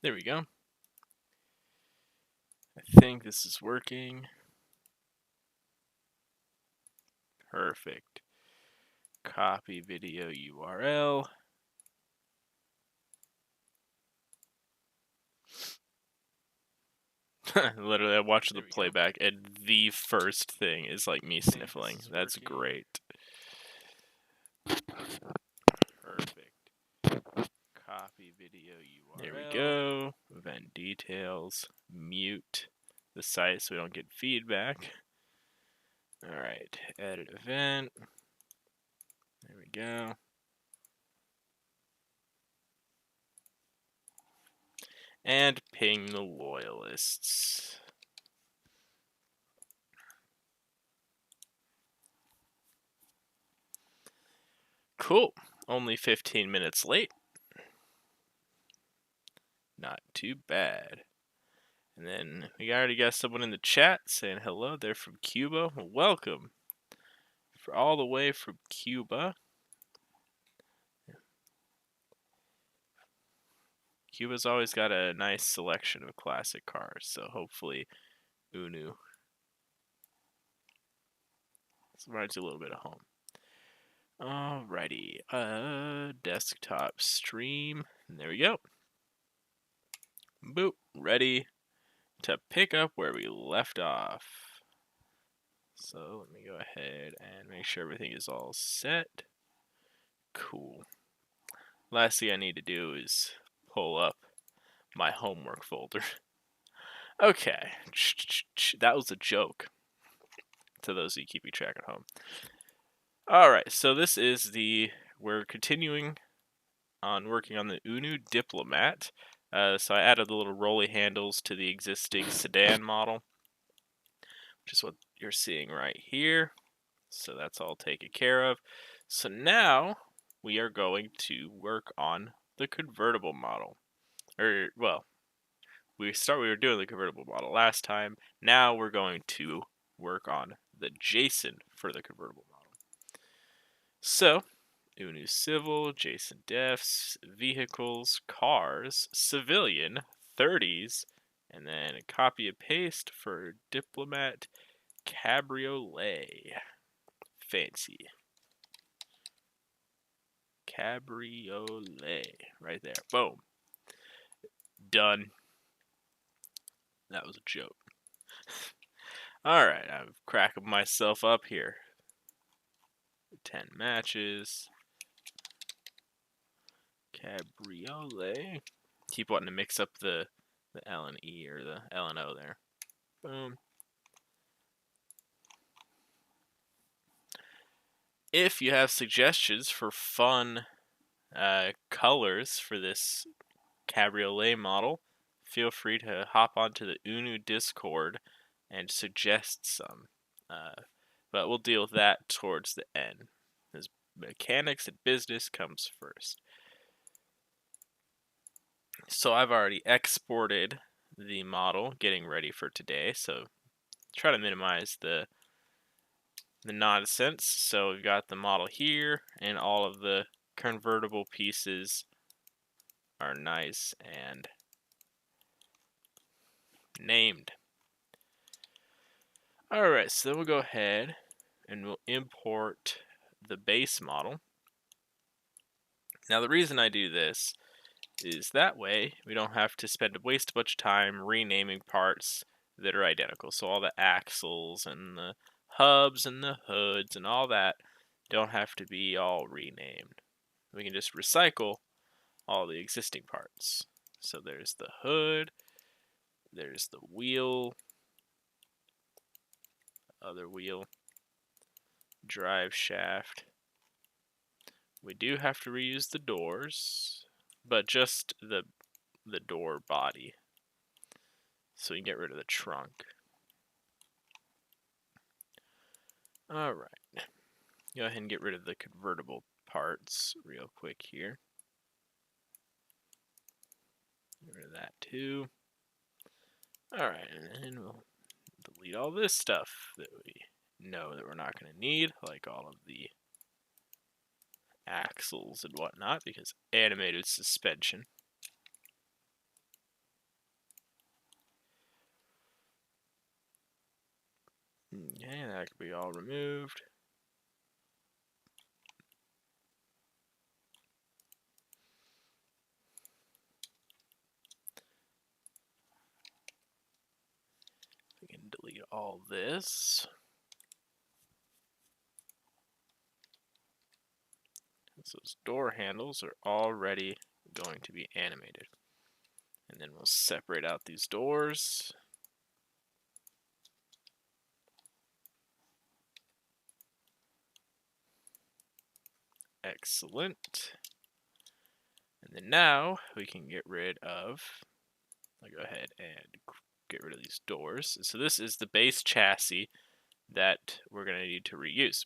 There we go. I think this is working. Perfect. Copy video URL. Literally, I watched the playback, and the first thing is like me sniffling. That's great. Perfect. Copy video URL. There we go. Event details. Mute the site so we don't get feedback. Alright, edit event. There we go. And ping the loyalists. Cool. Only 15 minutes late. Not too bad. And then we already got someone in the chat saying hello. They're from Cuba. Welcome. For all the way from Cuba. Cuba's always got a nice selection of classic cars, so hopefully UNU reminds you a little bit of home. Alrighty, desktop stream, and there we go. Boop, ready to pick up where we left off. So let me go ahead and make sure everything is all set. Cool. Last thing I need to do is pull up my homework folder. Okay, that was a joke to those of you keeping track at home. Alright, so this is we're continuing on working on the UNU Diplomat. So I added the little rolly handles to the existing sedan model, which is what you're seeing right here. So that's all taken care of. So now we are going to work on the convertible model. Or, well, we were doing the convertible model last time. Now we're going to work on the JSON for the convertible model. So, UNU Civil, JSON Defs, Vehicles, Cars, Civilian, 30s, and then a copy and paste for Diplomat Cabriolet. Fancy. Cabriolet. Right there. Boom. Done. That was a joke. Alright, I'm cracking myself up here. 10 matches. Cabriolet. Keep wanting to mix up the L and E or the L and O there. Boom. If you have suggestions for fun colors for this Cabriolet model, feel free to hop onto the UNU Discord and suggest some. But we'll deal with that towards the end. As mechanics and business comes first. So I've already exported the model, getting ready for today. So try to minimize the nonsense. So we've got the model here, and all of the convertible pieces are nice and named. Alright, so then we'll go ahead and we'll import the base model. Now the reason I do this is that way we don't have to waste a bunch of time renaming parts that are identical. So all the axles and the hubs and the hoods and all that don't have to be all renamed. We can just recycle all the existing parts. So there's the hood, there's the wheel, other wheel, drive shaft. We do have to reuse the doors, but just the door body. So we can get rid of the trunk. Alright. Go ahead and get rid of the convertible parts real quick here. Get rid of that too. Alright, and then we'll delete all this stuff that we know that we're not going to need, like all of the axles and whatnot, because animated suspension. Okay, that could be all removed. We can delete all this. So those door handles are already going to be animated. And then we'll separate out these doors. Excellent. And then now we can get rid of, I'll go ahead and get rid of these doors. So this is the base chassis that we're going to need to reuse.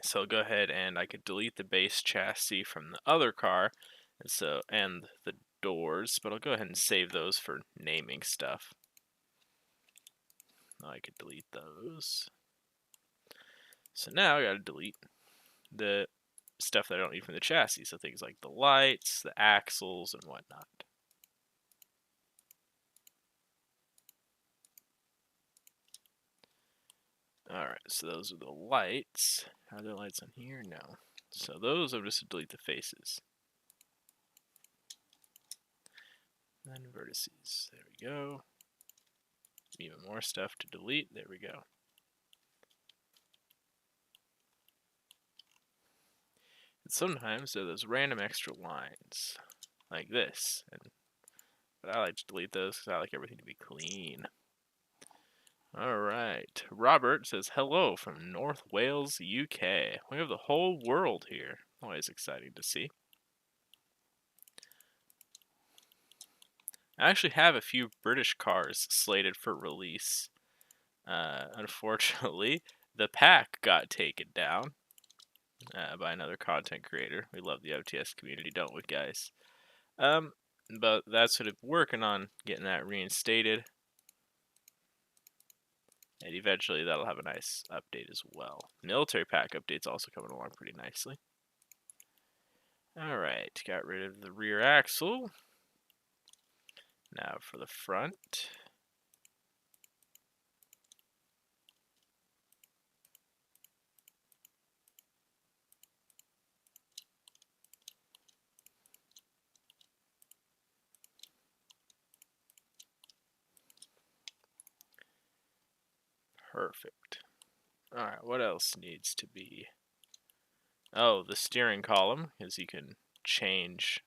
So I'll go ahead and I could delete the base chassis from the other car, and the doors, but I'll go ahead and save those for naming stuff. I could delete those. So now I got to delete the stuff that I don't need from the chassis, so things like the lights, the axles, and whatnot. Alright, so those are the lights. Are there lights on here? No. So those, I'm just going to delete the faces. And vertices. There we go. Even more stuff to delete. There we go. And sometimes there are those random extra lines, like this. But I like to delete those because I like everything to be clean. Alright, Robert says, hello from North Wales, UK. We have the whole world here. Always exciting to see. I actually have a few British cars slated for release. Unfortunately, the pack got taken down by another content creator. We love the OTS community, don't we, guys? But that's sort of working on getting that reinstated. And eventually that'll have a nice update as well. Military pack update's also coming along pretty nicely. Alright, got rid of the rear axle. Now for the front. Perfect. Alright, what else needs to be? Oh, the steering column, because you can change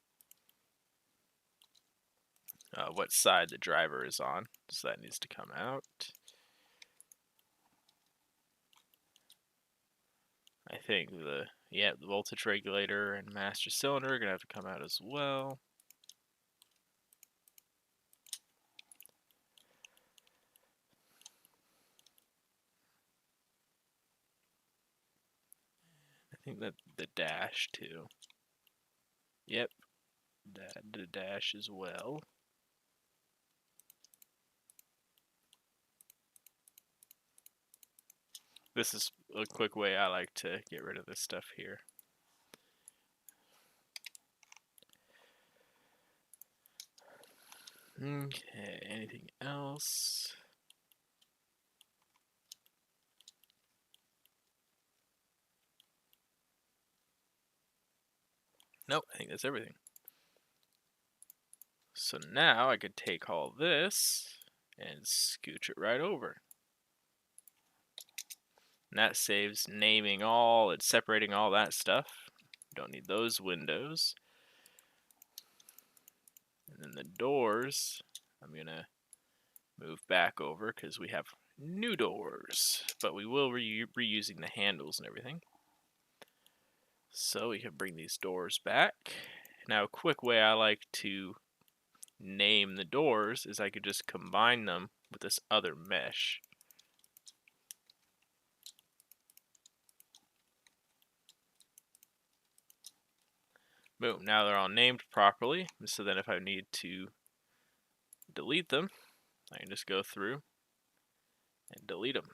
what side the driver is on. So that needs to come out. I think the voltage regulator and master cylinder are going to have to come out as well. I think that the dash too. Yep, the dash as well. This is a quick way I like to get rid of this stuff here. Okay, anything else? Nope, I think that's everything. So now I could take all this and scooch it right over. And that saves naming all and separating all that stuff. Don't need those windows. And then the doors, I'm going to move back over because we have new doors. But we will reusing the handles and everything. So we can bring these doors back. Now a quick way I like to name the doors is I could just combine them with this other mesh. Boom, now they're all named properly. So then if I need to delete them, I can just go through and delete them.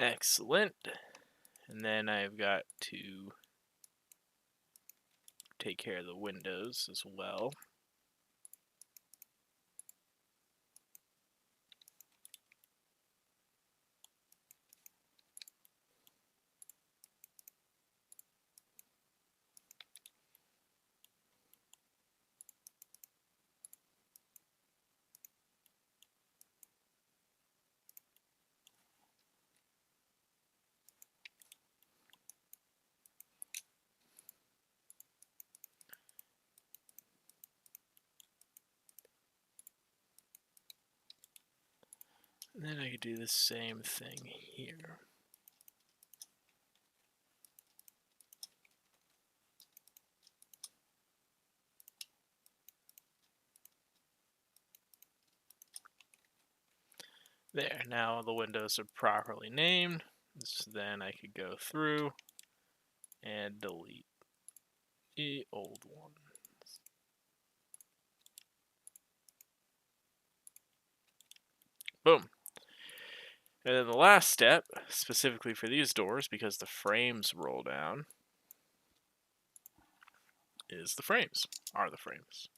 Excellent. And then I've got to take care of the windows as well. And then I could do the same thing here. There, now the windows are properly named. So then I could go through and delete the old ones. Boom. And then the last step, specifically for these doors, because the frames roll down, is the frames. Are the frames.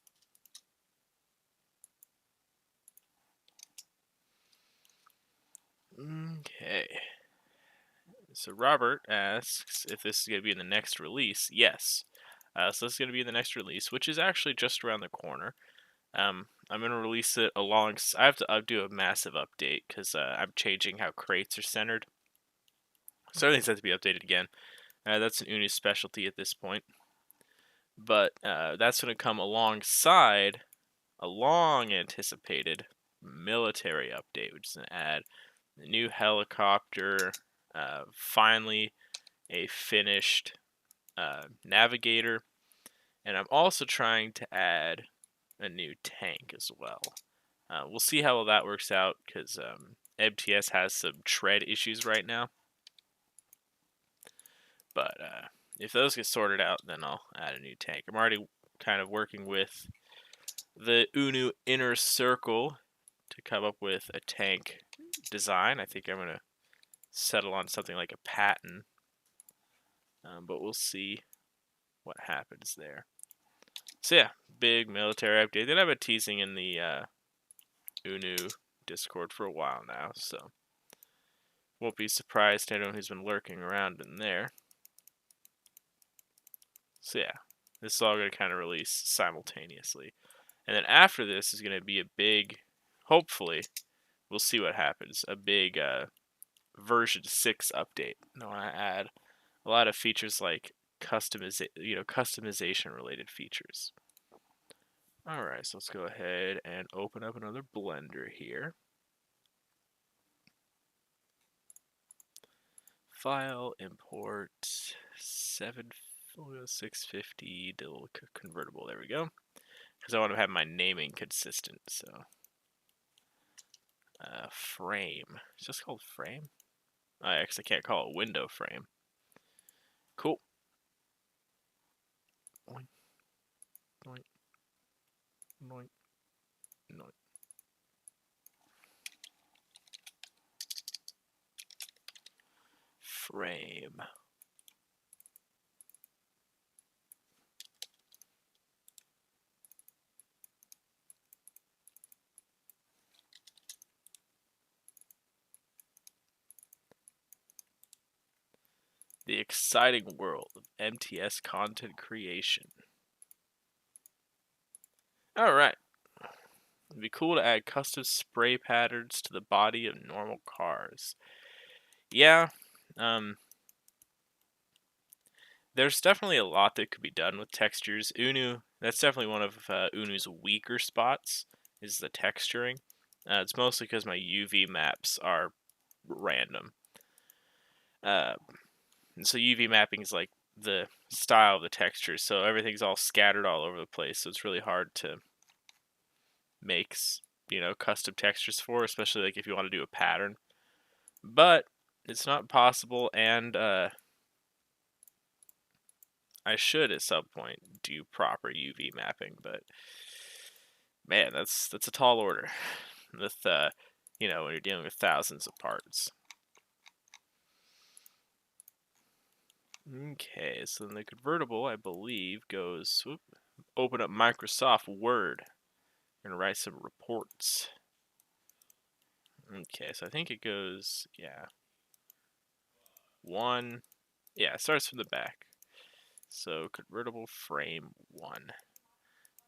Okay. So Robert asks if this is going to be in the next release. Yes. So this is going to be in the next release, which is actually just around the corner. I'm going to release it alongside. I have to do a massive update because I'm changing how crates are centered. So everything's has to be updated again. That's an UNU specialty at this point. But that's going to come alongside a long anticipated military update, which is going to add a new helicopter, finally a finished navigator, and I'm also trying to add a new tank as well. We'll see how well that works out because MTS has some tread issues right now. But if those get sorted out, then I'll add a new tank. I'm already kind of working with the UNU Inner Circle to come up with a tank design. I think I'm going to settle on something like a Patton. But we'll see what happens there. So yeah, big military update that I've been teasing in the UNU Discord for a while now, so won't be surprised to anyone who's been lurking around in there. So yeah, this is all going to kind of release simultaneously. And then after this is going to be a big, hopefully, we'll see what happens, a big version 6 update. I want to add a lot of features like customization related features. Alright, so let's go ahead and open up another Blender here. File, import, 650, convertible, there we go. Because I want to have my naming consistent, so. Frame, it's just called frame? I actually can't call it window frame. Cool. Boing, boing, boing, boing. Frame. The exciting world of MTS content creation. Alright. It'd be cool to add custom spray patterns to the body of normal cars. Yeah, there's definitely a lot that could be done with textures. UNU, that's definitely one of UNU's weaker spots, is the texturing. It's mostly because my UV maps are random. And so UV mapping is like the style of the texture, so everything's all scattered all over the place, so it's really hard to make, custom textures for, especially like if you want to do a pattern. But it's not possible, and I should at some point do proper UV mapping, but man, that's a tall order with when you're dealing with thousands of parts. Okay, so then the convertible, I believe, goes, whoop, open up Microsoft Word and write some reports. Okay, so I think it goes, yeah, one, yeah, it starts from the back. So convertible frame 1.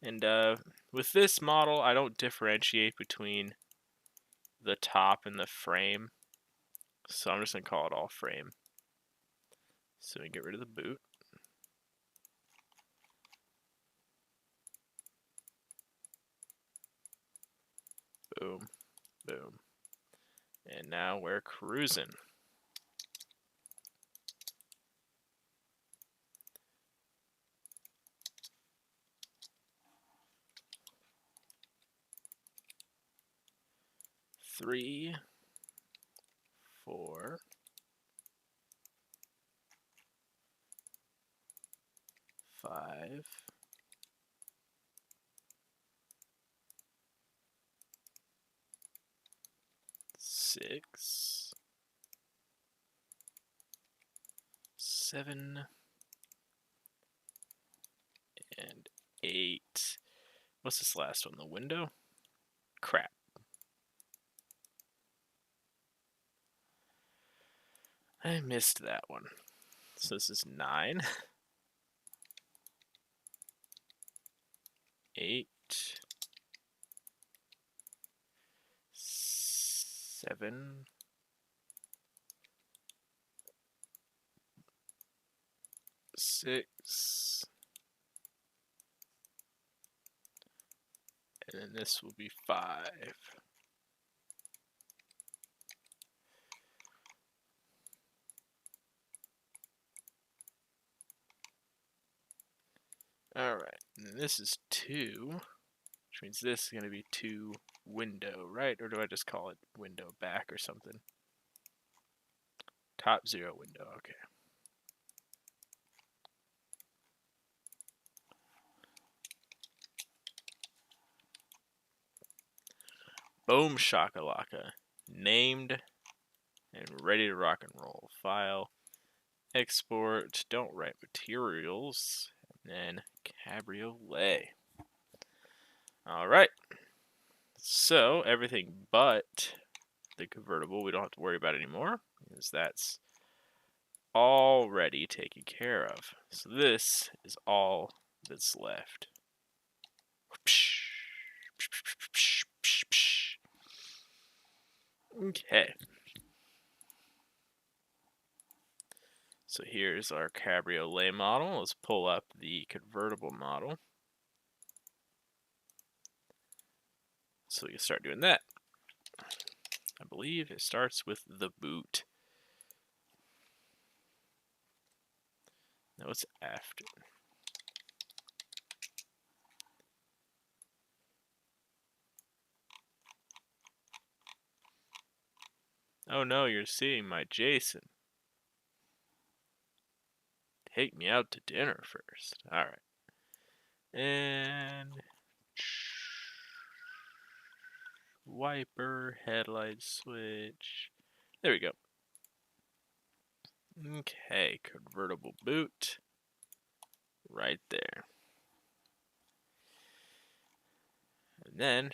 And with this model, I don't differentiate between the top and the frame. So I'm just going to call it all frame. So we get rid of the boot. Boom, boom. And now we're cruising. Three, 4, 5, 6, 7, and 8. What's this last one? The window? Crap. I missed that one. So this is 9, 8, 7, 6, and then this will be 5. Alright, and then this is 2, which means this is going to be 2 window, right? Or do I just call it window back or something? Top 0 window, okay. Boom shakalaka. Named and ready to rock and roll. File, export, don't write materials, and then cabriolet. Alright. So everything but the convertible we don't have to worry about anymore, because that's already taken care of. So this is all that's left. Okay. So here's our cabriolet model. Let's pull up the convertible model. So we can start doing that. I believe it starts with the boot. No, it's after. Oh no, you're seeing my JSON. Take me out to dinner first. Alright. And wiper, headlight switch. There we go. Okay, convertible boot. Right there. And then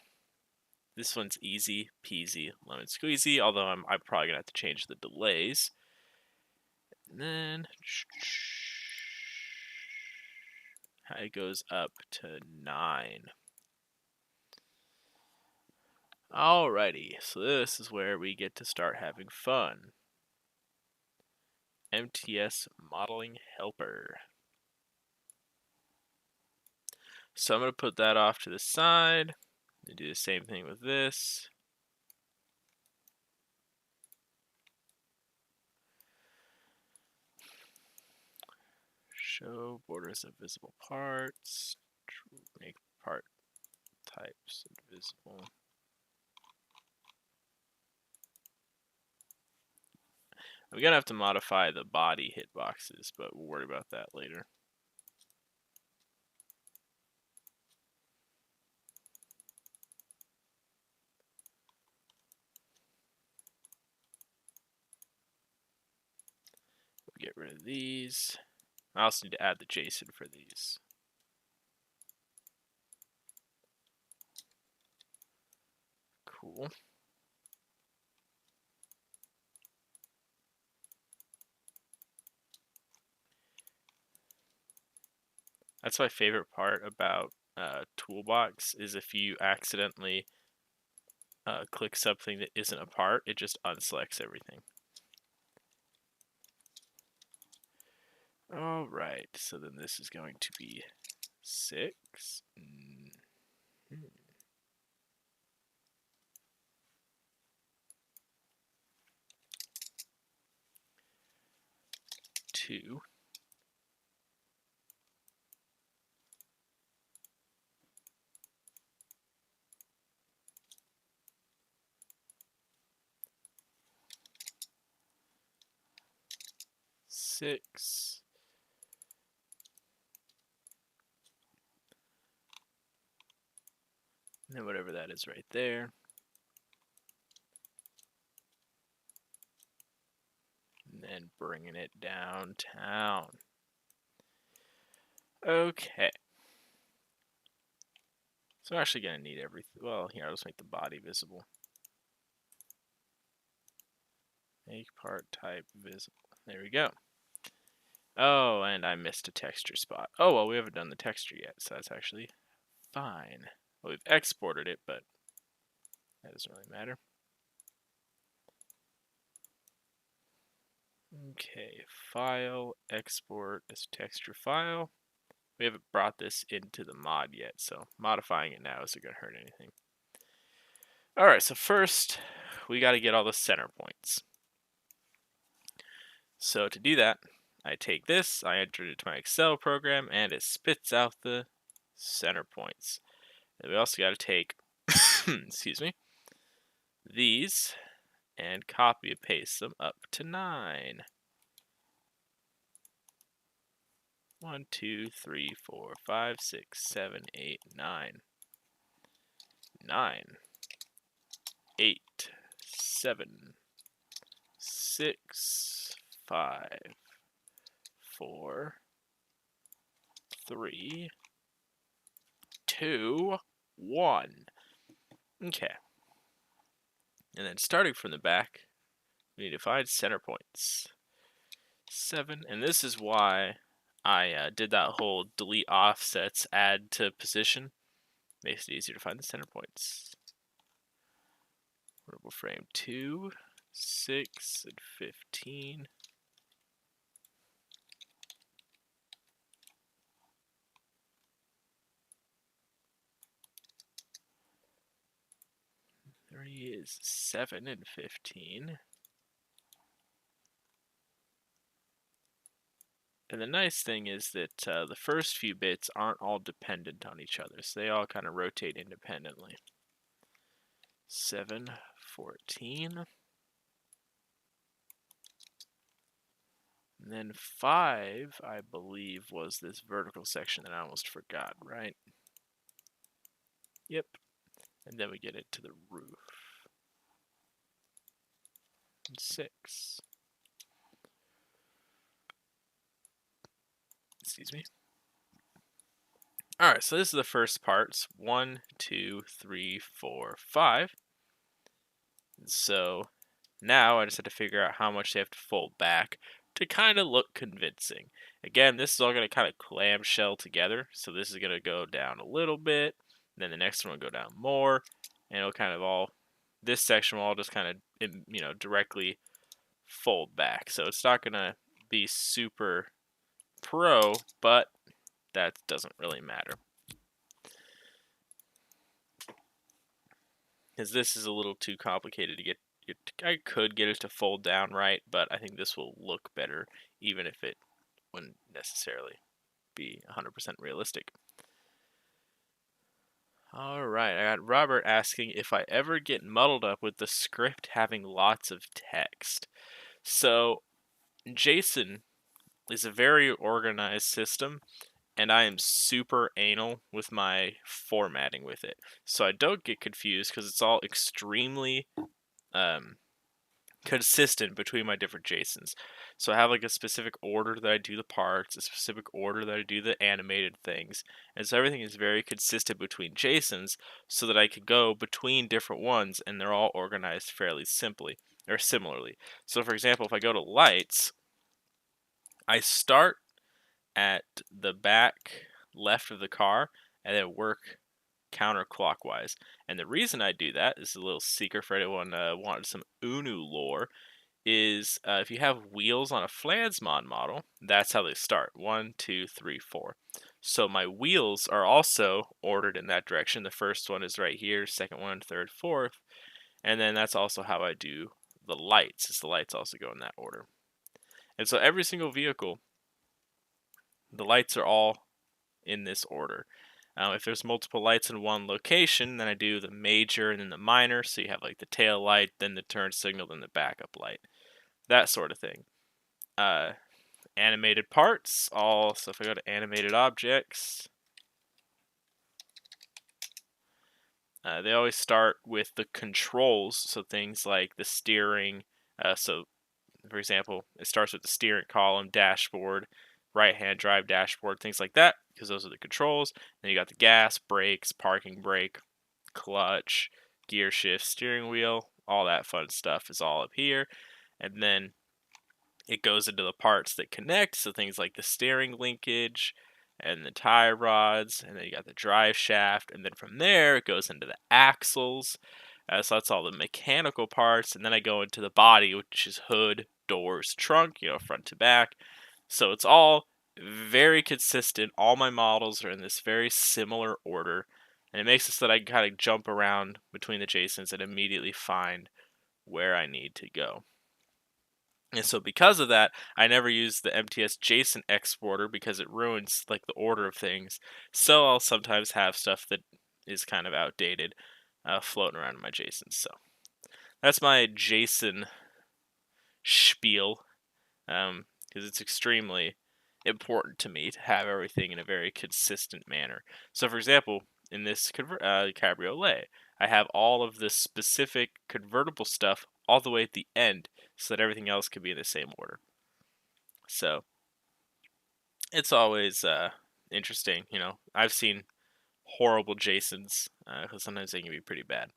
this one's easy peasy lemon squeezy, although I'm probably gonna have to change the delays. And then it goes up to 9. Alrighty, so this is where we get to start having fun. MTS Modeling Helper. So I'm going to put that off to the side and do the same thing with this. Show borders of visible parts. Make part types invisible. I'm going to have to modify the body hitboxes, but we'll worry about that later. We'll get rid of these. I also need to add the JSON for these. Cool. That's my favorite part about Toolbox, is if you accidentally click something that isn't a part, it just unselects everything. Alright, so then this is going to be 6. 2. Six. And then whatever that is right there. And then bringing it downtown. Okay. So I'm actually going to need everything. Well, here, I'll just make the body visible. Make part type visible. There we go. Oh, and I missed a texture spot. Oh, well, we haven't done the texture yet, so that's actually fine. Well, we've exported it, but that doesn't really matter. Okay, file, export as texture file. We haven't brought this into the mod yet, so modifying it now isn't going to hurt anything. Alright, so first, we got to get all the center points. So to do that, I take this, I enter it into my Excel program, and it spits out the center points. And we also got to take, excuse me, these, and copy and paste them up to 9. 1, 2, 3, 4, 5, 6, 7, 8, 9. 9, 8, 7, 6, 5, 4, 3, 2, 1. Okay. And then starting from the back, we need to find center points. 7, and this is why I did that whole delete offsets, add to position. Makes it easier to find the center points. Vertical frame 2, 6, and 15. There he is, 7 and 15. And the nice thing is that the first few bits aren't all dependent on each other, so they all kind of rotate independently. 7, 14. And then 5, I believe, was this vertical section that I almost forgot, right? Yep. And then we get into the roof. And 6. Excuse me. Alright, so this is the first parts. 1, 2, 3, 4, 5. And so now I just have to figure out how much they have to fold back to kind of look convincing. Again, this is all going to kind of clamshell together. So this is going to go down a little bit. And then the next one will go down more. And it'll kind of all, this section will all just kind of, you know, directly fold back. So it's not going to be super pro, but that doesn't really matter. Because this is a little too complicated to get. I could get it to fold down right, but I think this will look better, even if it wouldn't necessarily be 100% realistic. Alright, I got Robert asking if I ever get muddled up with the script having lots of text. So, JSON is a very organized system, and I am super anal with my formatting with it. So I don't get confused because it's all extremely consistent between my different JSONs. So I have like a specific order that I do the parts, a specific order that I do the animated things. And so everything is very consistent between JSONs so that I could go between different ones and they're all organized fairly simply or similarly. So for example, if I go to lights, I start at the back left of the car and then work counterclockwise. And the reason I do that is a little secret for anyone wanting some UNU lore is if you have wheels on a Flansmon model, that's how they start. 1, 2, 3, 4. So my wheels are also ordered in that direction. The first one is right here, second one, third, fourth. And then that's also how I do the lights, is the lights also go in that order. And so every single vehicle, the lights are all in this order. If there's multiple lights in one location, then I do the major and then the minor. So you have like the tail light, then the turn signal, then the backup light. That sort of thing. Animated parts, all, so if I go to animated objects, they always start with the controls, so things like the steering, so for example, it starts with the steering column, dashboard, right-hand drive dashboard, things like that, because those are the controls. Then you got the gas, brakes, parking brake, clutch, gear shift, steering wheel, all that fun stuff is all up here. And then it goes into the parts that connect, so things like the steering linkage and the tie rods, and then you got the drive shaft, and then from there it goes into the axles. So that's all the mechanical parts, and then I go into the body, which is hood, doors, trunk, front to back. So it's all very consistent. All my models are in this very similar order, and it makes it so that I can kind of jump around between the JSONs and immediately find where I need to go. And so because of that, I never use the MTS JSON exporter because it ruins like the order of things. So I'll sometimes have stuff that is kind of outdated floating around in my JSON. So that's my JSON spiel because it's extremely important to me to have everything in a very consistent manner. So for example, in this cabriolet, I have all of the specific convertible stuff all the way at the end so that everything else can be in the same order. So it's always interesting. I've seen horrible JSONs because sometimes they can be pretty bad.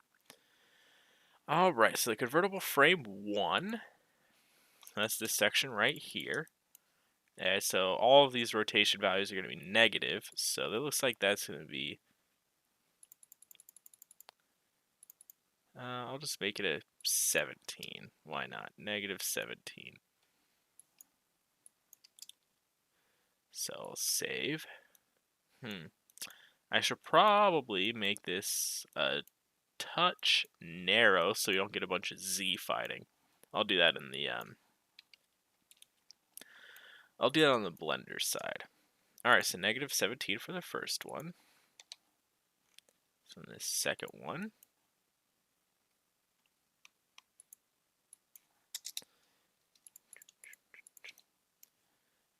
All right, so the convertible frame 1, that's this section right here. And so all of these rotation values are going to be negative. So it looks like that's going to be, I'll just make it a 17. Why not? Negative 17. So I'll save. I should probably make this a touch narrow so you don't get a bunch of Z fighting. I'll do that in the I'll do that on the Blender side. Alright, so negative 17 for the first one. So in this second one.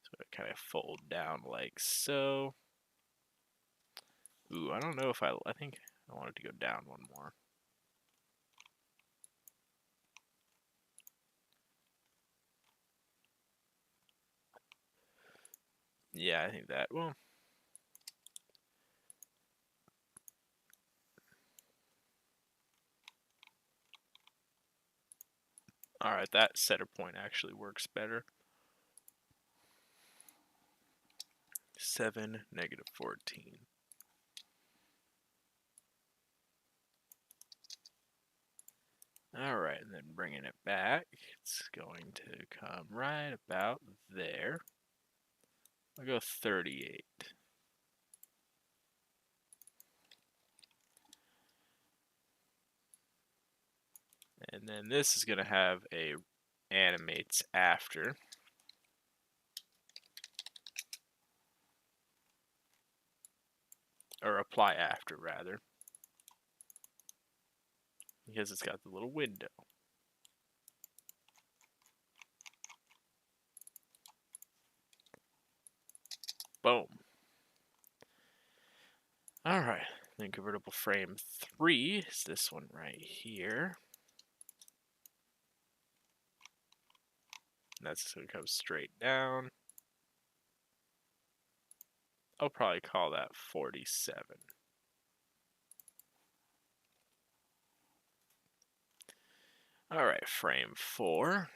So it kind of fold down like so. Ooh, I don't know if I think I wanted to go down one more. Yeah, I think that, well. Alright, that center point actually works better. 7, negative 14. Alright, and then bringing it back, it's going to come right about there. I'll go 38. And then this is going to have a animates after. Or apply after, rather. Because it's got the little window. Boom. Alright, then convertible frame 3 is this one right here. That's going to come straight down. I'll probably call that 47. All right, frame 4.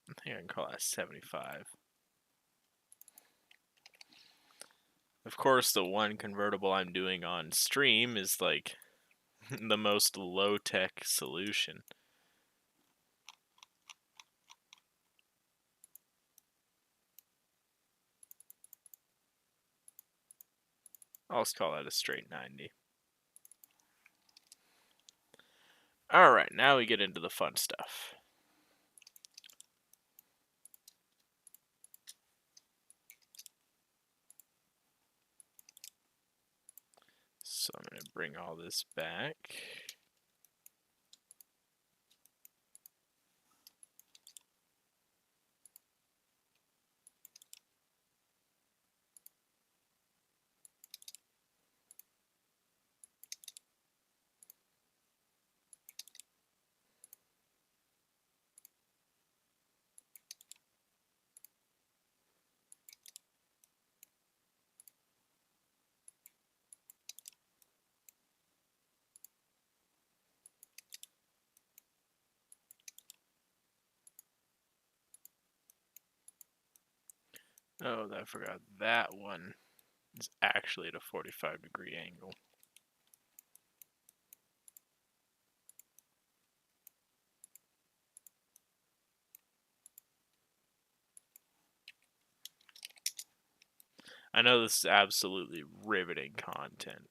I think I can call that 75. Of course, the one convertible I'm doing on stream is like the most low-tech solution. I'll just call that a straight 90. Alright, now we get into the fun stuff. So I'm going to bring all this back. Oh, I forgot that one is actually at a 45-degree angle. I know this is absolutely riveting content.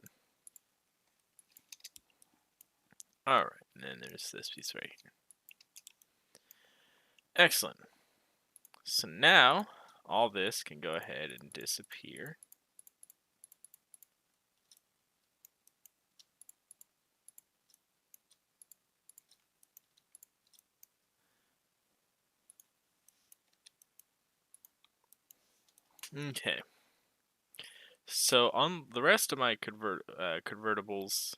Alright, and then there's this piece right here. Excellent. So now, all this can go ahead and disappear. Okay. So on the rest of my convertibles,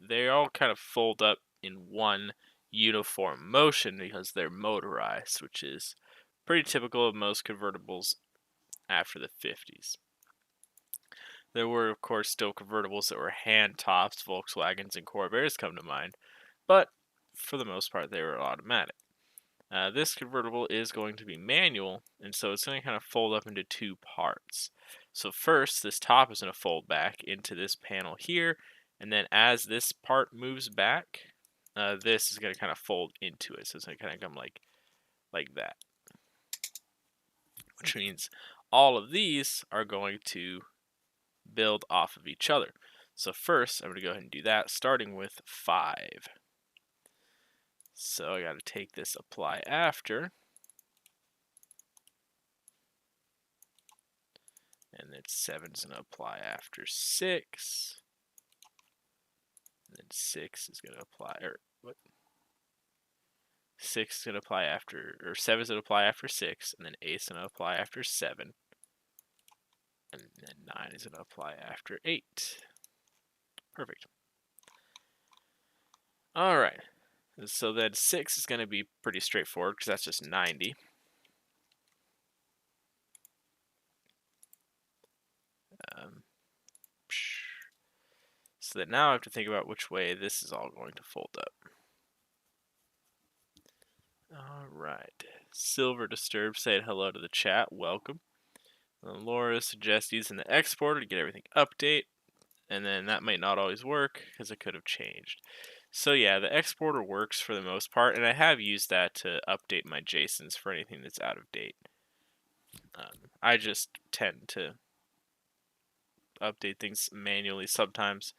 they all kind of fold up in one uniform motion because they're motorized, which is pretty typical of most convertibles after the 50s. There were, of course, still convertibles that were hand tops. Volkswagens and Corvairs come to mind, but for the most part, they were automatic. This convertible is going to be manual, and so it's going to kind of fold up into two parts. So first, this top is going to fold back into this panel here, and then as this part moves back, this is going to kind of fold into it. So it's going to kind of come like that, which means all of these are going to build off of each other. So first, I'm going to go ahead and do that, starting with 5. So I got to take this apply after, and then 7 is going to apply after 6, and then 6 is going to apply, or what? 6 is going to apply after, or 7 is going to apply after 6, and then 8 is going to apply after 7, and then 9 is going to apply after 8. Perfect. All right. So then 6 is going to be pretty straightforward because that's just 90. So that now I have to think about which way this is all going to fold up. All right. Silver Disturb said hello to the chat. Welcome. Laura suggests using the exporter to get everything update, and then that might not always work because it could have changed. So yeah, the exporter works for the most part, and I have used that to update my JSONs for anything that's out of date. I just tend to update things manually sometimes,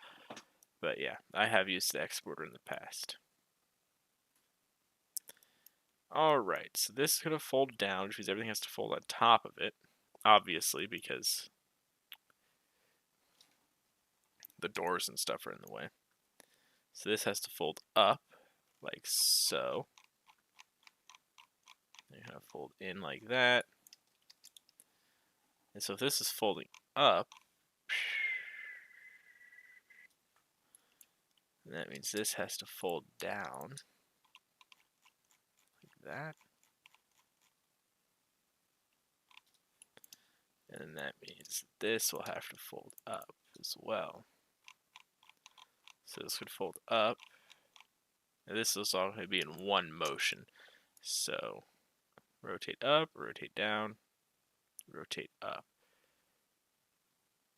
but yeah, I have used the exporter in the past. Alright, so this is going to fold down, which means everything has to fold on top of it, obviously, because the doors and stuff are in the way. So this has to fold up, like so. You're going to fold in like that. And so if this is folding up, that means this has to fold down like that. And that means this will have to fold up as well. So this could fold up. And this is all going to be in one motion. So rotate up, rotate down, rotate up.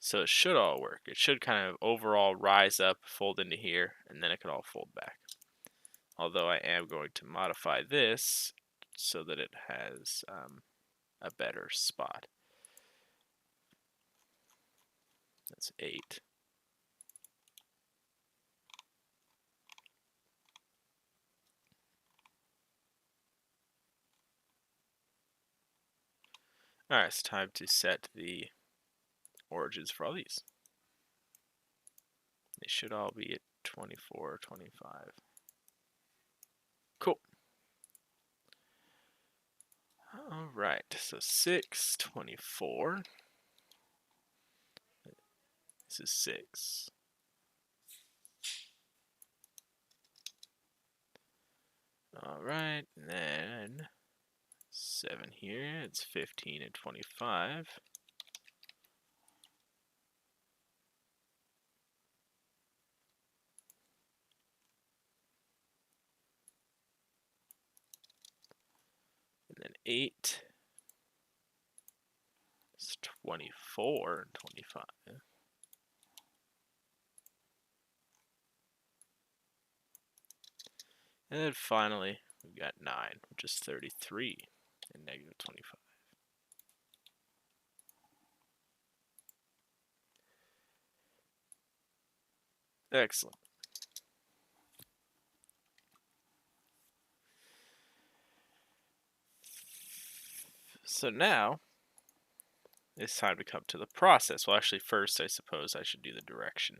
So it should all work. It should kind of overall rise up, fold into here, and then it could all fold back. Although I am going to modify this so that it has a better spot. That's 8. Alright, it's time to set the origins for all these. They should all be at 24, 25. Cool. Alright, so 6, 24. This is 6. Alright, and then 7 here, it's 15 and 25. And then 8 is 24 and 25. And then finally, we've got 9, which is 33 and negative 25. Excellent. So now, it's time to come to the process. Well, actually, first, I suppose I should do the direction.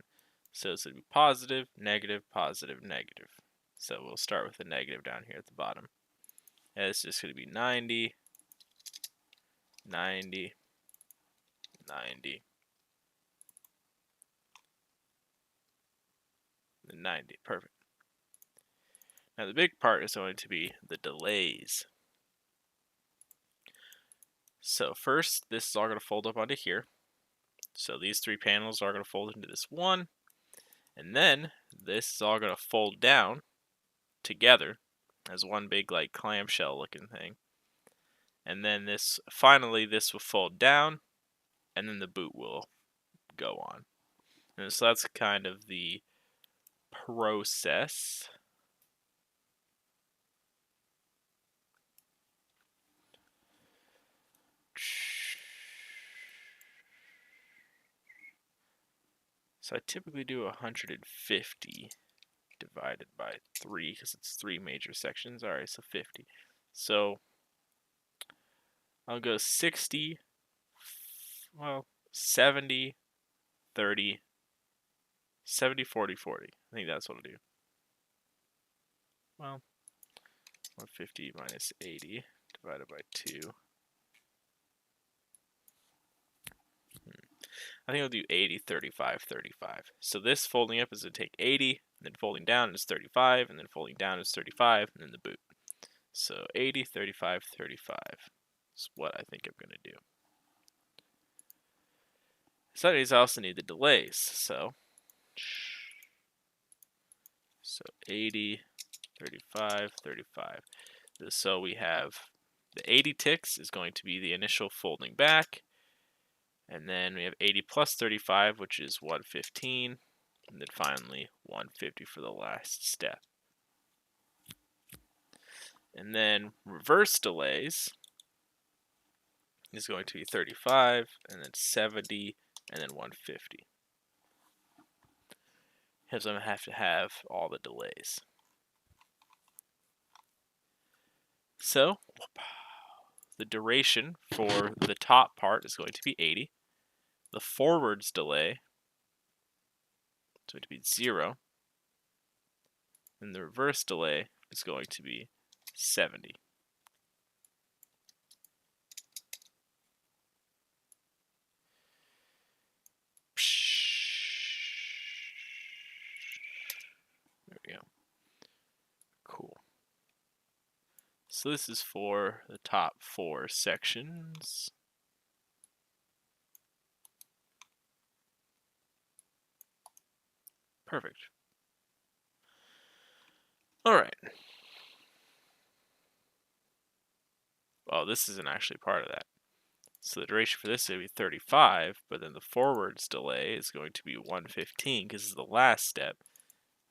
So this would be positive, negative, positive, negative. So we'll start with the negative down here at the bottom. And it's just going to be 90, 90, 90, and 90. Perfect. Now the big part is going to be the delays. So first, this is all going to fold up onto here. So these 3 panels are going to fold into this one. And then this is all going to fold down together as one big like clamshell looking thing. And then this, finally this will fold down, and then the boot will go on. And so that's kind of the process. So I typically do 150 divided by 3 because it's 3 major sections. Alright, so 50. So I'll go 60, well, 70, 30, 70, 40, 40. I think that's what I'll do. Well, 150 minus 80 divided by 2. I think I'll do 80, 35, 35. So this folding up is going to take 80, and then folding down is 35, and then folding down is 35, and then the boot. So 80, 35, 35 is what I think I'm going to do. So that means I also need the delays. So 80, 35, 35. So we have the 80 ticks is going to be the initial folding back. And then we have 80 plus 35, which is 115. And then finally 150 for the last step. And then reverse delays is going to be 35, and then 70, and then 150. Because I'm going to have all the delays. So the duration for the top part is going to be 80. The forwards delay is going to be 0. And the reverse delay is going to be 70. So this is for the top 4 sections. Perfect. All right. Well, this isn't actually part of that. So the duration for this is going to be 35, but then the forwards delay is going to be 115 because it's the last step.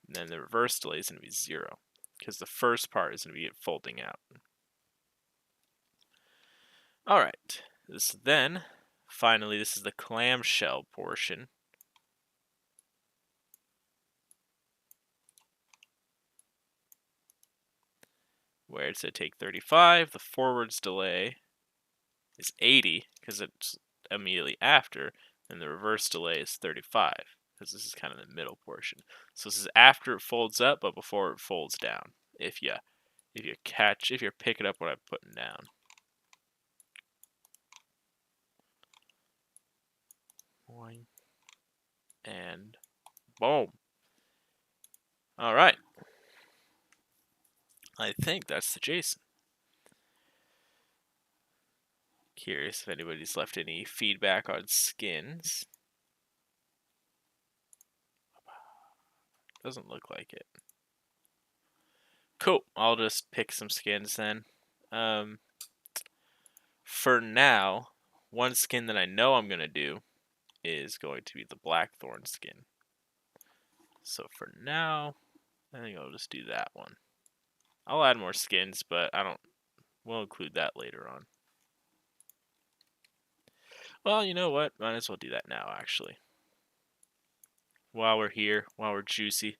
And then the reverse delay is going to be 0 because the first part is going to be it folding out. All right. Finally, this is the clamshell portion. Where it's going to take 35, the forwards delay is 80 because it's immediately after, and the reverse delay is 35 because this is kind of the middle portion. So this is after it folds up, but before it folds down. If you're picking up what I'm putting down. And boom. All right. I think that's the JSON. Curious if anybody's left any feedback on skins. Doesn't look like it. Cool. I'll just pick some skins then. For now, one skin that I know I'm going to do is going to be the Blackthorn skin. So for now, I think I'll just do that one. I'll add more skins, but we'll include that later on. Well, you know what? Might as well do that now, actually. While we're here, while we're juicy.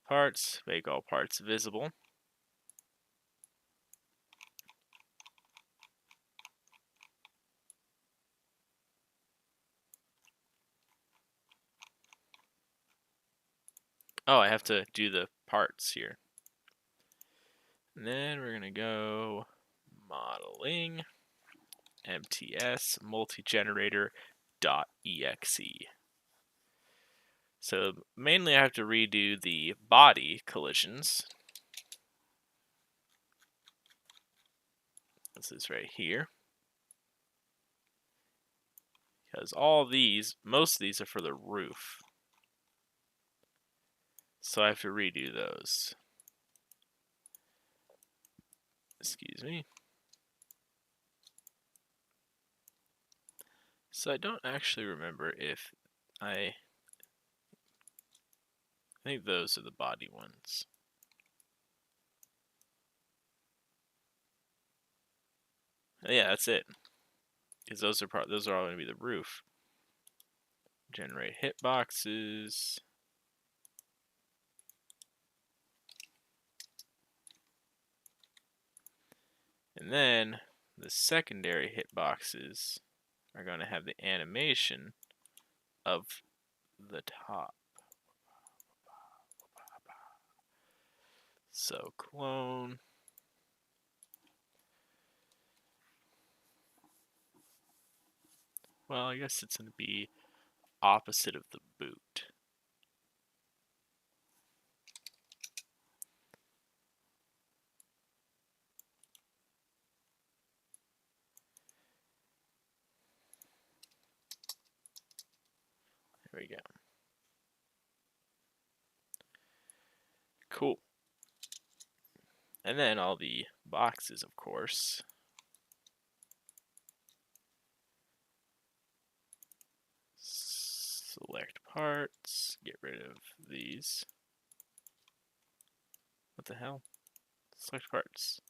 Parts, make all parts visible. Oh, I have to do the parts here. And then we're going to go modeling mts multigenerator.exe. So mainly I have to redo the body collisions. This is right here. Because most of these are for the roof. So I have to redo those. Excuse me. So I don't actually remember if I think those are the body ones. Yeah, that's it. Because those are all going to be the roof. Generate hitboxes. And then the secondary hitboxes are going to have the animation of the top. So clone. Well, I guess it's going to be opposite of the boot. There we go. Cool. And then all the boxes, of course. Select parts. Get rid of these. What the hell? Select parts.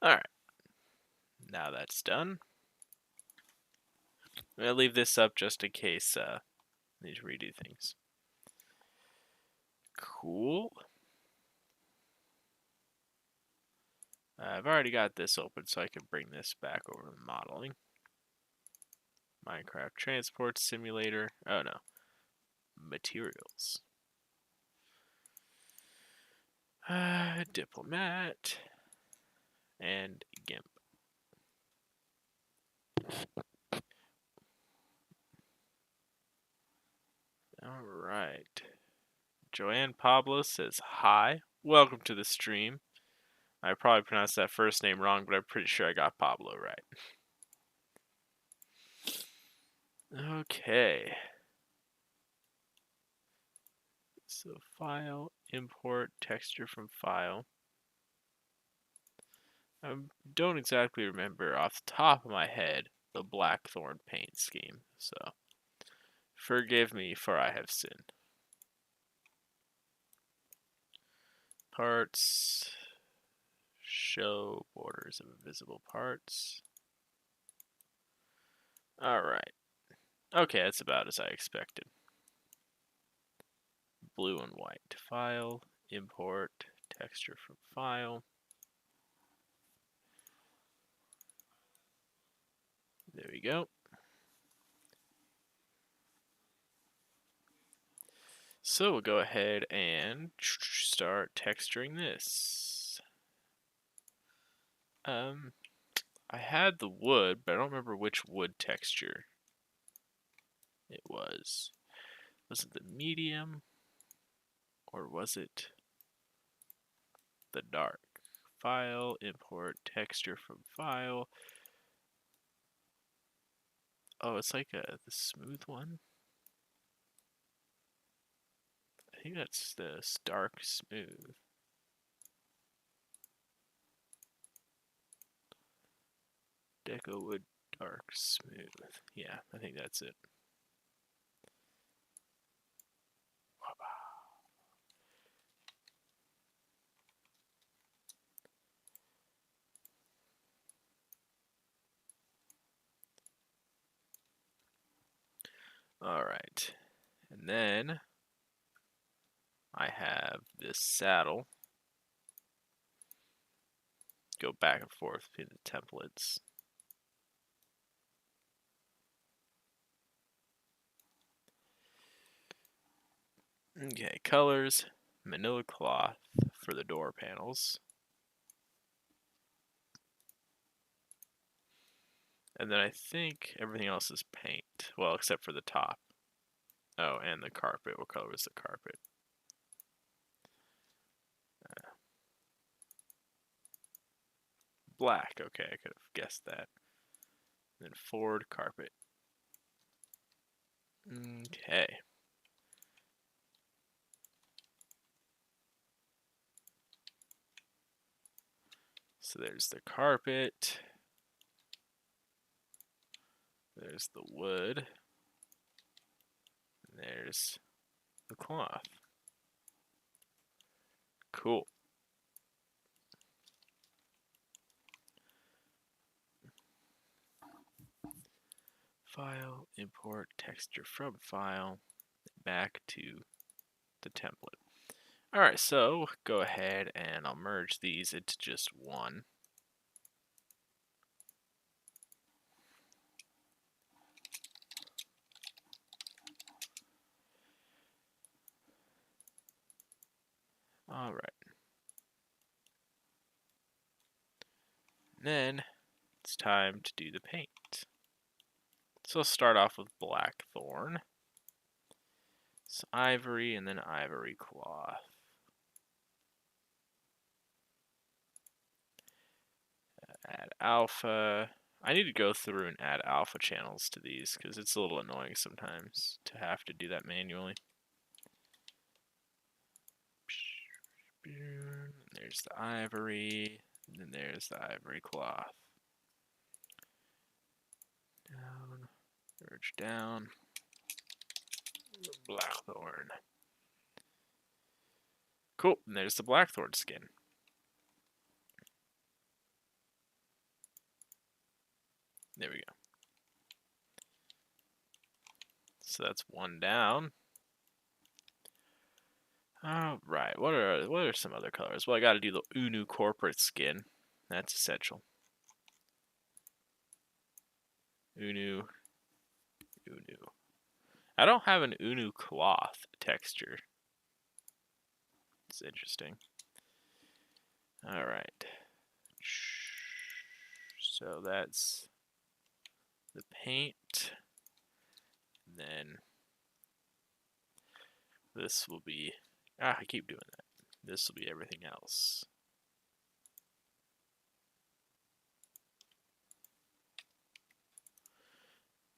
Alright. Now that's done. I'm going to leave this up just in case I need to redo things. Cool. I've already got this open, so I can bring this back over to modeling. Minecraft Transport Simulator. Oh no. Materials. Diplomat. And GIMP. Alright. Joanne Pablo says, hi, welcome to the stream. I probably pronounced that first name wrong, but I'm pretty sure I got Pablo right. Okay. So file, import texture from file. I don't exactly remember off the top of my head the Blackthorn paint scheme, so forgive me for I have sinned. Parts, show borders of invisible parts. Alright. Okay, that's about as I expected. Blue and white. File, import, texture from file. There we go. So we'll go ahead and start texturing this. I had the wood, but I don't remember which wood texture it was. Was it the medium? Or was it the dark? File, import, texture from file. Oh, it's like the smooth one. I think that's the dark smooth. Deco wood dark smooth. Yeah, I think that's it. Alright. And then I have this saddle. Go back and forth between the templates. Okay, colors, manila cloth for the door panels. And then I think everything else is paint. Well, except for the top. Oh, and the carpet. What color is the carpet? Black. Okay, I could have guessed that. And then Ford carpet. Okay. So there's the carpet. There's the wood. And there's the cloth. Cool. File, import texture from file, back to the template. Alright, so go ahead and I'll merge these into just one. Alright. Then it's time to do the paint. So I'll start off with Blackthorn. It's ivory and then ivory cloth. Add alpha. I need to go through and add alpha channels to these because it's a little annoying sometimes to have to do that manually. There's the ivory, and then there's the ivory cloth. Down, merge down, Blackthorn. Cool, and there's the Blackthorn skin. There we go. So that's one down. All right, what are some other colors? Well, I got to do the UNU corporate skin. That's essential. UNU. I don't have an UNU cloth texture. It's interesting. All right. So that's the paint. And then this will be, I keep doing that. This will be everything else.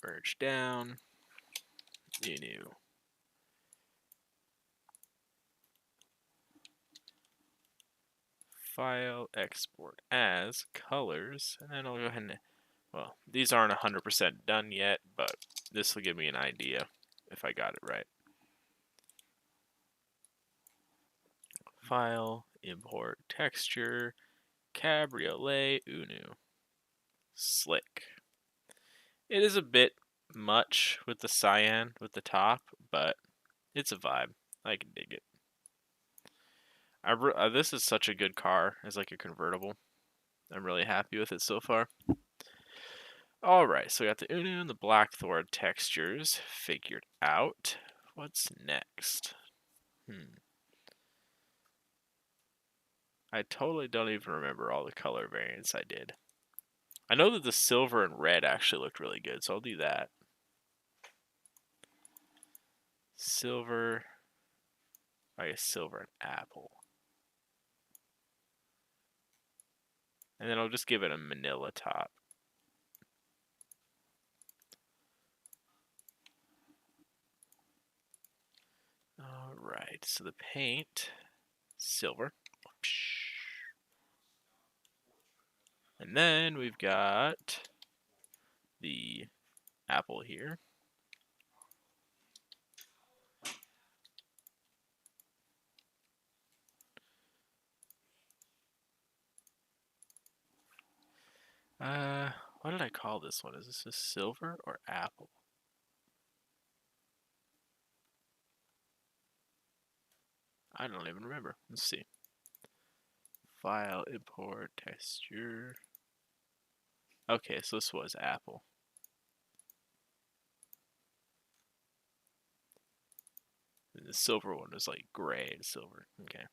Merge down. UNU. File, export as colors, and then I'll go ahead and, well, these aren't 100% done yet, but this will give me an idea if I got it right. File, import texture, cabriolet, UNU, slick. It is a bit much with the cyan with the top, but it's a vibe. I can dig it. This is such a good car as like a convertible. I'm really happy with it so far. Alright, so we got the UNU and the Blackthorn textures figured out. What's next? I totally don't even remember all the color variants I did. I know that the silver and red actually looked really good, so I'll do that. Silver. I guess silver and apple. And then I'll just give it a manila top. Alright, so the paint, silver. And then we've got the apple here. What did I call this one? Is this a silver or apple? I don't even remember. Let's see. File, import, texture. Okay, so this was apple. And the silver one was like gray and silver. Okay.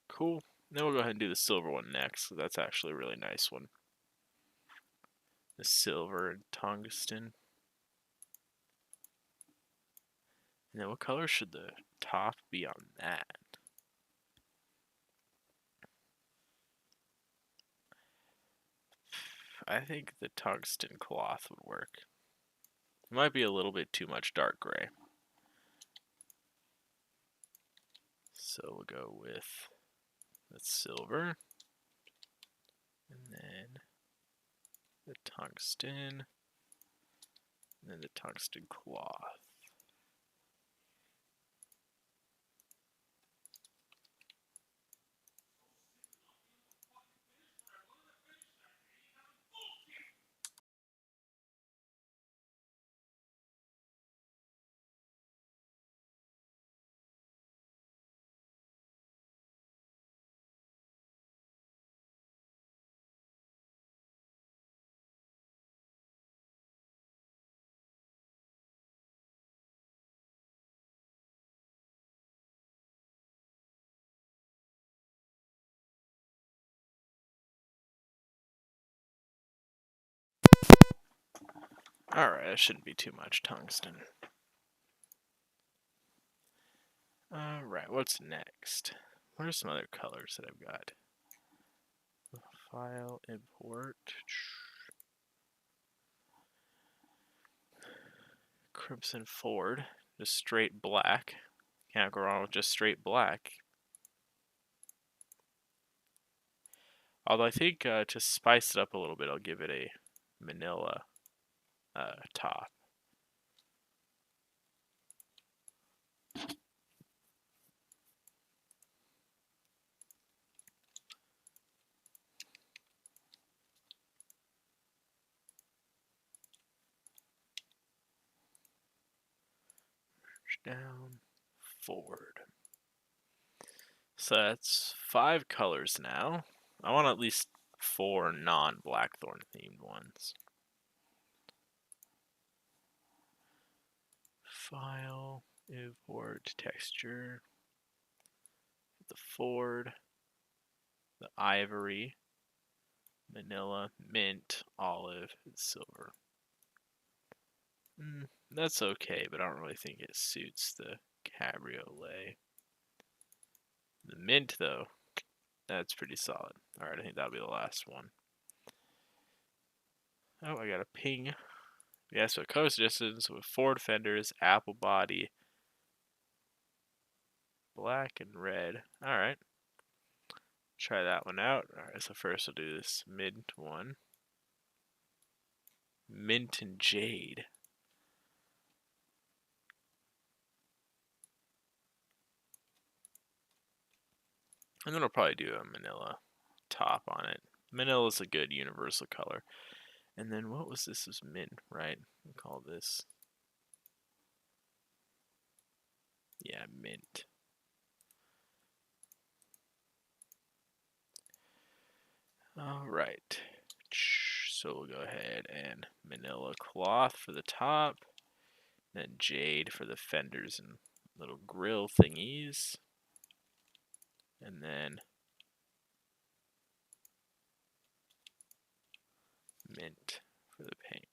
Cool. Then we'll go ahead and do the silver one next. So that's actually a really nice one. The silver and tungsten. And then what color should the top be on that? I think the tungsten cloth would work. It might be a little bit too much dark gray. So we'll go with the silver. And then the tungsten. And then the tungsten cloth. Alright, that shouldn't be too much tungsten. Alright, what's next? What are some other colors that I've got? File, import. Crimson Ford. Just straight black. Can't go wrong with just straight black. Although I think to spice it up a little bit, I'll give it a manila top. down, forward. So that's 5 colors now. I want at least 4 non-Blackthorn themed ones. File, import texture, the Ford, the ivory, manila, mint, olive, and silver. That's okay, but I don't really think it suits the cabriolet. The mint, though, that's pretty solid. Alright, I think that'll be the last one. Oh, I got a ping. Yeah, so color suggestions with Ford fenders, apple body, black and red. Alright. Try that one out. Alright, so first we'll do this mint one. Mint and jade. And then I'll probably do a manila top on it. Manila is a good universal color. And then what was this? This was mint, right? We'll call this. Yeah, mint. Alright. So we'll go ahead and manila cloth for the top. Then jade for the fenders and little grill thingies. And then mint for the paint.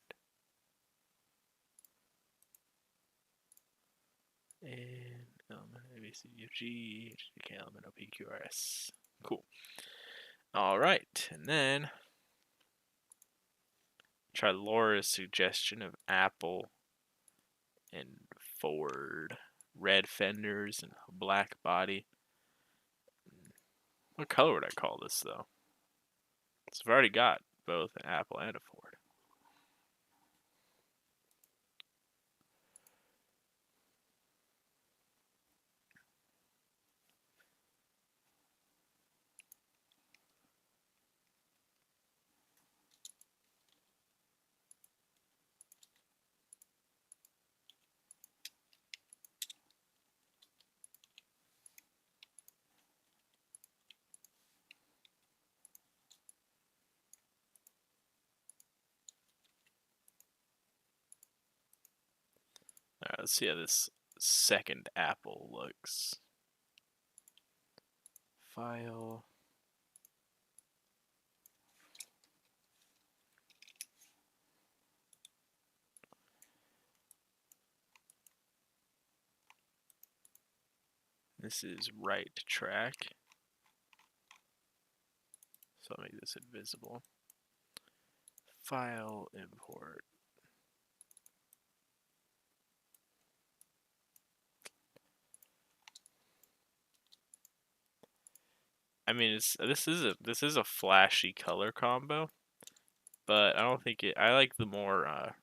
And element A, B, C, D, F, G, H, K, element O, P, Q, R, S. Cool. Alright, and then try Laura's suggestion of apple and Ford. Red fenders and black body. What color would I call this, though? So I've already got both an apple and a Ford. Alright, let's see how this second apple looks. File. This is right track. So I'll make this invisible. File, import. I mean, this is a flashy color combo, but I don't think it. I like the more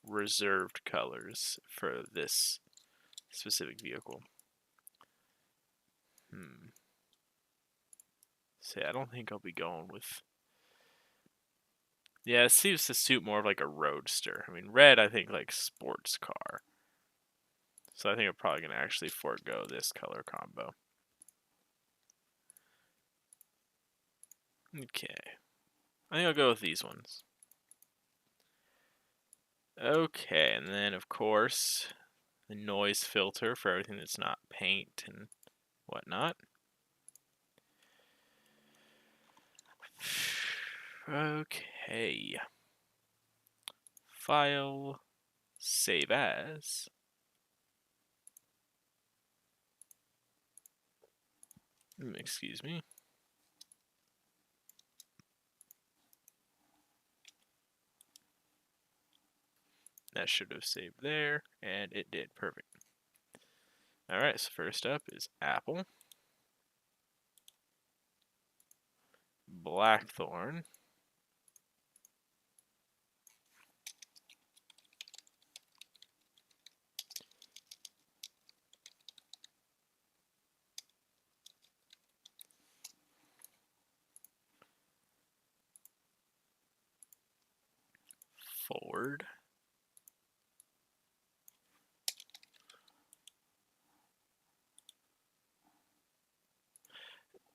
reserved colors for this specific vehicle. See, I don't think I'll be going with. Yeah, it seems to suit more of like a roadster. I mean, red, I think like sports car. So I think I'm probably gonna actually forego this color combo. Okay. I think I'll go with these ones. Okay, and then of course, the noise filter for everything that's not paint and whatnot. Okay. File, save as. Excuse me. That should have saved there, and it did. Perfect. Alright, so first up is apple. Blackthorn. Ford.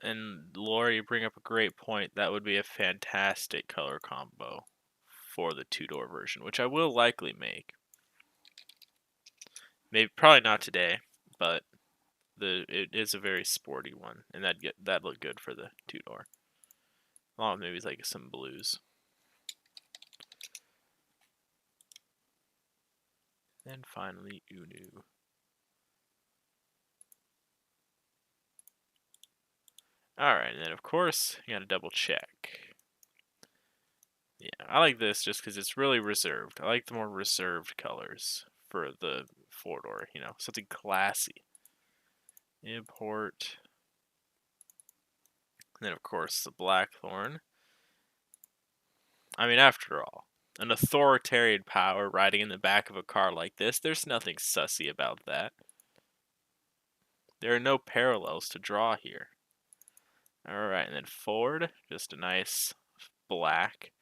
And Laura, you bring up a great point. That would be a fantastic color combo for the two-door version, which I will likely make. Maybe probably not today, but it is a very sporty one, and that'd look good for the two-door. Along with maybe like some blues. And finally, UNU. Alright, and then of course, you gotta double check. Yeah, I like this just because it's really reserved. I like the more reserved colors for the four-door, you know, something classy. Import. And then of course the Blackthorn. I mean, after all, an authoritarian power riding in the back of a car like this, there's nothing sussy about that. There are no parallels to draw here. Alright, and then Ford, just a nice black.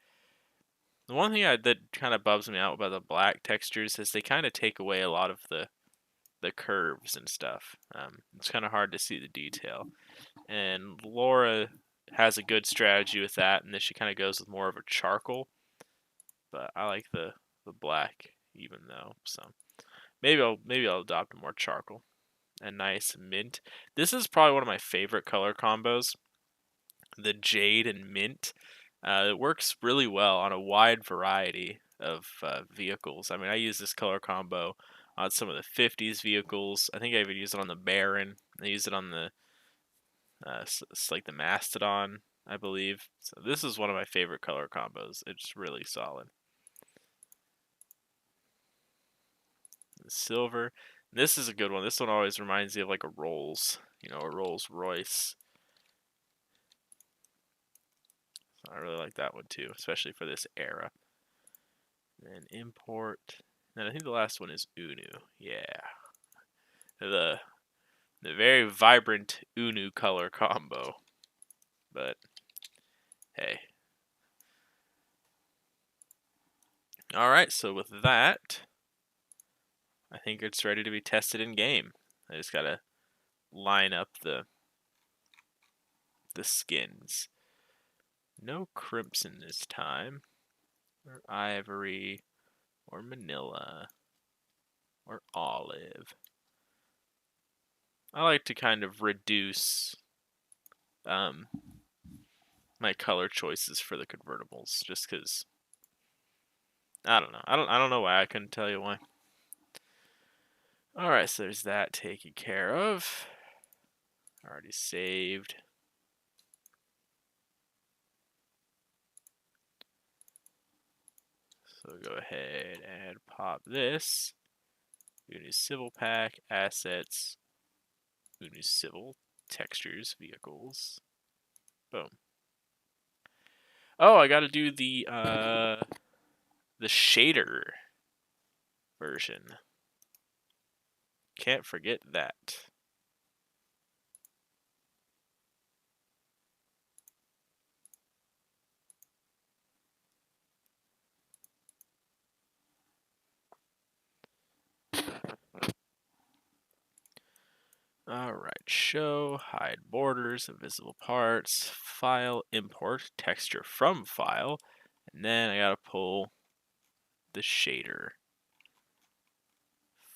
The one thing that kind of bubs me out about the black textures is they kind of take away a lot of the curves and stuff. It's kind of hard to see the detail. And Laura has a good strategy with that, and then she kind of goes with more of a charcoal. But I like the black even though, so maybe I'll adopt a more charcoal. A nice mint. This is probably one of my favorite color combos. The jade and mint. It works really well on a wide variety of vehicles. I mean, I use this color combo on some of the 50s vehicles. I think I even use it on the Baron. I use it on the it's like the Mastodon, I believe. So this is one of my favorite color combos. It's really solid. The silver. This is a good one. This one always reminds me of like a Rolls, you know, a Rolls Royce. So I really like that one too, especially for this era. And import. And I think the last one is UNU. Yeah. The very vibrant UNU color combo. But hey. Alright, so with that, I think it's ready to be tested in game. I just gotta line up the skins. No crimson this time. Or ivory. Or manila. Or olive. I like to kind of reduce my color choices for the convertibles, just because I don't know. I don't know why. I couldn't tell you why. All right, so there's that taken care of. Already saved. So go ahead and pop this. UNU Civil Pack, Assets, UNU Civil, Textures, Vehicles. Boom. Oh, I gotta do the shader version. Can't forget that. Alright, show, hide borders, invisible parts, file, import, texture from file, and then I gotta pull the shader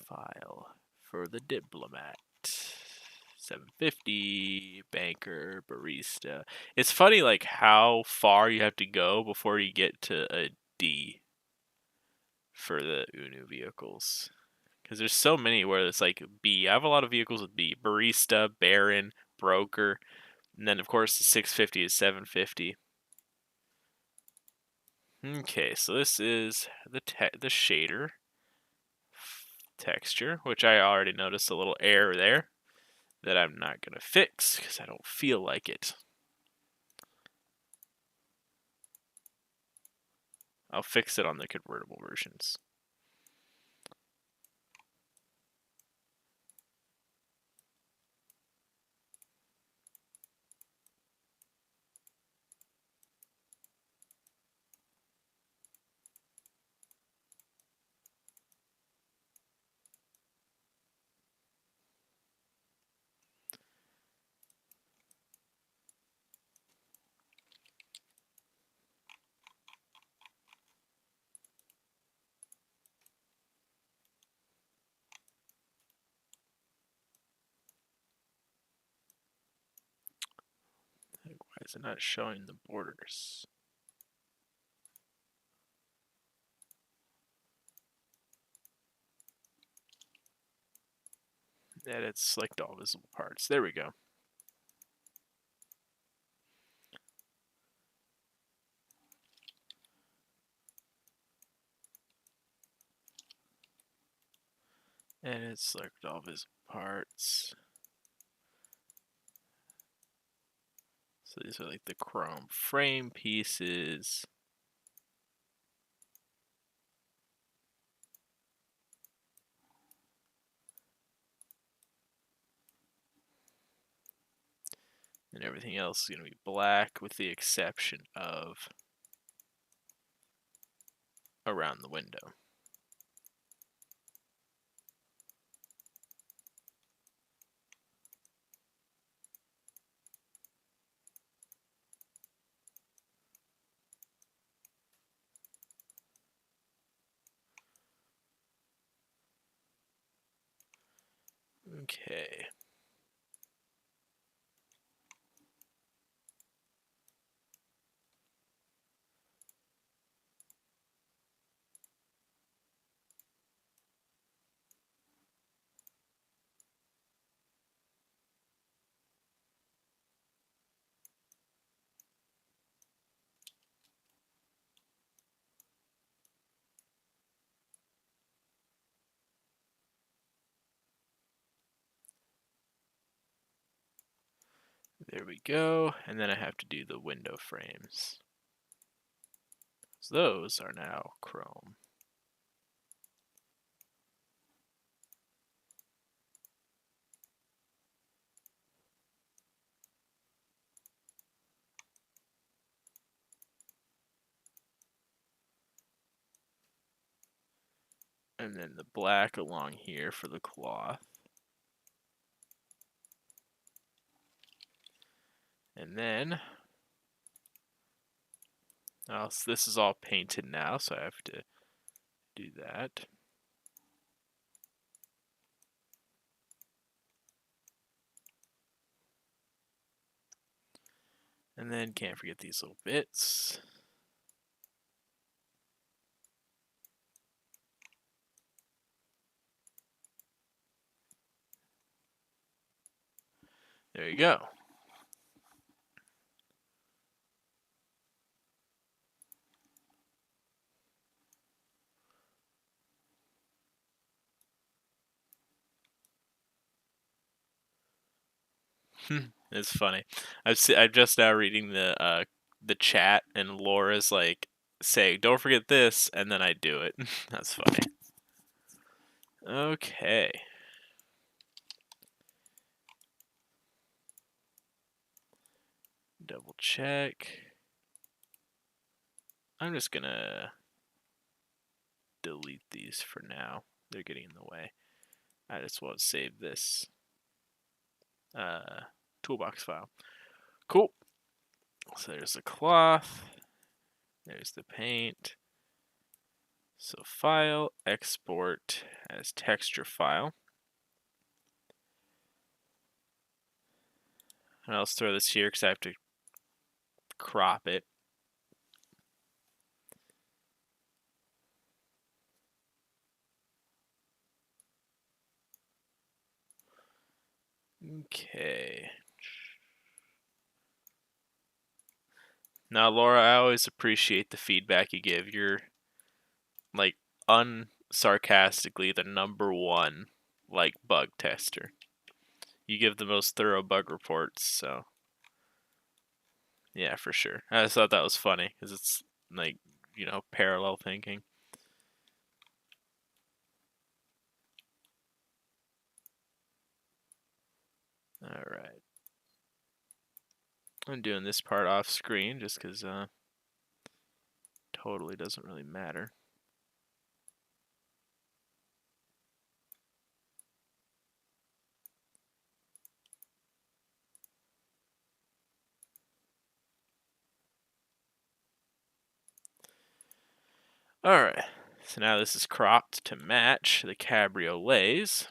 file for the Diplomat. 750, banker, barista. It's funny like how far you have to go before you get to a D for the UNU vehicles. Because there's so many where it's like B. I have a lot of vehicles with B. Barista, Baron, Broker. And then, of course, the 650 is 750. Okay, so this is the shader texture, which I already noticed a little error there that I'm not going to fix because I don't feel like it. I'll fix it on the convertible versions. is it not showing the borders? Edit, select all visible parts. There we go. Edit, select all visible parts. So these are like the chrome frame pieces. And everything else is going to be black with the exception of around the window. Okay. There we go. And then I have to do the window frames. So those are now chrome. And then the black along here for the cloth. And then, so this is all painted now, so I have to do that. And then can't forget these little bits. There you go. It's funny. I'm just now reading the chat, and Laura's like saying, "Don't forget this," and then I do it. That's funny. Okay. Double check. I'm just gonna delete these for now. They're getting in the way. I just want to save this toolbox file. Cool. So there's the cloth. There's the paint. So file, export as texture file. And I'll throw this here because I have to crop it. Okay. Now, Laura, I always appreciate the feedback you give. You're like unsarcastically the #1 like bug tester. You give the most thorough bug reports, so yeah, for sure. I just thought that was funny because it's like, parallel thinking. All right. I'm doing this part off screen just because totally doesn't really matter. All right. So now this is cropped to match the cabriolets.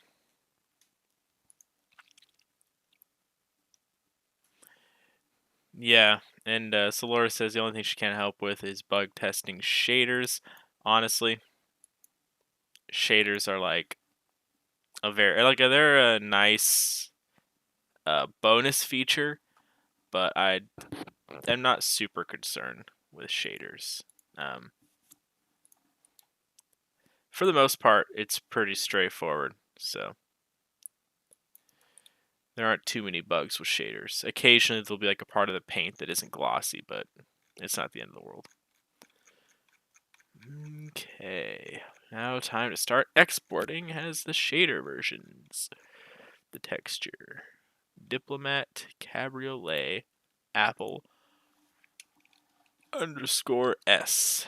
Yeah, and Solora says the only thing she can't help with is bug testing shaders. Honestly, shaders are like they're a nice bonus feature, but I'm not super concerned with shaders. For the most part, it's pretty straightforward, so there aren't too many bugs with shaders. Occasionally, there'll be like a part of the paint that isn't glossy, but it's not the end of the world. Okay, now time to start exporting as the shader versions. The texture. Diplomat, Cabriolet, Apple, _S.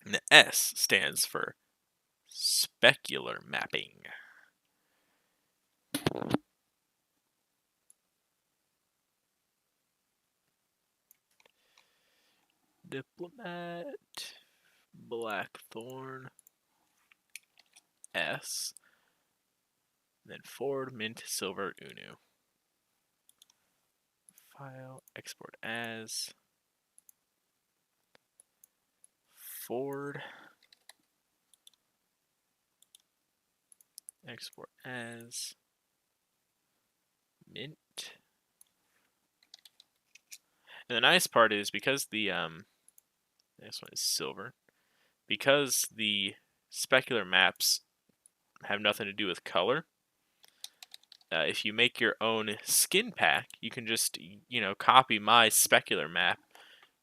And the S stands for specular mapping. Diplomat, Blackthorn, S, then Ford, Mint, Silver, UNU. File, export as, Ford, export as, Mint. And the nice part is because the this one is silver, because the specular maps have nothing to do with color. If you make your own skin pack, you can just copy my specular map,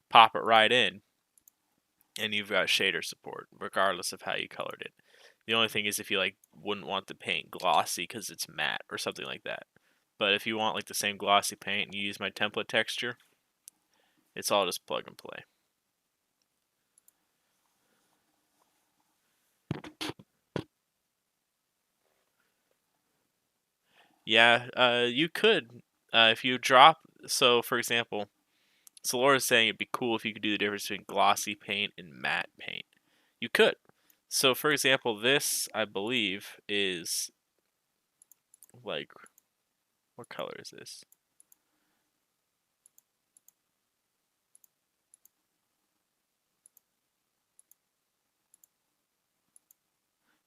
pop it right in, and you've got shader support regardless of how you colored it. The only thing is if you wouldn't want the paint glossy because it's matte or something like that. But if you want like the same glossy paint and you use my template texture, it's all just plug and play. Yeah, you could if you drop. So for example, Laura's saying it'd be cool if you could do the difference between glossy paint and matte paint. You could. So for example, this I believe is like, what color is this?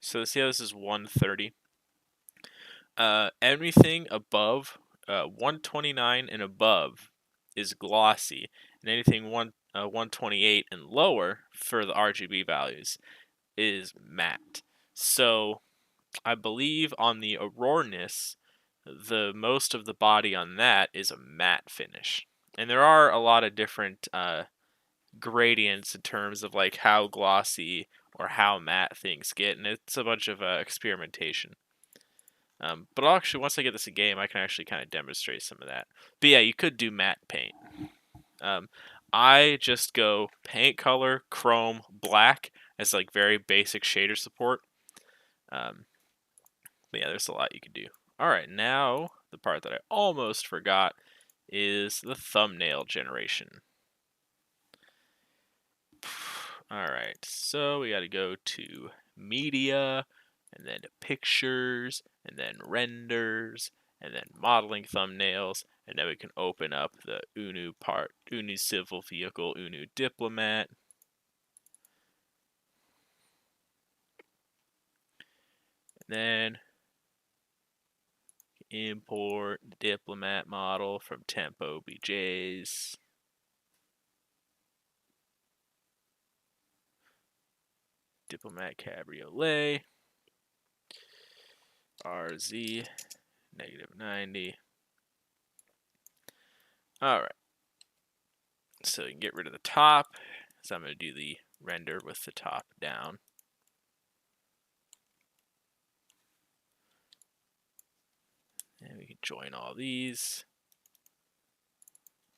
So see how this is 130. Anything above 129 and above is glossy, and anything 128 and lower for the RGB values is matte. So I believe on the Auroreness, the most of the body on that is a matte finish, and there are a lot of different gradients in terms of like how glossy or how matte things get, and it's a bunch of experimentation. But actually, once I get this a game, I can actually kind of demonstrate some of that. But yeah, you could do matte paint. I just go paint color, chrome, black as like very basic shader support. But yeah, there's a lot you can do. All right, now the part that I almost forgot is the thumbnail generation. All right, so we got to go to media, and then to pictures, and then renders, and then modeling thumbnails, and then we can open up the UNU part, UNU civil vehicle, UNU Diplomat. And then import the Diplomat model from temp OBJs. Diplomat Cabriolet. RZ -90. Alright. So you can get rid of the top. So I'm going to do the render with the top down. And we can join all these.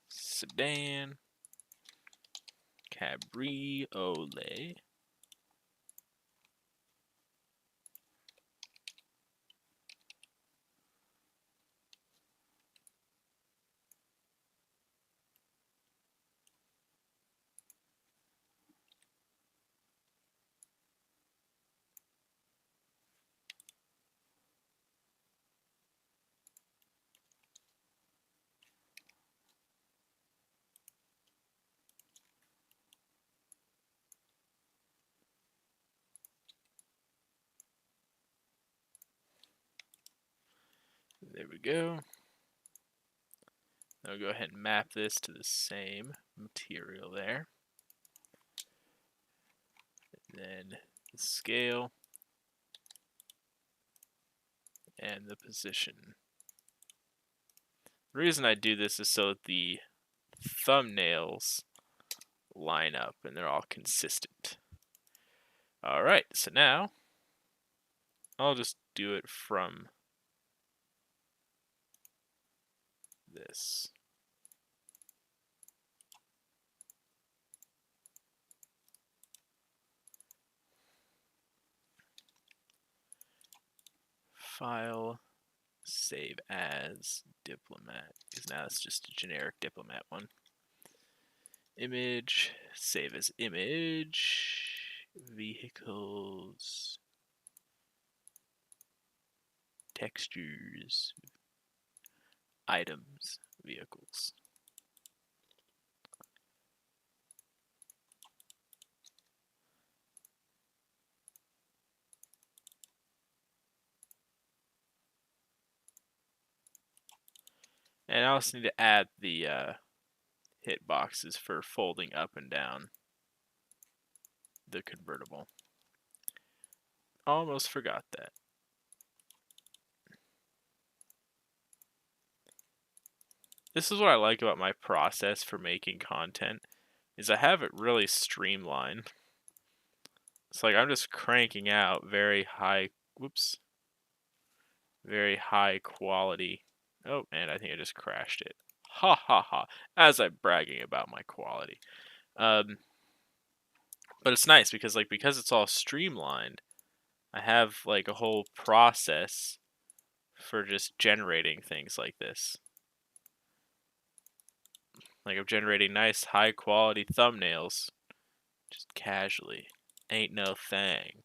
Sedan. Cabriolet. There we go. Now we'll go ahead and map this to the same material there. And then the scale and the position. The reason I do this is so that the thumbnails line up and they're all consistent. Alright, so now I'll just do it from this. File, save as diplomat, because now it's just a generic diplomat one. Image, save as image, vehicles, textures, items, vehicles. And I also need to add the hitboxes for folding up and down the convertible. Almost forgot that. This is what I like about my process for making content, is I have it really streamlined. It's like I'm just cranking out very high quality. Oh, and I think I just crashed it. Ha ha ha, as I'm bragging about my quality. But it's nice because because it's all streamlined, I have like a whole process for just generating things like this. Like I'm generating nice high quality thumbnails just casually. Ain't no thing.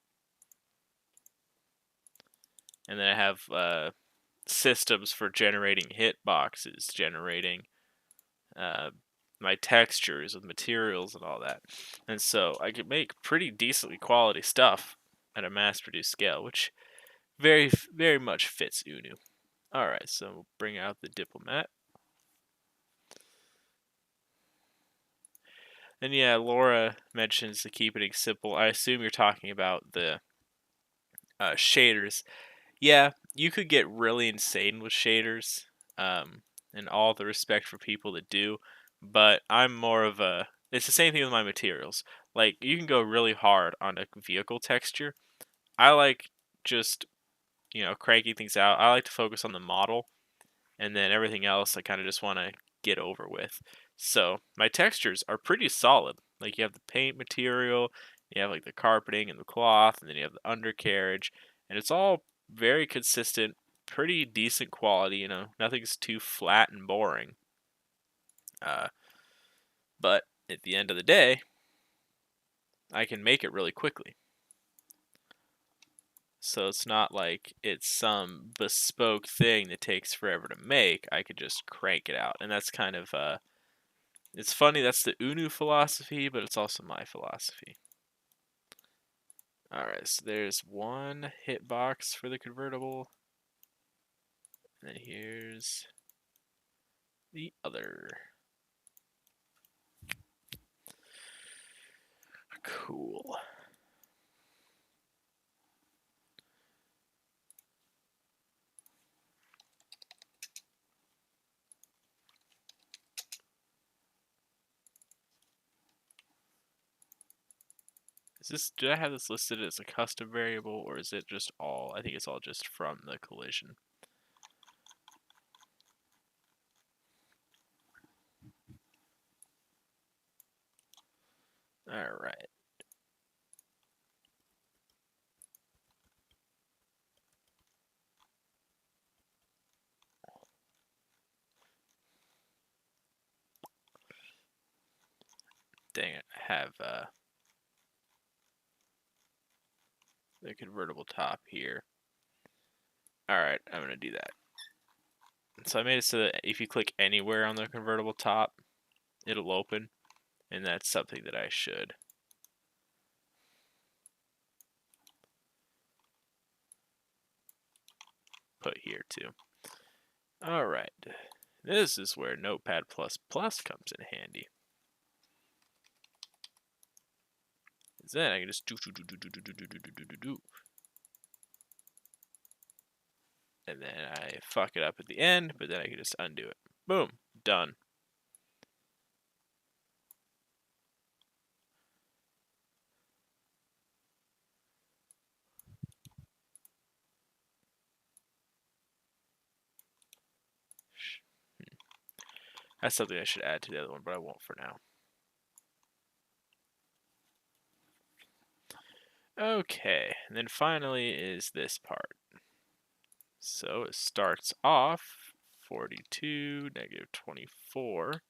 And then I have systems for generating hitboxes, generating my textures with materials and all that. And so I could make pretty decently quality stuff at a mass-produced scale, which very, very much fits UNU. Alright, so we'll bring out the diplomat. And yeah, Laura mentions the keep it simple. I assume you're talking about the shaders. Yeah, you could get really insane with shaders, and all the respect for people that do, but I'm more of a... It's the same thing with my materials. Like, you can go really hard on a vehicle texture. I like just, cranking things out. I like to focus on the model, and then everything else I kind of just want to get over with. So my textures are pretty solid. Like you have the paint material, you have like the carpeting and the cloth, and then you have the undercarriage, and it's all very consistent, pretty decent quality. Nothing's too flat and boring. But at the end of the day, I can make it really quickly. So it's not like it's some bespoke thing that takes forever to make. I could just crank it out, and that's kind of it's funny, that's the UNU philosophy, but it's also my philosophy. Alright, so there's one hitbox for the convertible. And then here's the other. Cool. Did I have this listed as a custom variable, or is it just all? I think it's all just from the collision. Alright. Dang it, I have the convertible top here. Alright, I'm going to do that. So I made it so that if you click anywhere on the convertible top, it'll open, and that's something that I should put here too. Alright, this is where Notepad++ comes in handy. Then I can just do. And then I fuck it up at the end, but then I can just undo it. Boom, done. That's something I should add to the other one, but I won't for now. Okay, and then finally is this part. So it starts off 42, negative 24.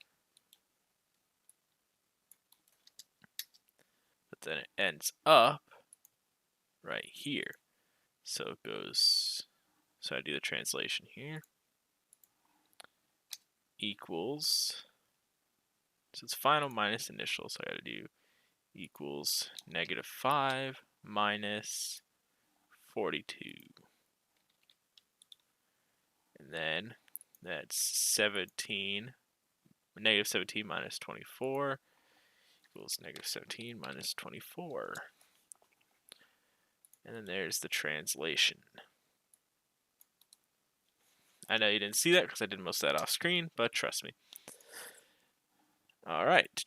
But then it ends up right here. So it goes, so I do the translation here. Equals, so it's final minus initial, so I gotta do equals -5 minus 42. And then that's 17, negative 17 minus 24 equals negative 17 minus 24. And then there's the translation. I know you didn't see that because I did most of that off screen, but trust me. All right.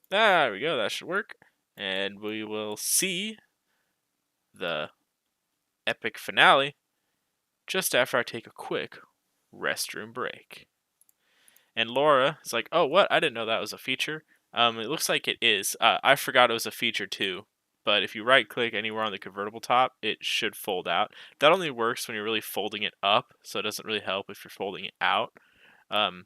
There we go. That should work. And we will see the epic finale just after I take a quick restroom break. And Laura is like, oh, what? I didn't know that was a feature. It looks like it is. I forgot it was a feature too. But if you right click anywhere on the convertible top, it should fold out. That only works when you're really folding it up, so it doesn't really help if you're folding it out. The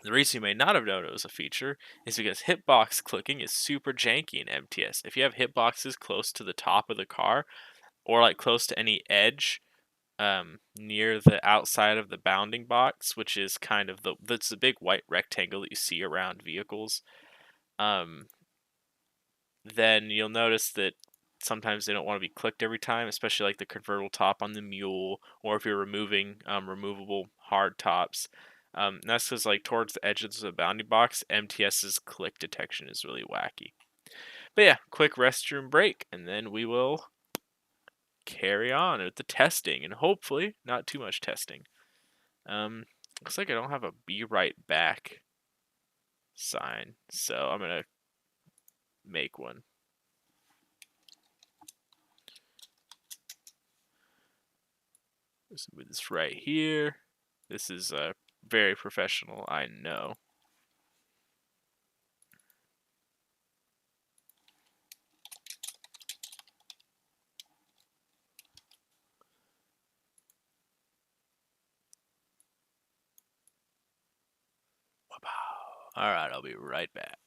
reason you may not have known it was a feature is because hitbox clicking is super janky in MTS. If you have hitboxes close to the top of the car, or like close to any edge, near the outside of the bounding box, which is kind of that's the big white rectangle that you see around vehicles, then you'll notice that sometimes they don't want to be clicked every time, especially like the convertible top on the mule, or if you're removing removable hard tops. And that's because like towards the edges of the bounding box, MTS's click detection is really wacky. But yeah, quick restroom break, and then we will carry on with the testing, and hopefully not too much testing. Looks like I don't have a be right back sign, so I'm gonna make one. Let's move this right here. This is very professional, I know. Alright, I'll be right back.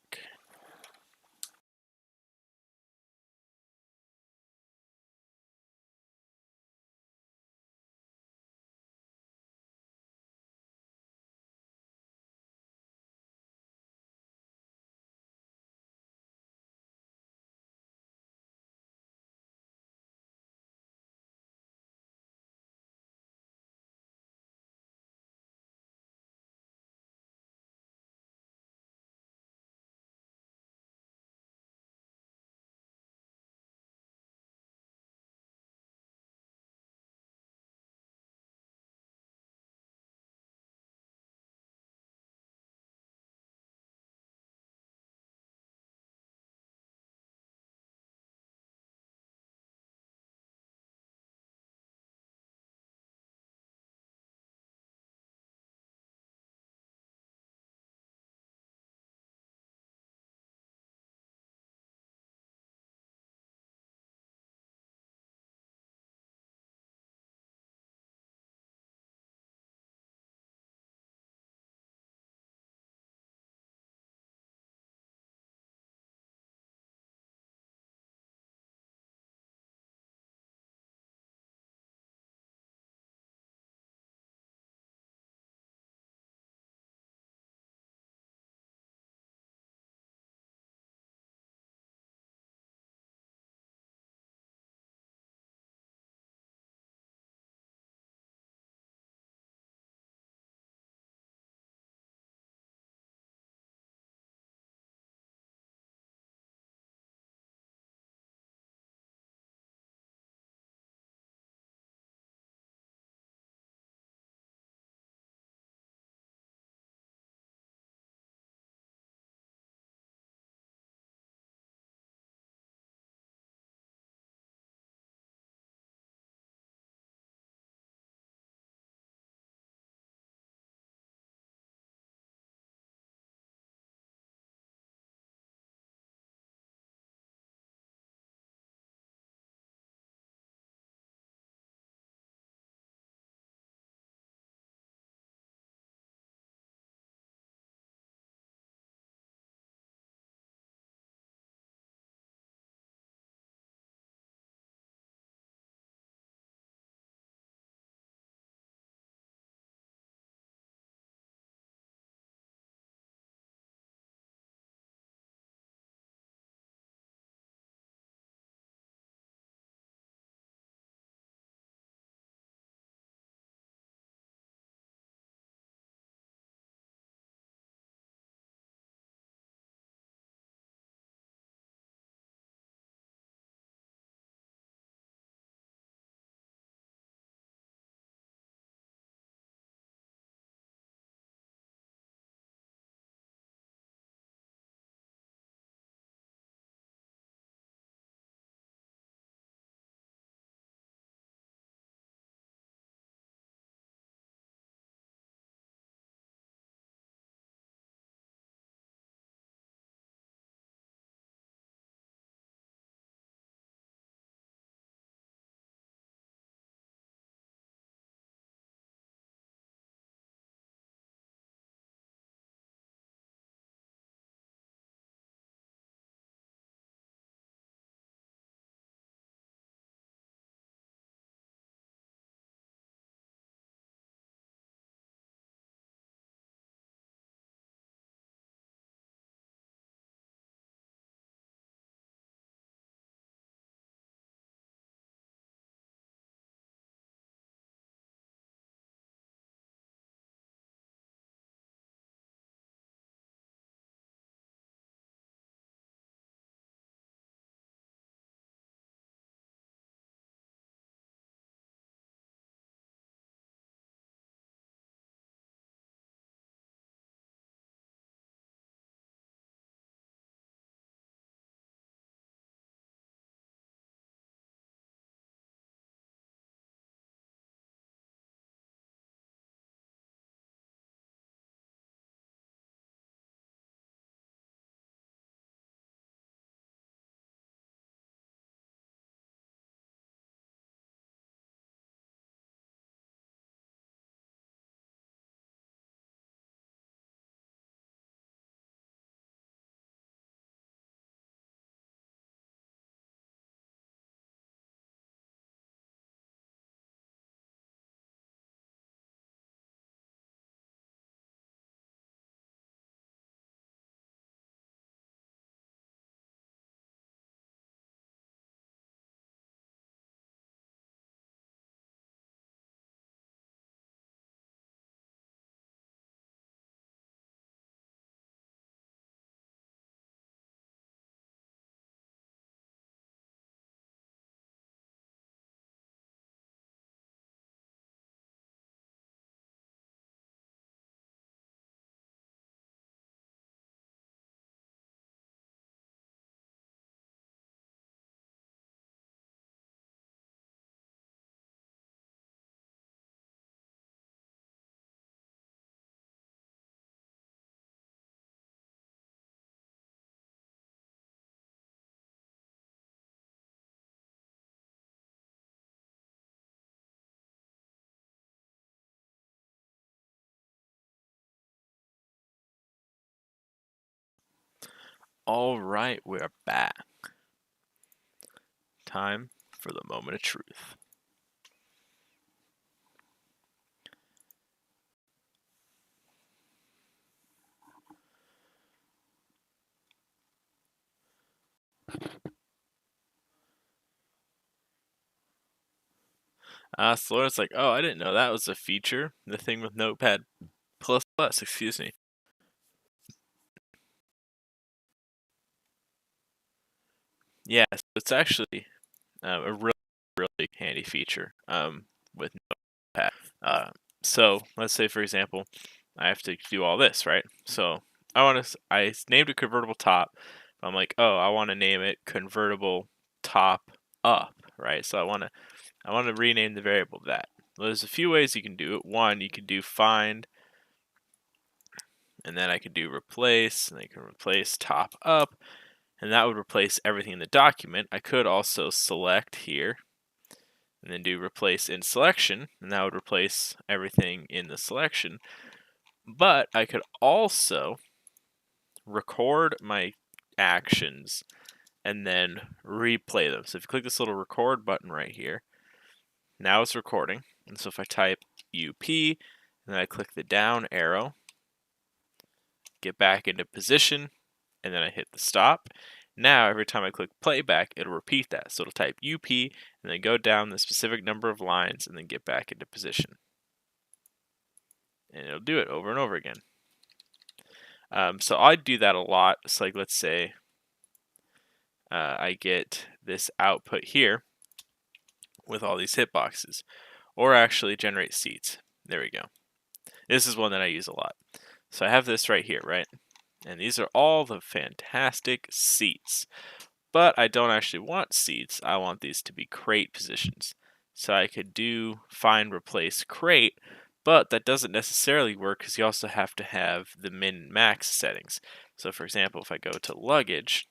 All right, we're back. Time for the moment of truth. So Lauren's like, oh, I didn't know that was a feature. The thing with Notepad++, excuse me. Yeah, so it's actually a really handy feature with Notepad. So let's say, for example, I have to do all this, right? So I named it convertible top. I'm like, oh, I want to name it convertible top up, right? So I want to rename the variable that. Well, there's a few ways you can do it. One, you can do find, and then I can do replace, and I can replace top up, and that would replace everything in the document. I could also select here, and then do replace in selection, and that would replace everything in the selection. But I could also record my actions and then replay them. So if you click this little record button right here, now it's recording. And so if I type UP, and then I click the down arrow, get back into position, and then I hit the stop. Now every time I click playback, it'll repeat that. So it'll type UP, and then go down the specific number of lines, and then get back into position. And it'll do it over and over again. So I do that a lot. So like, let's say I get this output here with all these hitboxes, or actually generate seats. There we go. This is one that I use a lot. So I have this right here, right? And these are all the fantastic seats. But I don't actually want seats. I want these to be crate positions. So I could do find replace crate, but that doesn't necessarily work because you also have to have the min max settings. So for example, if I go to luggage,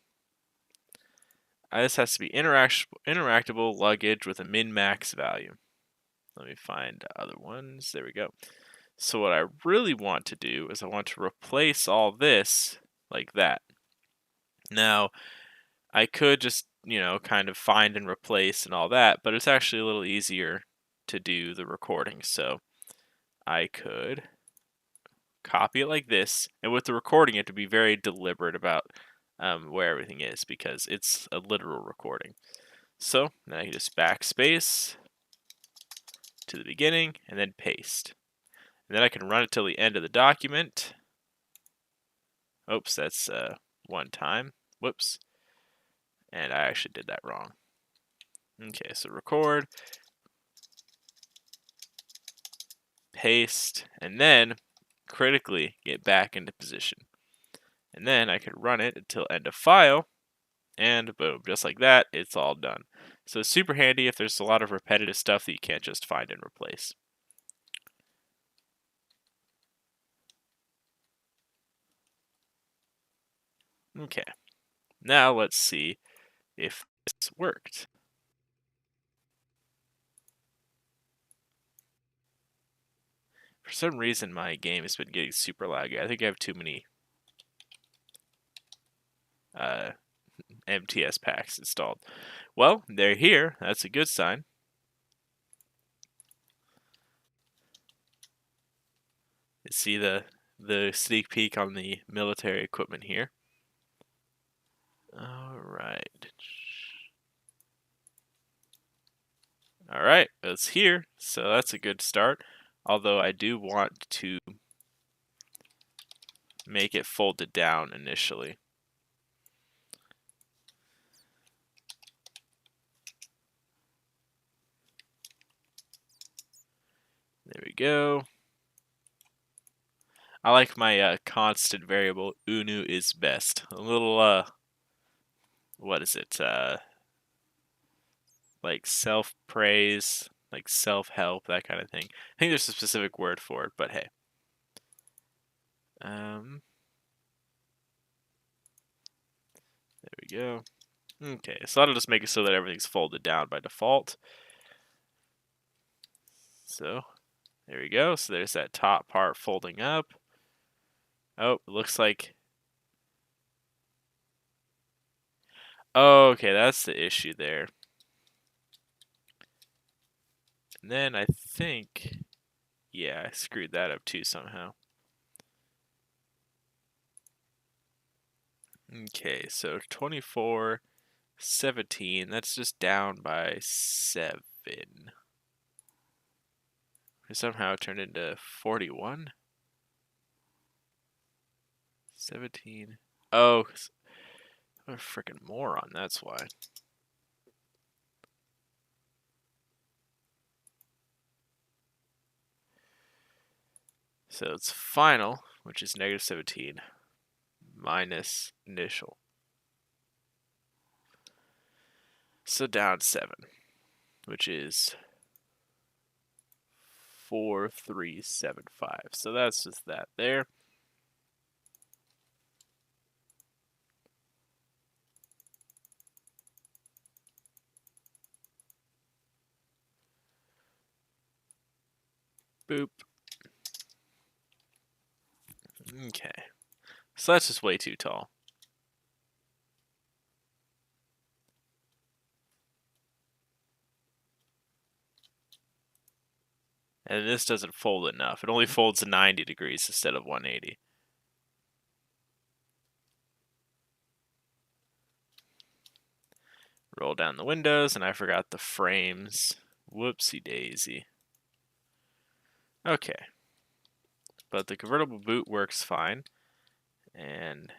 this has to be interactable luggage with a min max value. Let me find other ones. There we go. So what I really want to do is I want to replace all this like that. Now, I could just, kind of find and replace and all that, but it's actually a little easier to do the recording. So I could copy it like this, and with the recording, you have to be very deliberate about where everything is because it's a literal recording. So then I can just backspace to the beginning and then paste. And then I can run it till the end of the document. Oops, that's one time. Whoops. And I actually did that wrong. Okay, so record, paste, and then critically get back into position. And then I could run it until end of file, and boom, just like that, it's all done. So it's super handy if there's a lot of repetitive stuff that you can't just find and replace. Okay, now let's see if this worked. For some reason, my game has been getting super laggy. I think I have too many MTS packs installed. Well, they're here. That's a good sign. You see the sneak peek on the military equipment here. All right. All right, it's here, so that's a good start. Although I do want to make it folded down initially. There we go. I like my constant variable, UNU is best. A little, what is it? Like self-praise, like self-help, that kind of thing. I think there's a specific word for it, but hey. There we go. Okay, so that'll just make it so that everything's folded down by default. So, there we go. So there's that top part folding up. Oh, it looks like Oh, okay, that's the issue there. And then I think, yeah, I screwed that up too somehow. Okay, so 24, 17, that's just down by 7. Somehow it turned into 41. 17. Oh, I'm a freaking moron, that's why. So it's final, which is negative 17, minus initial. So down 7, which is 4375. So that's just that there. Boop. Okay. So that's just way too tall. And this doesn't fold enough. It only folds 90 degrees instead of 180. Roll down the windows, and I forgot the frames. Whoopsie daisy. Okay. But the convertible boot works fine. And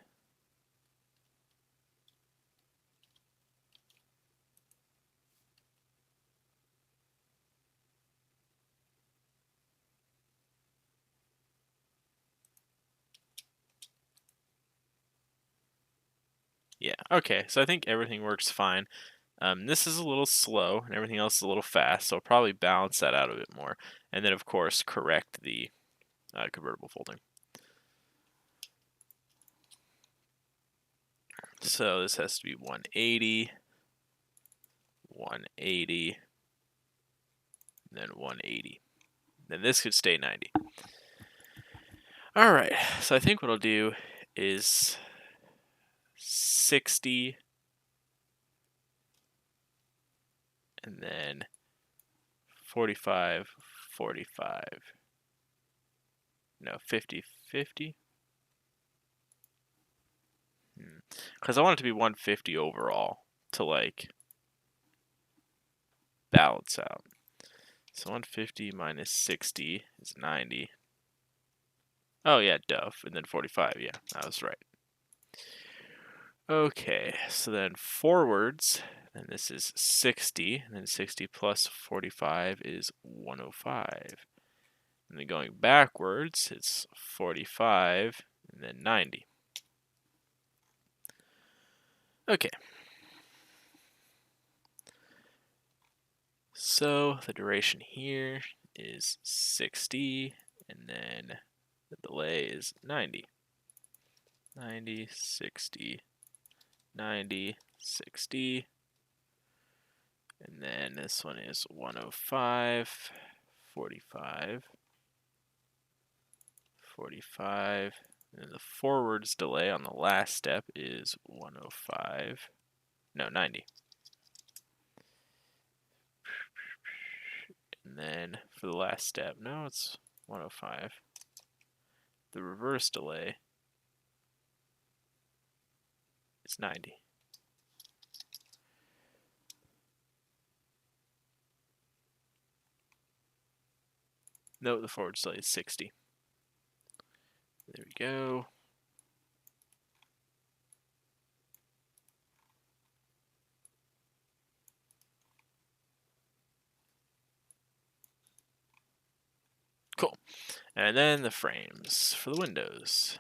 yeah, okay. So I think everything works fine. This is a little slow, and everything else is a little fast, so I'll probably balance that out a bit more. And then, of course, correct the convertible folding. So this has to be 180, 180, and then 180. Then this could stay 90. All right, so I think what I'll do is 60, and then 45, 45. No, 50, 50. Because I want it to be 150 overall to like balance out. So 150 minus 60 is 90. Oh yeah, duff. And then 45, yeah, I was right. Okay, so then forwards, and this is 60, and then 60 plus 45 is 105. And then going backwards, it's 45, and then 90. Okay. So the duration here is 60, and then the delay is 90. 90, 60, 90, 60. And then this one is 105, 45, 45. And then the forwards delay on the last step is 105. No, 90. And then for the last step, no, it's 105. The reverse delay is 90. No, the forward delay is 60. There we go. Cool. And then the frames for the windows.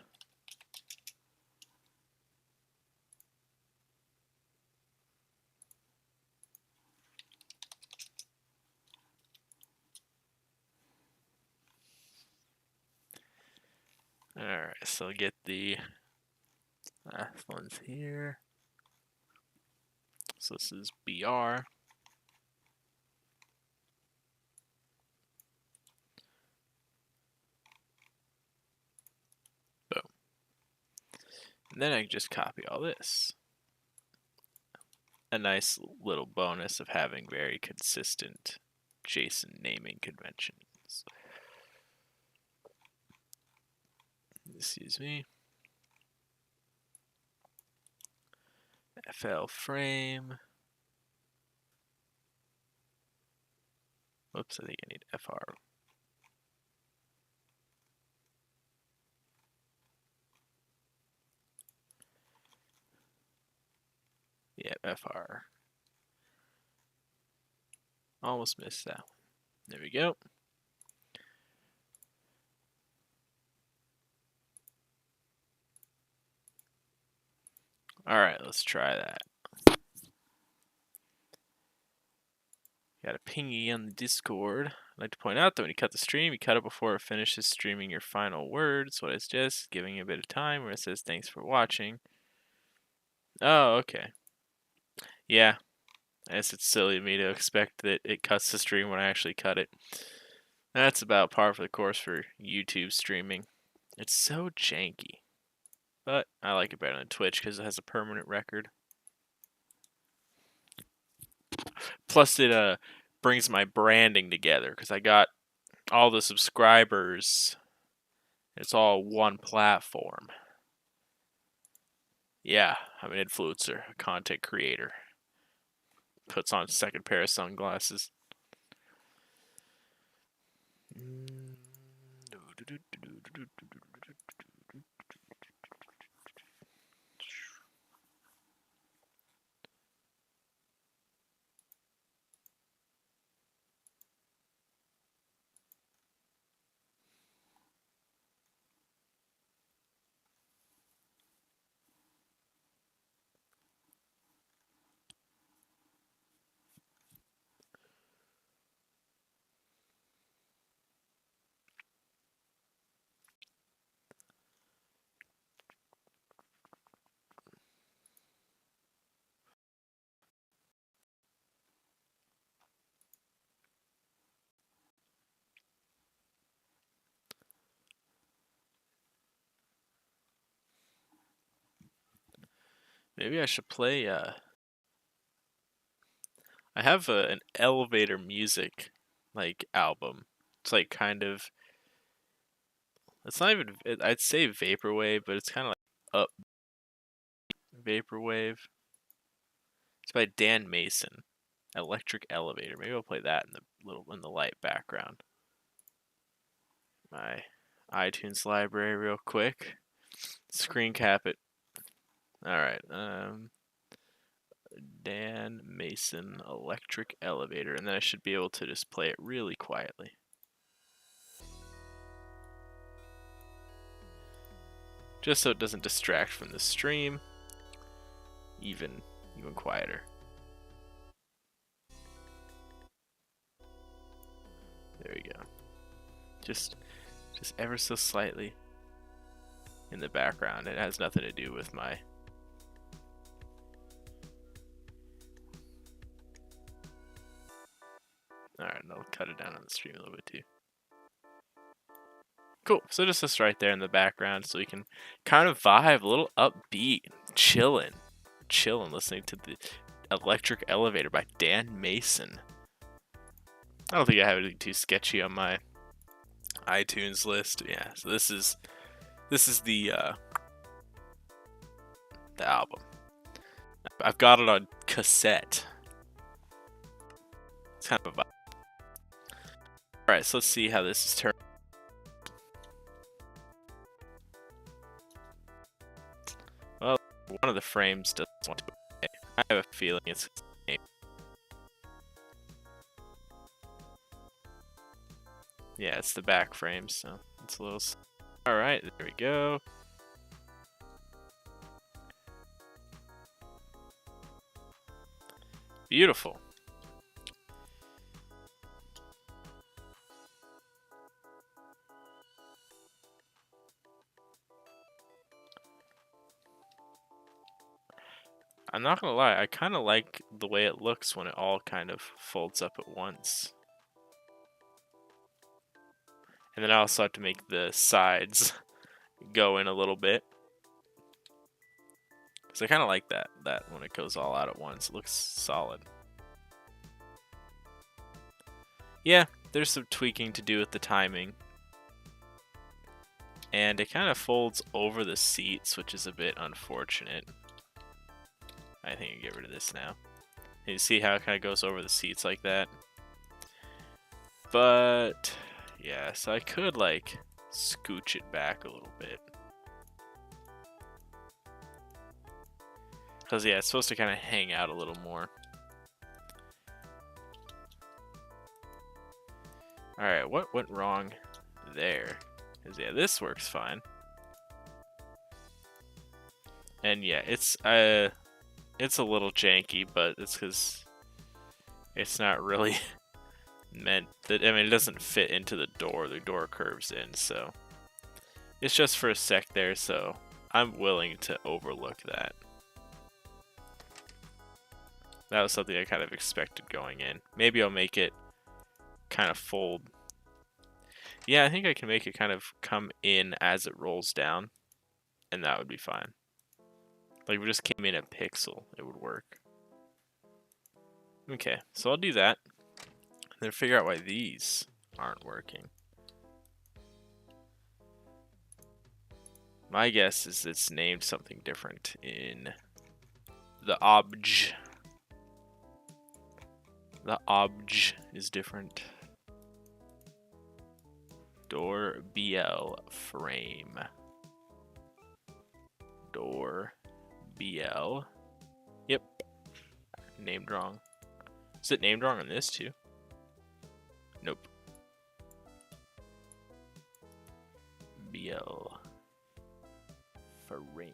Alright, so get the last ones here. So this is BR. Boom. And then I can just copy all this. a nice little bonus of having very consistent JSON naming conventions. Excuse me. FL frame. Whoops, I think I need FR. Yeah, FR. Almost missed that one. There we go. All right, let's try that. Got a pingy on the Discord. I'd like to point out that when you cut the stream, you cut it before it finishes streaming your final words. What it's just giving you a bit of time where it says thanks for watching. Oh, okay. Yeah, I guess it's silly of me to expect that it cuts the stream when I actually cut it. That's about par for the course for YouTube streaming. It's so janky. But I like it better than Twitch because it has a permanent record. Plus it brings my branding together because I got all the subscribers. It's all one platform. Yeah, I'm an influencer, a content creator. Puts on a second pair of sunglasses. Maybe I should play I have an elevator music like album. It's like kind of, it's not even, I'd say vaporwave, but it's kind of like up vaporwave. It's by Dan Mason. Electric Elevator. Maybe I'll play that in the light background. My iTunes library real quick. Screen cap it. All right. Dan Mason Electric Elevator, and then I should be able to just play it really quietly. Just so it doesn't distract from the stream. Even quieter. There we go. Just ever so slightly in the background. It has nothing to do with my Alright, and I'll cut it down on the stream a little bit too. Cool. So just this right there in the background so we can kind of vibe, a little upbeat, chilling, listening to the Electric Elevator by Dan Mason. I don't think I have anything too sketchy on my iTunes list. Yeah, so this is the album. I've got it on cassette. It's kind of a vibe. Alright, so let's see how this is turned. Well, one of the frames doesn't want to play. I have a feeling it's the same. Yeah, it's the back frame, so it's a little... Alright, there we go. Beautiful. I'm not gonna lie, I kind of like the way it looks when it all kind of folds up at once. And then I also have to make the sides go in a little bit. Because I kind of like that when it goes all out at once. It looks solid. Yeah, there's some tweaking to do with the timing. And it kind of folds over the seats, which is a bit unfortunate. I think I can get rid of this now. And you see how it kind of goes over the seats like that? But, yeah, so I could, like, scooch it back a little bit. Because, yeah, it's supposed to kind of hang out a little more. Alright, what went wrong there? Because, yeah, this works fine. And, yeah, it's a little janky, but it's because it's not really meant that, I mean, it doesn't fit into the door curves in, so it's just for a sec there, so I'm willing to overlook that. That was something I kind of expected going in. Maybe I'll make it kind of fold. Yeah, I think I can make it kind of come in as it rolls down, and that would be fine. Like if it just came in a pixel, it would work. Okay, so I'll do that. Then figure out why these aren't working. My guess is it's named something different in the obj. The obj is different. Door BL frame. Door BL. Yep. Named wrong. Is it named wrong on this too? Nope. BL frame.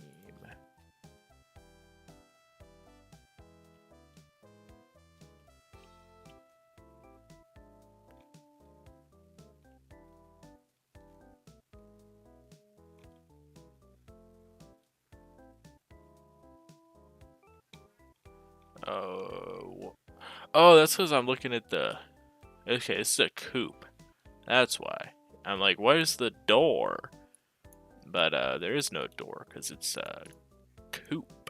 Oh, that's because I'm looking at the... Okay, this is a coupe. That's why. I'm like, where's the door? But there is no door because it's a coupe.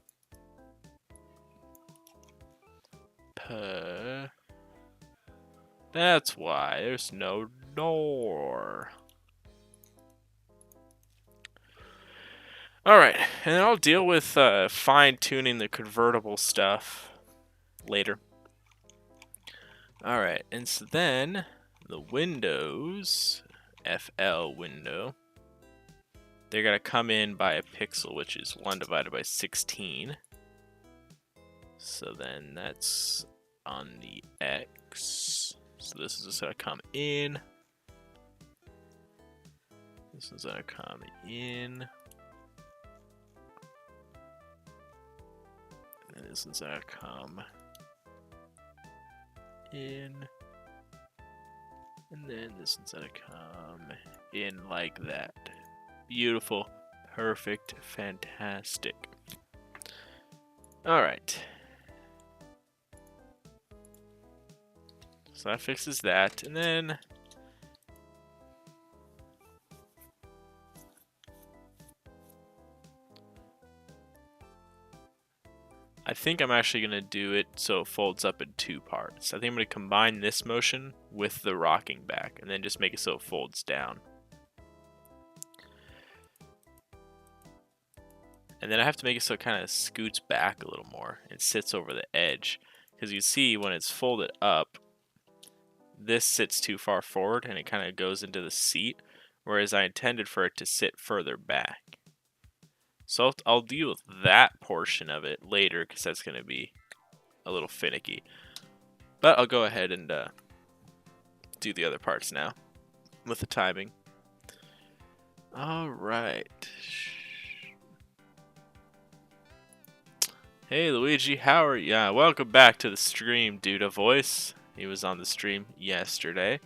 That's why there's no door. Alright, and I'll deal with fine-tuning the convertible stuff later. Alright, and so then the windows, FL window, they're going to come in by a pixel, which is 1 divided by 16. So then that's on the X. So this is just going to come in. This is going to come in. And this is going to come in. And then this is going to come in like that. Beautiful. Perfect. Fantastic. Alright. So that fixes that. And then... I think I'm actually going to do it so it folds up in 2 parts. I think I'm going to combine this motion with the rocking back and then just make it so it folds down. And then I have to make it so it kind of scoots back a little more. It sits over the edge. Because you see when it's folded up, this sits too far forward and it kind of goes into the seat. Whereas I intended for it to sit further back. So I'll deal with that portion of it later because that's going to be a little finicky. But I'll go ahead and do the other parts now with the timing. Alright. Hey Luigi, how are you? Welcome back to the stream, Duda Voice. He was on the stream yesterday.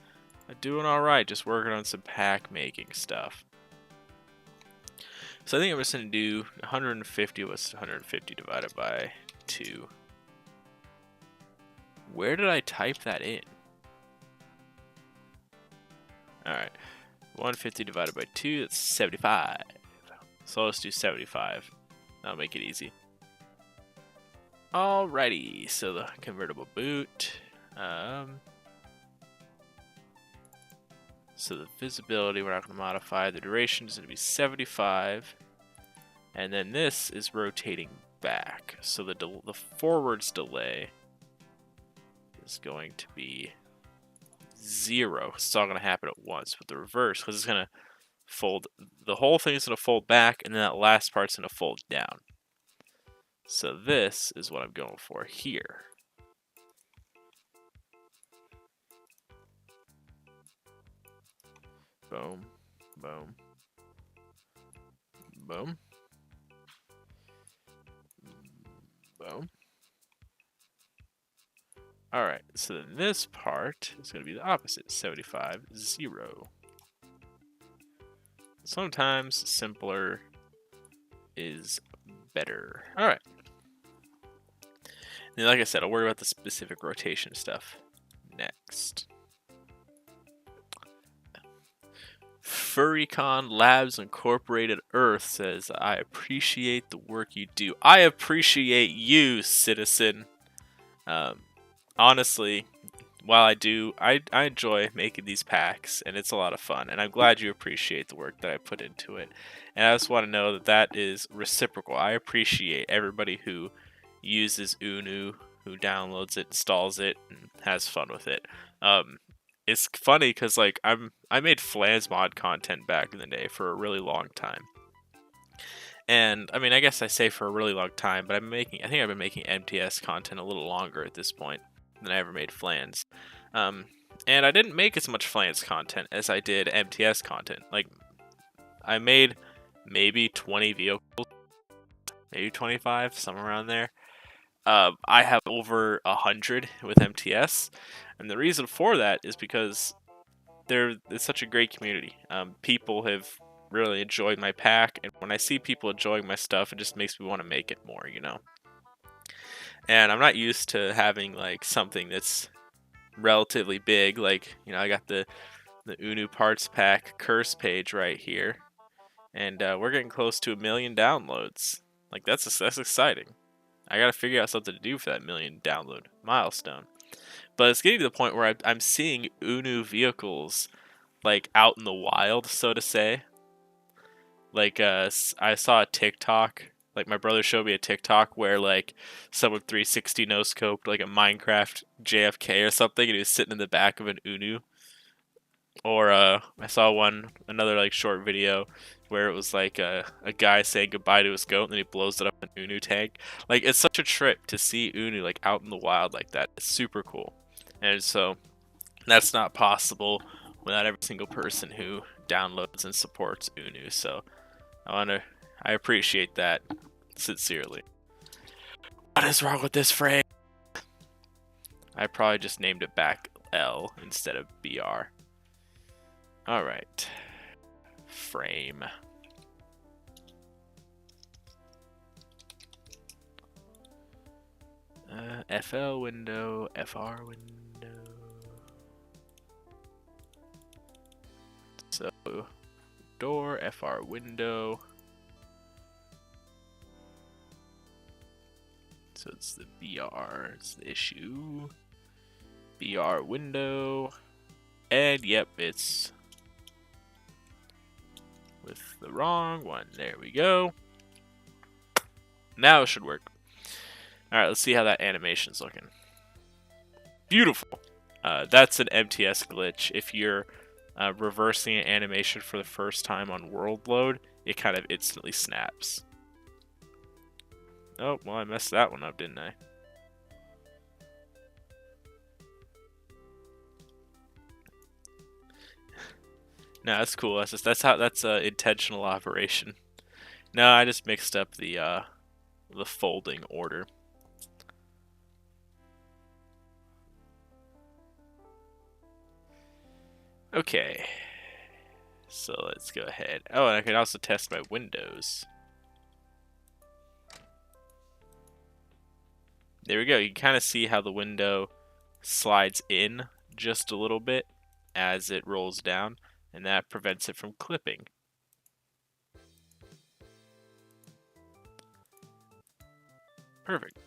Doing alright, just working on some pack making stuff. So I think I'm just going to do 150. What's 150 divided by 2? Where did I type that in? Alright. 150 divided by 2, that's 75. So let's do 75. That'll make it easy. Alrighty, so the convertible boot. So the visibility we're not going to modify. The duration is going to be 75. And then this is rotating back. So the forwards delay is going to be 0. It's all going to happen at once. But the reverse, because it's going to fold, the whole thing is going to fold back, and then that last part's going to fold down. So this is what I'm going for here. Boom, boom, boom, boom. Alright, so then this part is going to be the opposite, 75, 0. Sometimes simpler is better. Alright. And like I said, I'll worry about the specific rotation stuff next. Furrycon Labs Incorporated Earth says, I appreciate the work you do. I appreciate you, citizen. Honestly, while I enjoy making these packs, and it's a lot of fun, and I'm glad you appreciate the work that I put into it. And I just want to know that that is reciprocal. I appreciate everybody who uses UNU, who downloads it, installs it, and has fun with it. It's funny because like I made Flans mod content back in the day for a really long time. And I mean, I guess I say for a really long time, but I think I've been making MTS content a little longer at this point than I ever made Flans. And I didn't make as much Flans content as I did MTS content. Like, I made maybe 20 vehicles, maybe 25, somewhere around there. I have over 100 with MTS, and the reason for that is because it's such a great community. People have really enjoyed my pack, and when I see people enjoying my stuff, it just makes me want to make it more, you know. And I'm not used to having like something that's relatively big. Like, you know, I got the UNU parts pack curse page right here, and we're getting close to 1 million downloads. Like that's exciting. I gotta figure out something to do for that 1 million download milestone. But it's getting to the point where I'm seeing UNU vehicles like out in the wild, so to say. Like I saw a TikTok. Like my brother showed me a TikTok where like someone 360 no scoped like a Minecraft JFK or something, and he was sitting in the back of an UNU. Or I saw another like short video where it was like a guy saying goodbye to his goat, and then he blows it up in an UNU tank. Like it's such a trip to see UNU like out in the wild like that. It's super cool, and so that's not possible without every single person who downloads and supports UNU. So I appreciate that sincerely. What is wrong with this frame? I probably just named it back L instead of BR. Alright. Frame. FL window, FR window. So, door, FR window. So it's the BR is the issue. BR window. And yep, it's with the wrong one. There we go. Now it should work. Alright, let's see how that animation's looking. Beautiful. That's an MTS glitch. If you're reversing an animation for the first time on world load, it kind of instantly snaps. Oh, well, I messed that one up, didn't I? No, that's cool. That's an intentional operation. No, I just mixed up the folding order. Okay. So let's go ahead. Oh, and I can also test my windows. There we go. You can kind of see how the window slides in just a little bit as it rolls down, and that prevents it from clipping. Perfect.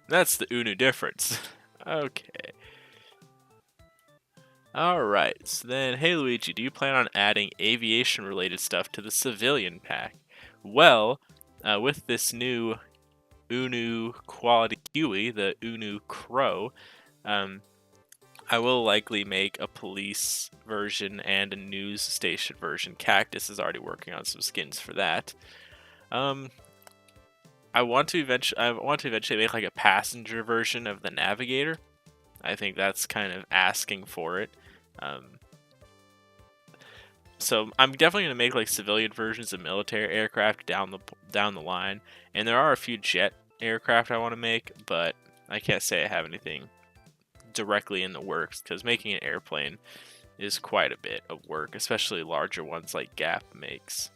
That's the UNU difference. Okay. Alright, so then, hey Luigi, do you plan on adding aviation-related stuff to the civilian pack? Well, with this new UNU quality Huey, the UNU Crow, I will likely make a police version and a news station version. Cactus is already working on some skins for that. I want to eventually make like a passenger version of the Navigator. I think that's kind of asking for it. So I'm definitely gonna make like civilian versions of military aircraft down the line, and there are a few jet aircraft I want to make, but I can't say I have anything directly in the works because making an airplane is quite a bit of work, especially larger ones like Gap makes.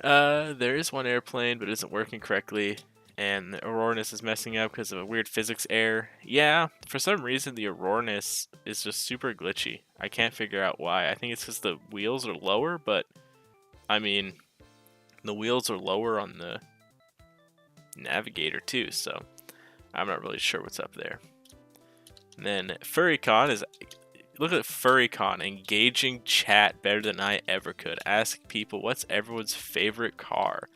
There is one airplane, but it isn't working correctly, and the Auroranus is messing up because of a weird physics error. Yeah, for some reason the Auroranus is just super glitchy. I can't figure out why. I think it's because the wheels are lower, but I mean, the wheels are lower on the Navigator too, so I'm not really sure what's up there. And then FurryCon is, look at FurryCon, engaging chat better than I ever could. Ask people what's everyone's favorite car.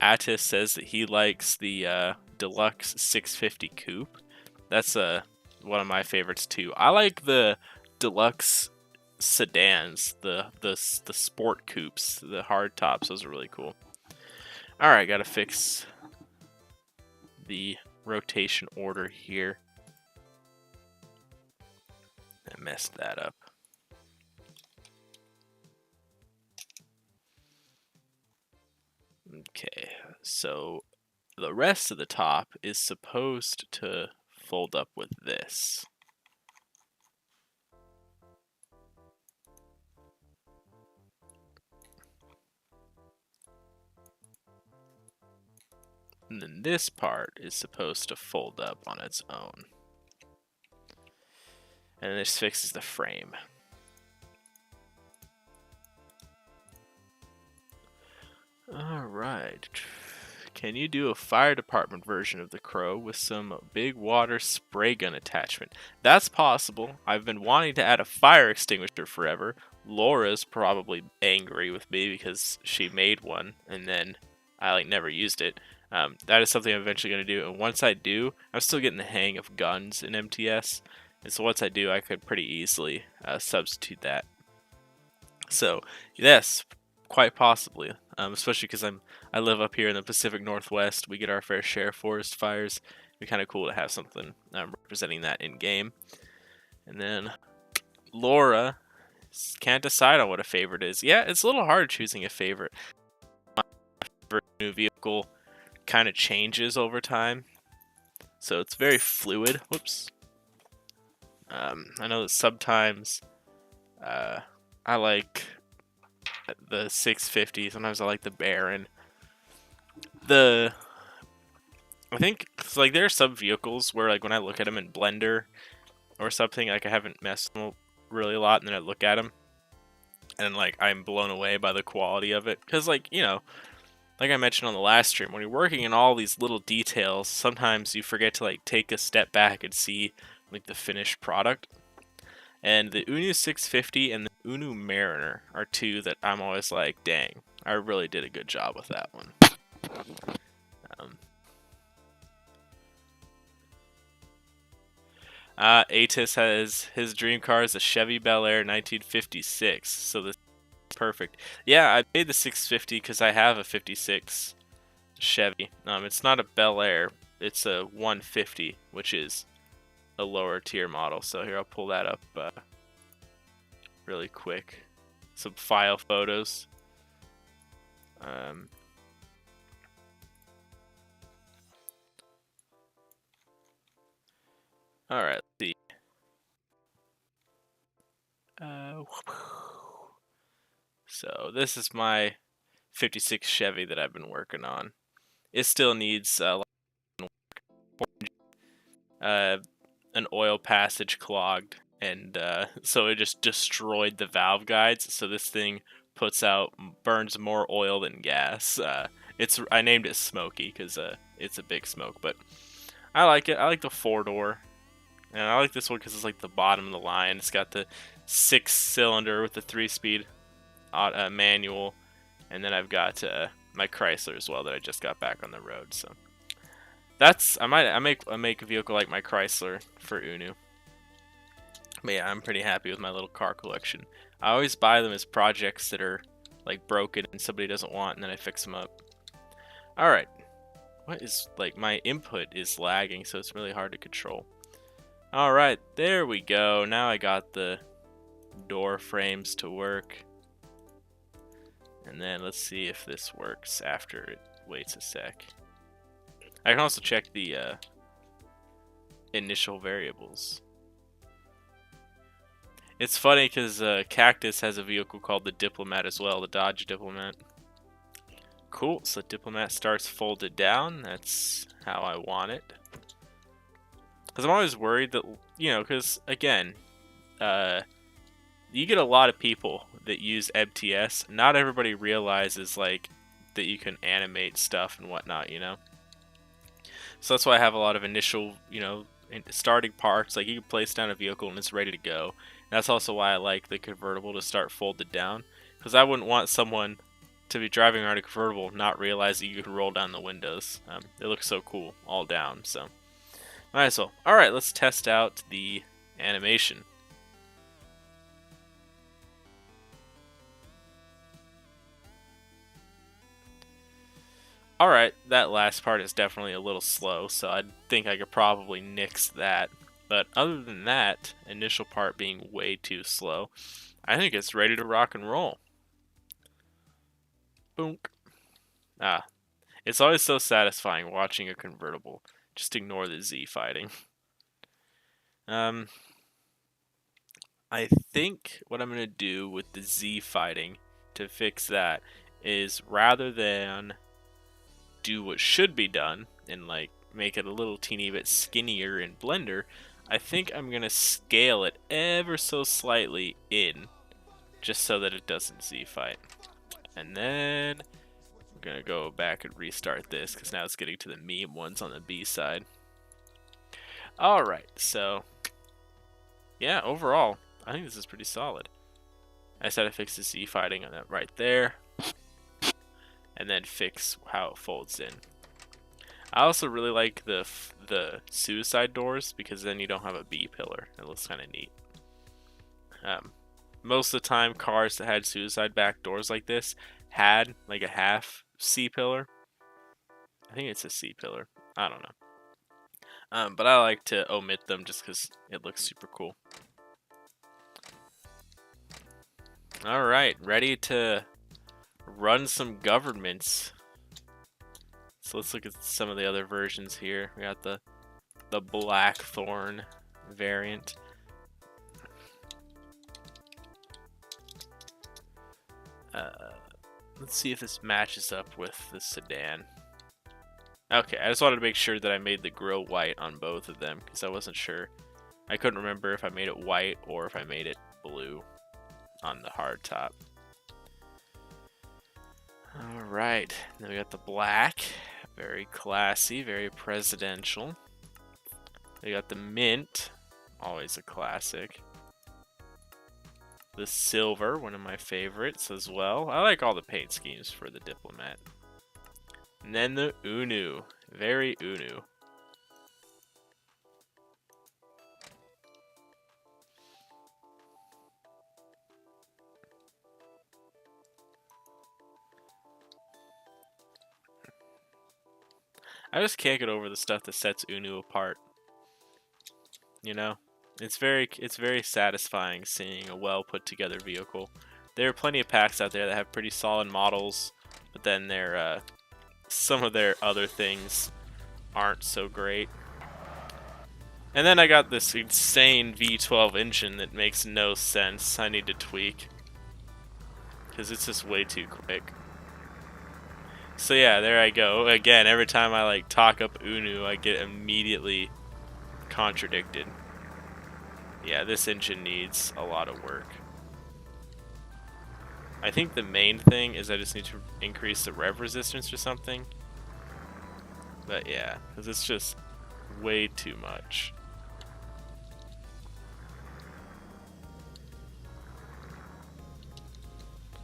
Attis says that he likes the Deluxe 650 Coupe. That's one of my favorites too. I like the Deluxe sedans, the sport coupes, the hard tops. Those are really cool. All right, gotta fix the rotation order here. I messed that up. Okay, so the rest of the top is supposed to fold up with this. And then this part is supposed to fold up on its own. And this fixes the frame. Alright. Can you do a fire department version of the Crow with some big water spray gun attachment? That's possible. I've been wanting to add a fire extinguisher forever. Laura's probably angry with me because she made one and then I never used it. That is something I'm eventually going to do, and once I do, I'm still getting the hang of guns in MTS, and so once I do, I could pretty easily substitute that. So yes, quite possibly, especially because I live up here in the Pacific Northwest. We get our fair share of forest fires. It'd be kind of cool to have something representing that in game. And then Laura can't decide on what a favorite is. Yeah, it's a little hard choosing a favorite. My favorite new vehicle kind of changes over time, so it's very fluid. Whoops. I know that sometimes I like the 650. Sometimes I like the Baron. I think like there are some vehicles where like when I look at them in Blender or something, like I haven't messed with them really a lot, and then I look at them and like I'm blown away by the quality of it, because like, you know, like I mentioned on the last stream, when you're working in all these little details, sometimes you forget to like take a step back and see like the finished product. And the UNU 650 and the UNU Mariner are two that I'm always like, dang, I really did a good job with that one. Atis has his dream car is a Chevy Bel Air 1956, so this is perfect. Yeah, I made the 650 because I have a 56 Chevy. It's not a Bel Air, it's a 150, which is a lower tier model. So here, I'll pull that up really quick. Some file photos. Alright, let's see. So this is my 56 Chevy that I've been working on. It still needs an oil passage clogged, and so it just destroyed the valve guides. So this thing burns more oil than gas. I named it Smoky because it's a big smoke, but I like it. I like the 4-door. And I like this one because it's like the bottom of the line. It's got the 6-cylinder with the 3-speed manual. And then I've got my Chrysler as well that I just got back on the road. So that's I make a vehicle like my Chrysler for UNU. But yeah, I'm pretty happy with my little car collection. I always buy them as projects that are like broken and somebody doesn't want, and then I fix them up. All right. What is, like, my input is lagging, so it's really hard to control. Alright, there we go. Now I got the door frames to work. And then let's see if this works after it waits a sec. I can also check the initial variables. It's funny because Cactus has a vehicle called the Diplomat as well, the Dodge Diplomat. Cool, so the Diplomat starts folded down. That's how I want it. Because I'm always worried that, you know, because, again, you get a lot of people that use MTS. Not everybody realizes, like, that you can animate stuff and whatnot, you know? So that's why I have a lot of initial, you know, starting parts. Like, you can place down a vehicle and it's ready to go. And that's also why I like the convertible to start folded down. Because I wouldn't want someone to be driving around a convertible not realizing you can roll down the windows. It looks so cool all down, so might as well. Alright, let's test out the animation. Alright, that last part is definitely a little slow, so I think I could probably nix that. But other than that, initial part being way too slow, I think it's ready to rock and roll. Boom. Ah, it's always so satisfying watching a convertible. Just ignore the Z fighting. I think what I'm going to do with the Z fighting to fix that is rather than do what should be done and like make it a little teeny bit skinnier in Blender, I think I'm going to scale it ever so slightly in just so that it doesn't Z fight. And then I'm going to go back and restart this because now it's getting to the meme ones on the B side. Alright, so yeah, overall, I think this is pretty solid. I just had to fix the Z fighting on that right there, and then fix how it folds in. I also really like the suicide doors because then you don't have a B pillar. It looks kind of neat. Most of the time, cars that had suicide back doors like this had like a half C pillar. I think it's a C pillar. I don't know. But I like to omit them just because it looks super cool. Alright, ready to run some governments. So let's look at some of the other versions here. We got the Blackthorn variant. Let's see if this matches up with the sedan. Okay, I just wanted to make sure that I made the grille white on both of them because I wasn't sure. I couldn't remember if I made it white or if I made it blue on the hard top. Alright, then we got the black. Very classy, very presidential. We got the mint, always a classic. The silver, one of my favorites as well. I like all the paint schemes for the Diplomat. And then the UNU, very UNU. I just can't get over the stuff that sets UNU apart. You know, it's very satisfying seeing a well put together vehicle. There are plenty of packs out there that have pretty solid models, but then some of their other things aren't so great. And then I got this insane V12 engine that makes no sense. I need to tweak because it's just way too quick. So yeah, there I go. Again, every time I like talk up UNU, I get immediately contradicted. Yeah, this engine needs a lot of work. I think the main thing is I just need to increase the rev resistance or something. But yeah, because it's just way too much.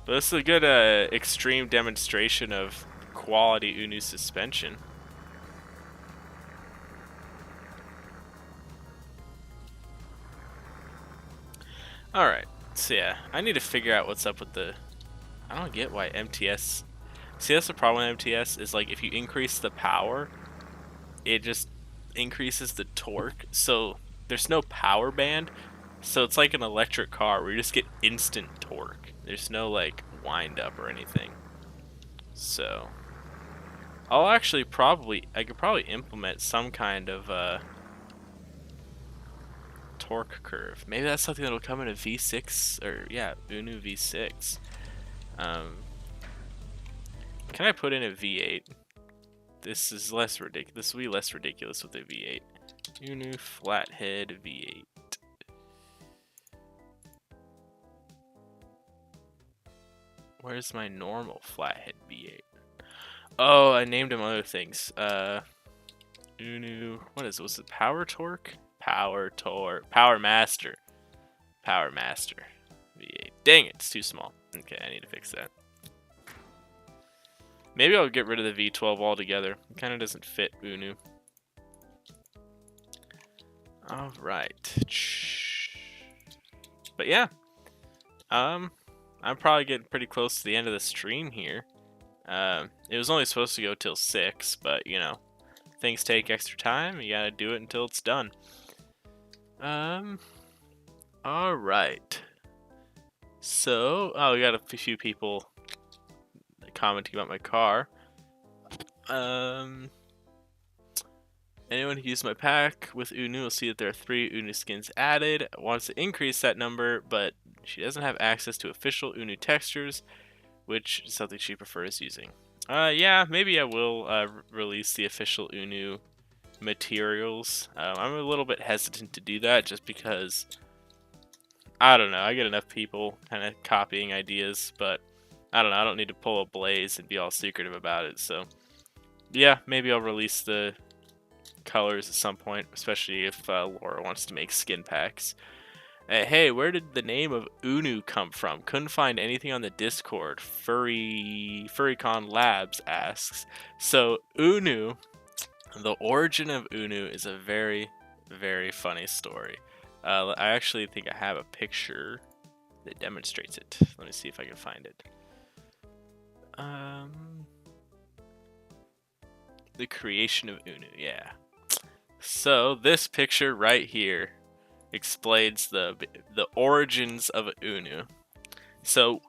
But this is a good extreme demonstration of quality UNU suspension. Alright, so yeah, I need to figure out what's up with the... I don't get why MTS... See, that's the problem with MTS, is like if you increase the power, it just increases the torque. So there's no power band, so it's like an electric car where you just get instant torque. There's no like wind up or anything. So I'll actually I could probably implement some kind of torque curve. Maybe that's something that'll come in a V6, or yeah, UNU V6. Can I put in a V8? This is less ridiculous. This will be less ridiculous with a V8. UNU flathead V8. Where's my normal flathead V8? Oh, I named him other things. UNU, what is it? Was it Power Torque? Power Master. Power Master V8. Dang it, it's too small. Okay, I need to fix that. Maybe I'll get rid of the V12 altogether. It kind of doesn't fit UNU. Alright. But yeah. I'm probably getting pretty close to the end of the stream here. It was only supposed to go till 6, but you know, things take extra time. You gotta do it until it's done. Alright. So, oh, we got a few people commenting about my car. Anyone who used my pack with UNU will see that there are 3 UNU skins added. Wants to increase that number, but she doesn't have access to official UNU textures, which is something she prefers using. Yeah, maybe I will release the official UNU materials. I'm a little bit hesitant to do that just because, I don't know, I get enough people kind of copying ideas, but I don't know, I don't need to pull a Blaze and be all secretive about it, so yeah, maybe I'll release the colors at some point, especially if Laura wants to make skin packs. Hey, where did the name of UNU come from? Couldn't find anything on the Discord. Furrycon Labs asks. So UNU, the origin of UNU is a very, very funny story. I actually think I have a picture that demonstrates it. Let me see if I can find it. The creation of UNU, yeah. So this picture right here explains the origins of UNU. So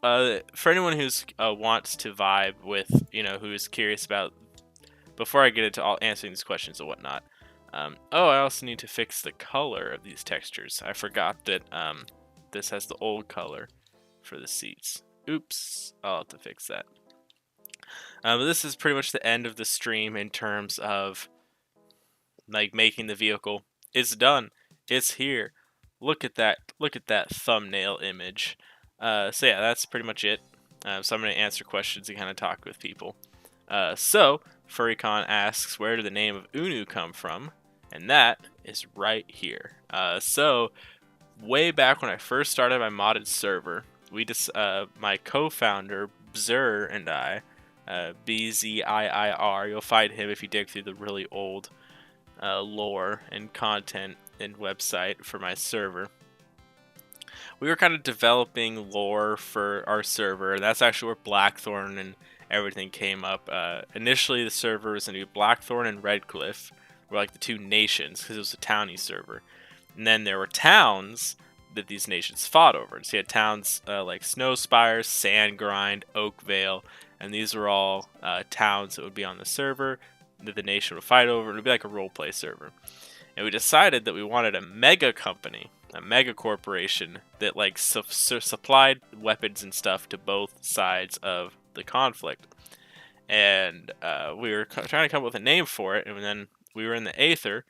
for anyone who's wants to vibe with, you know, who's curious about, before I get into all answering these questions and whatnot, oh, I also need to fix the color of these textures. I forgot that this has the old color for the seats. Oops, I'll have to fix that. But this is pretty much the end of the stream in terms of like making the vehicle. It's done. It's here. Look at that. Look at that thumbnail image. So yeah, that's pretty much it. So I'm going to answer questions and kind of talk with people. So Furrycon asks, where did the name of UNU come from? And that is right here. So way back when I first started my modded server, we just my co-founder Bzir and I, BZIIR, you'll find him if you dig through the really old lore and content and website for my server. We were kind of developing lore for our server, and that's actually where Blackthorn and everything came up. Initially, the server was going to be Blackthorn and Redcliffe, were like the 2 nations, because it was a towny server. And then there were towns that these nations fought over. So you had towns like Snowspire, Sandgrind, Oakvale, and these were all towns that would be on the server that the nation would fight over. It would be like a roleplay server. And we decided that we wanted a mega company, a mega corporation that like supplied weapons and stuff to both sides of the conflict. And we were trying to come up with a name for it, and then we were in the Aether,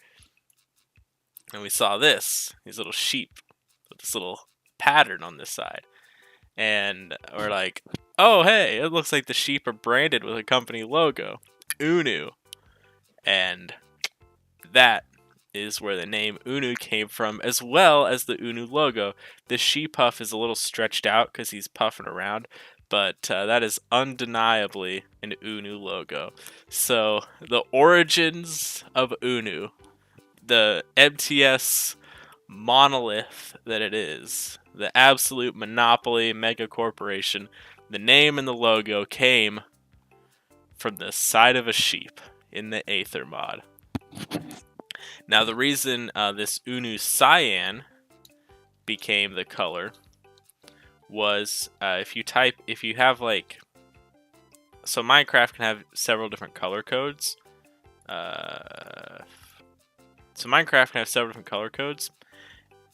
and we saw these little sheep with this little pattern on this side. And we're like, oh hey, it looks like the sheep are branded with a company logo, UNU. And that is where the name UNU came from, as well as the UNU logo. The she puff is a little stretched out because he's puffing around, but that is undeniably an UNU logo. So the origins of UNU, the MTS monolith that it is, the absolute monopoly mega corporation, the name and the logo came from the side of a sheep in the Aether mod. Now the reason this UNU cyan became the color was if you have like, so Minecraft can have several different color codes.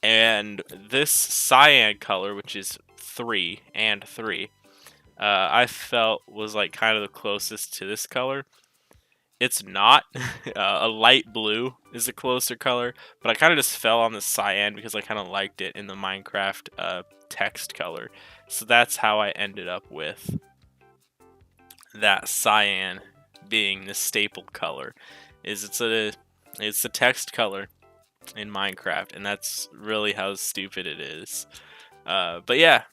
And this cyan color, which is 3 and 3, I felt was like kind of the closest to this color. It's not. A light blue is a closer color, but I kind of just fell on the cyan because I kind of liked it in the Minecraft text color. So that's how I ended up with that cyan being the staple color. It's a text color in Minecraft, and that's really how stupid it is. But yeah,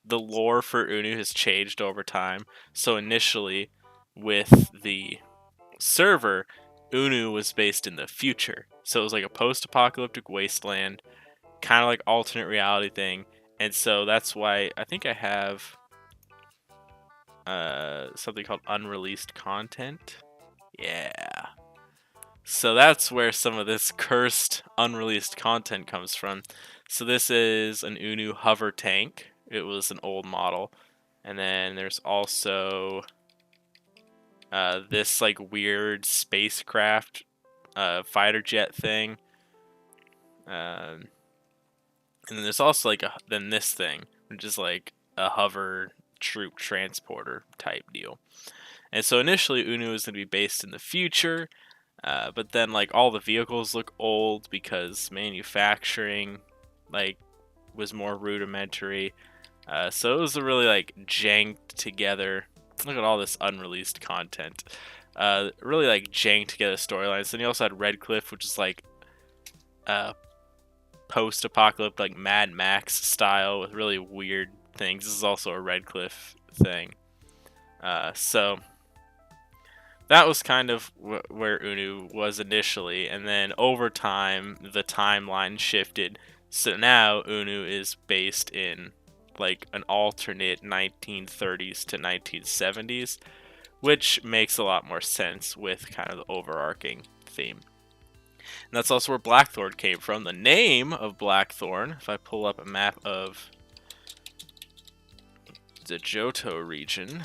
the lore for UNU has changed over time. So initially, with the server, UNU was based in the future. So it was like a post-apocalyptic wasteland, kind of like alternate reality thing. And so that's why I think I have something called unreleased content. Yeah. So that's where some of this cursed unreleased content comes from. So this is an UNU hover tank. It was an old model. And then there's also this like weird spacecraft fighter jet thing. And then there's also like then this thing, which is like a hover troop transporter type deal. And so initially UNU was going to be based in the future, but then like all the vehicles look old because manufacturing like was more rudimentary. So it was a really like janked together. Look at all this unreleased content. Really like janked together storylines. Then you also had Redcliffe, which is like post-apocalyptic, like Mad Max style with really weird things. This is also a Redcliffe thing. So that was kind of where UNU was initially, and then over time the timeline shifted. So now UNU is based in like an alternate 1930s to 1970s, which makes a lot more sense with kind of the overarching theme. And that's also where Blackthorn came from. The name of Blackthorn, if I pull up a map of the Johto region,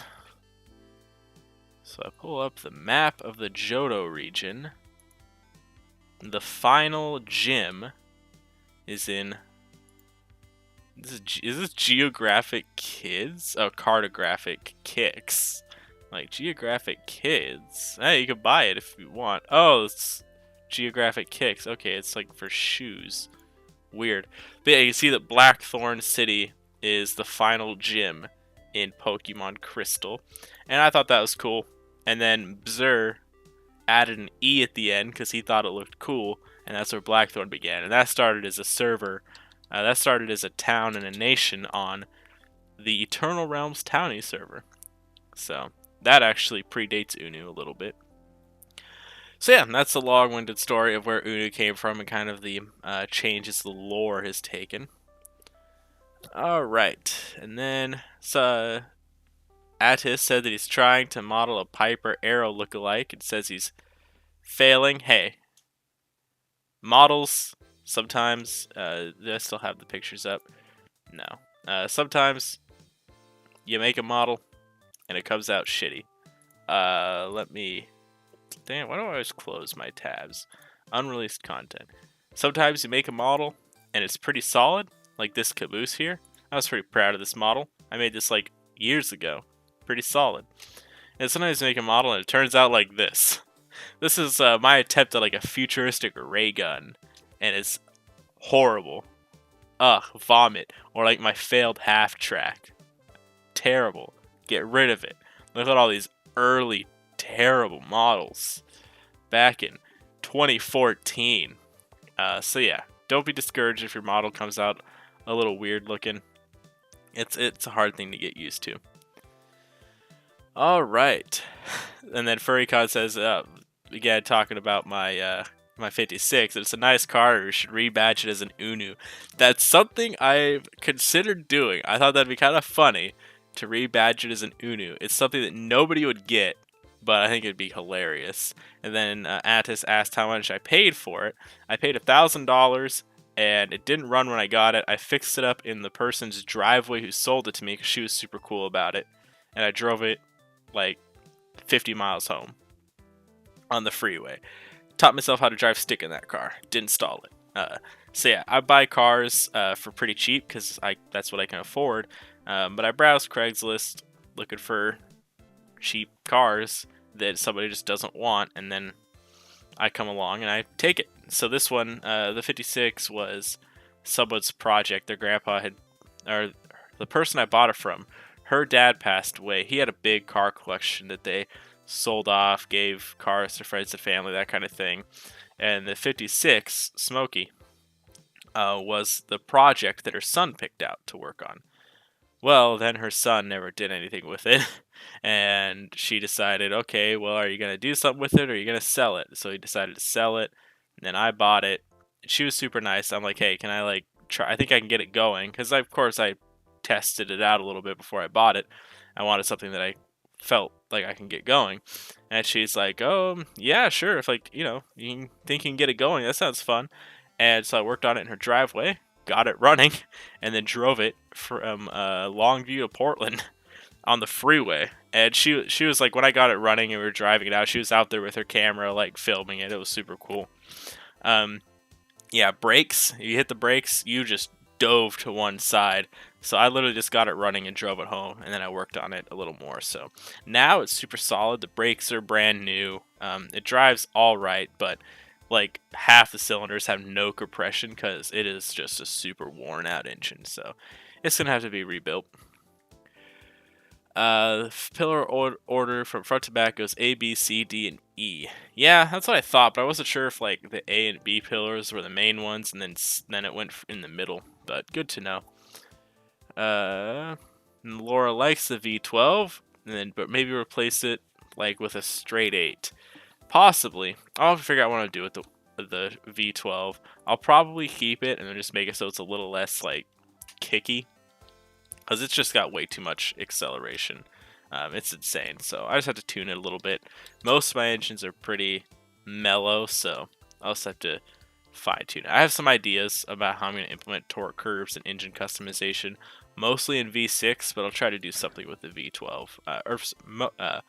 so I pull up the map of the Johto region, the final gym is in, is this Geographic Kids? Oh, Cartographic Kicks. Like, Geographic Kids. Hey, you can buy it if you want. Oh, it's Geographic Kicks. Okay, it's like for shoes. Weird. But yeah, you can see that Blackthorn City is the final gym in Pokemon Crystal. And I thought that was cool. And then Bzur added an E at the end because he thought it looked cool. And that's where Blackthorn began. And that started as a server. That started as a town and a nation on the Eternal Realms Townie server. So that actually predates UNU a little bit. So yeah, that's a long-winded story of where UNU came from and kind of the changes the lore has taken. Alright, and then so Attis said that he's trying to model a Piper Arrow lookalike. It says he's failing. Hey, models sometimes, do I still have the pictures up? No. Sometimes you make a model and it comes out shitty. Let me... Damn, why do I always close my tabs? Unreleased content. Sometimes you make a model and it's pretty solid, like this caboose here. I was pretty proud of this model. I made this like years ago. Pretty solid. And sometimes you make a model and it turns out like this. This is my attempt at like a futuristic ray gun, and it's horrible. Ugh, vomit. Or like my failed half track. Terrible. Get rid of it. Look at all these early terrible models back in 2014. So yeah, don't be discouraged if your model comes out a little weird looking. It's a hard thing to get used to. All right, and then FurryCon says, again talking about my my 56. It's a nice car. You should rebadge it as an UNU. That's something I've considered doing. I thought that'd be kind of funny to rebadge it as an UNU. It's something that nobody would get, but I think it'd be hilarious. And then Attis asked how much I paid for it. I paid $1,000, and it didn't run when I got it. I fixed it up in the person's driveway who sold it to me because she was super cool about it, and I drove it like 50 miles home on the freeway. Taught myself how to drive stick in that car. Didn't install it. So yeah, I buy cars for pretty cheap because that's what I can afford. But I browse Craigslist looking for cheap cars that somebody just doesn't want, and then I come along and I take it. So this one, the 56, was someone's project. Their grandpa had, or the person I bought it from, her dad passed away. He had a big car collection that they sold off, gave cars to friends and family, that kind of thing. And the 56, Smokey, was the project that her son picked out to work on. Well, then her son never did anything with it, and she decided, okay, well, are you going to do something with it, or are you going to sell it? So he decided to sell it, and then I bought it. She was super nice. I'm like, hey, can I, like, try? I think I can get it going, because, of course, I tested it out a little bit before I bought it. I wanted something that I felt like I can get going. And she's like, oh, yeah, sure. If, like, you think you can get it going, that sounds fun. And so I worked on it in her driveway, got it running, and then drove it from Longview to Portland on the freeway. And she was like, when I got it running and we were driving it out, she was out there with her camera, like, filming it. It was super cool. Yeah, brakes. You hit the brakes, you just dove to one side. So I literally just got it running and drove it home, and then I worked on it a little more. So now it's super solid. The brakes are brand new. It drives all right, but like half the cylinders have no compression because it is just a super worn out engine. So it's gonna have to be rebuilt. Pillar order from front to back goes A, B, C, D, and E. Yeah, that's what I thought, but I wasn't sure if like the A and B pillars were the main ones, and then it went in the middle. But good to know. Laura likes the V12, but maybe replace it like with a straight 8. Possibly. I'll have to figure out what I'll do with the V12. I'll probably keep it and then just make it so it's a little less like kicky, because it's just got way too much acceleration. It's insane. So I just have to tune it a little bit. Most of my engines are pretty mellow, so I'll just have to fine tune it. I have some ideas about how I'm going to implement torque curves and engine customization, mostly in V6, but I'll try to do something with the V12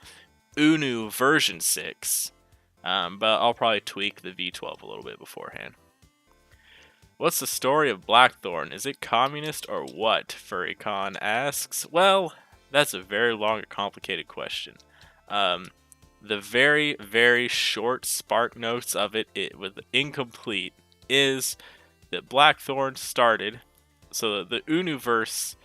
UNU version 6. But I'll probably tweak the V12 a little bit beforehand. What's the story of Blackthorn? Is it communist or what? FurryCon asks. Well, that's a very long and complicated question. The very, very short spark notes of it with incomplete is that Blackthorn started. So the Universe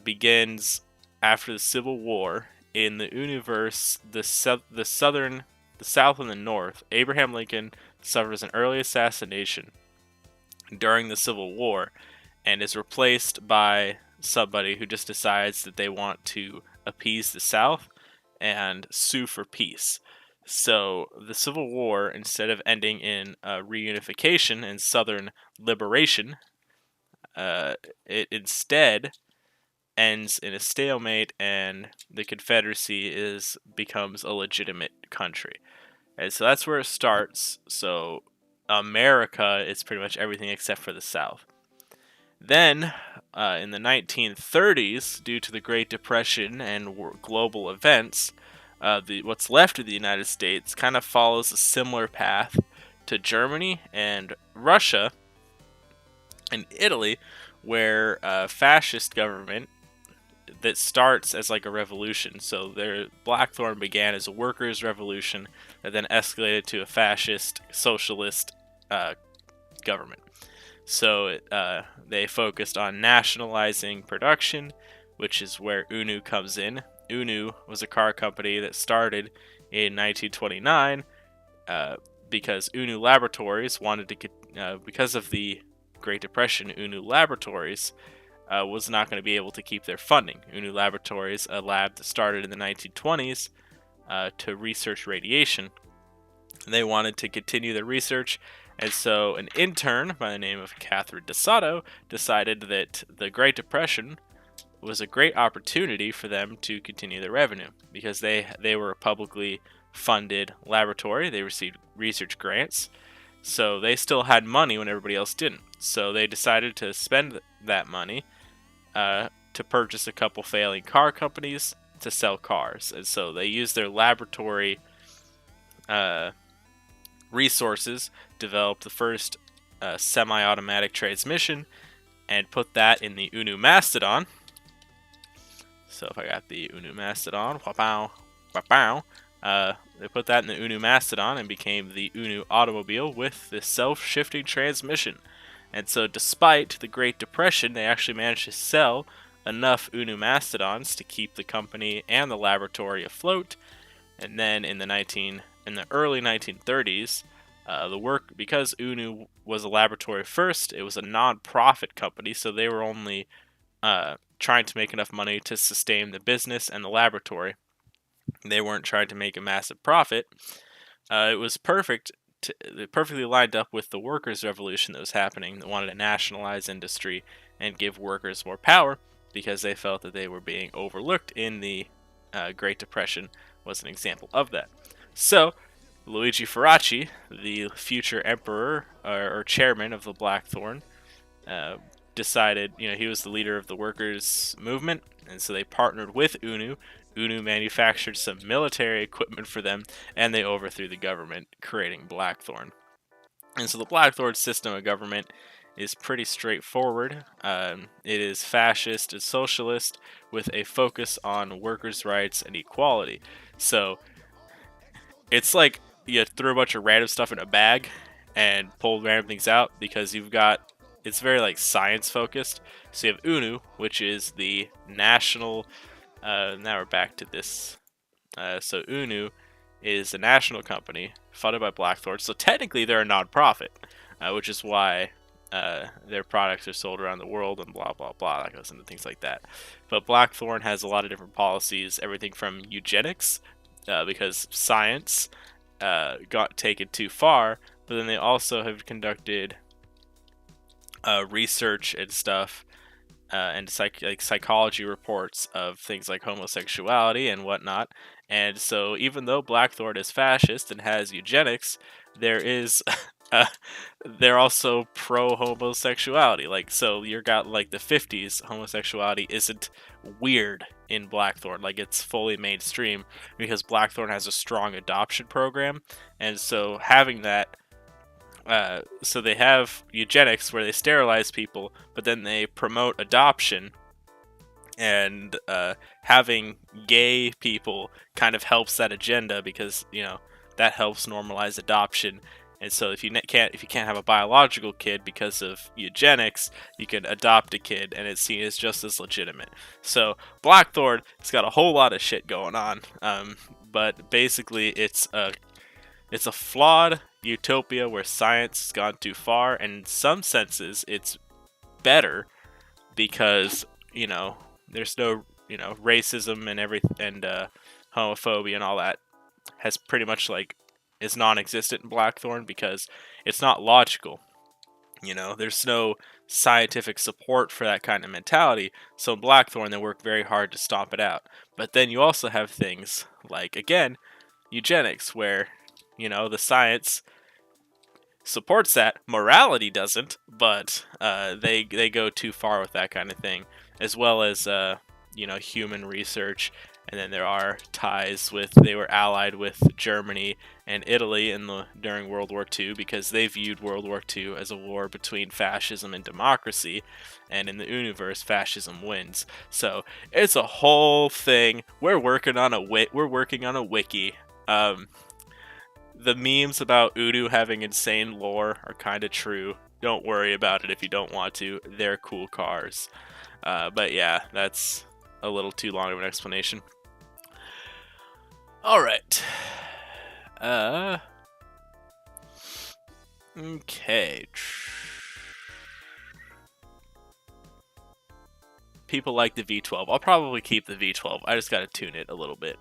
begins after the Civil War. In the Universe, the South and the North, Abraham Lincoln suffers an early assassination during the Civil War and is replaced by somebody who just decides that they want to appease the South and sue for peace. So the Civil War, instead of ending in reunification and Southern liberation, it instead ends in a stalemate, and the Confederacy becomes a legitimate country. And so that's where it starts. So America is pretty much everything except for the South. Then, in the 1930s, due to the Great Depression and global events, what's left of the United States kind of follows a similar path to Germany and Russia and Italy, where a fascist government that starts as like a revolution. So Blackthorn began as a workers' revolution that then escalated to a fascist, socialist government. So they focused on nationalizing production, which is where UNU comes in. UNU was a car company that started in 1929, because UNU Laboratories wanted to get, because of the Great Depression, UNU Laboratories was not going to be able to keep their funding. UNU Laboratories, a lab that started in the 1920s to research radiation, they wanted to continue their research, and so an intern by the name of Catherine DeSoto decided that the Great Depression was a great opportunity for them to continue their revenue, because they were a publicly funded laboratory. They received research grants, so they still had money when everybody else didn't. So they decided to spend that money to purchase a couple failing car companies to sell cars. And so they used their laboratory resources, developed the first semi-automatic transmission, and put that in the UNU Mastodon. So if I got the UNU Mastodon, they put that in the UNU Mastodon and became the UNU Automobile with the self-shifting transmission. And so despite the Great Depression, they actually managed to sell enough UNU Mastodons to keep the company and the laboratory afloat. And then in the early 1930s, because UNU was a laboratory first, it was a non-profit company, so they were only trying to make enough money to sustain the business and the laboratory. They weren't trying to make a massive profit. It was perfectly lined up with the workers' revolution that was happening. They wanted to nationalize industry and give workers more power because they felt that they were being overlooked in the Great Depression was an example of that. So Luigi Faraci, the future emperor or chairman of the Blackthorn, decided, he was the leader of the workers' movement, and so they partnered with UNU. UNU manufactured some military equipment for them, and they overthrew the government, creating Blackthorn. And so the Blackthorn system of government is pretty straightforward. It is fascist and socialist with a focus on workers' rights and equality. So it's like you throw a bunch of random stuff in a bag and pull random things out, because it's very like science focused. So you have UNU, which is the national. Now we're back to this. So UNU is a national company funded by Blackthorn. So technically they're a non-profit, which is why their products are sold around the world and blah, blah, blah. That goes into things like that. But Blackthorn has a lot of different policies, everything from eugenics, because science got taken too far, but then they also have conducted research and stuff, and psychology reports of things like homosexuality and whatnot. And so even though Blackthorn is fascist and has eugenics, they're also pro-homosexuality. So you got the 50s, homosexuality isn't weird in Blackthorn. It's fully mainstream because Blackthorn has a strong adoption program. And so having that, so they have eugenics where they sterilize people, but then they promote adoption, and having gay people kind of helps that agenda, because that helps normalize adoption. And so if you can't have a biological kid because of eugenics, you can adopt a kid, and it's seen as just as legitimate. So Blackthorn, it's got a whole lot of shit going on, but basically it's a flawed utopia where science has gone too far, and in some senses it's better because there's no racism and everything, and homophobia and all that has pretty much is non-existent in Blackthorn, because it's not logical. There's no scientific support for that kind of mentality. So in Blackthorn, they work very hard to stomp it out. But then you also have things like, again, eugenics, where the science supports that, morality doesn't, but they go too far with that kind of thing, as well as human research. And then there are ties they were allied with Germany and Italy during World War II, because they viewed World War II as a war between fascism and democracy, and in the universe, fascism wins. So it's a whole thing. We're working on a wiki. The memes about UNU having insane lore are kind of true. Don't worry about it if you don't want to. They're cool cars. But yeah, that's a little too long of an explanation. Alright. Okay. People like the V12. I'll probably keep the V12. I just gotta tune it a little bit.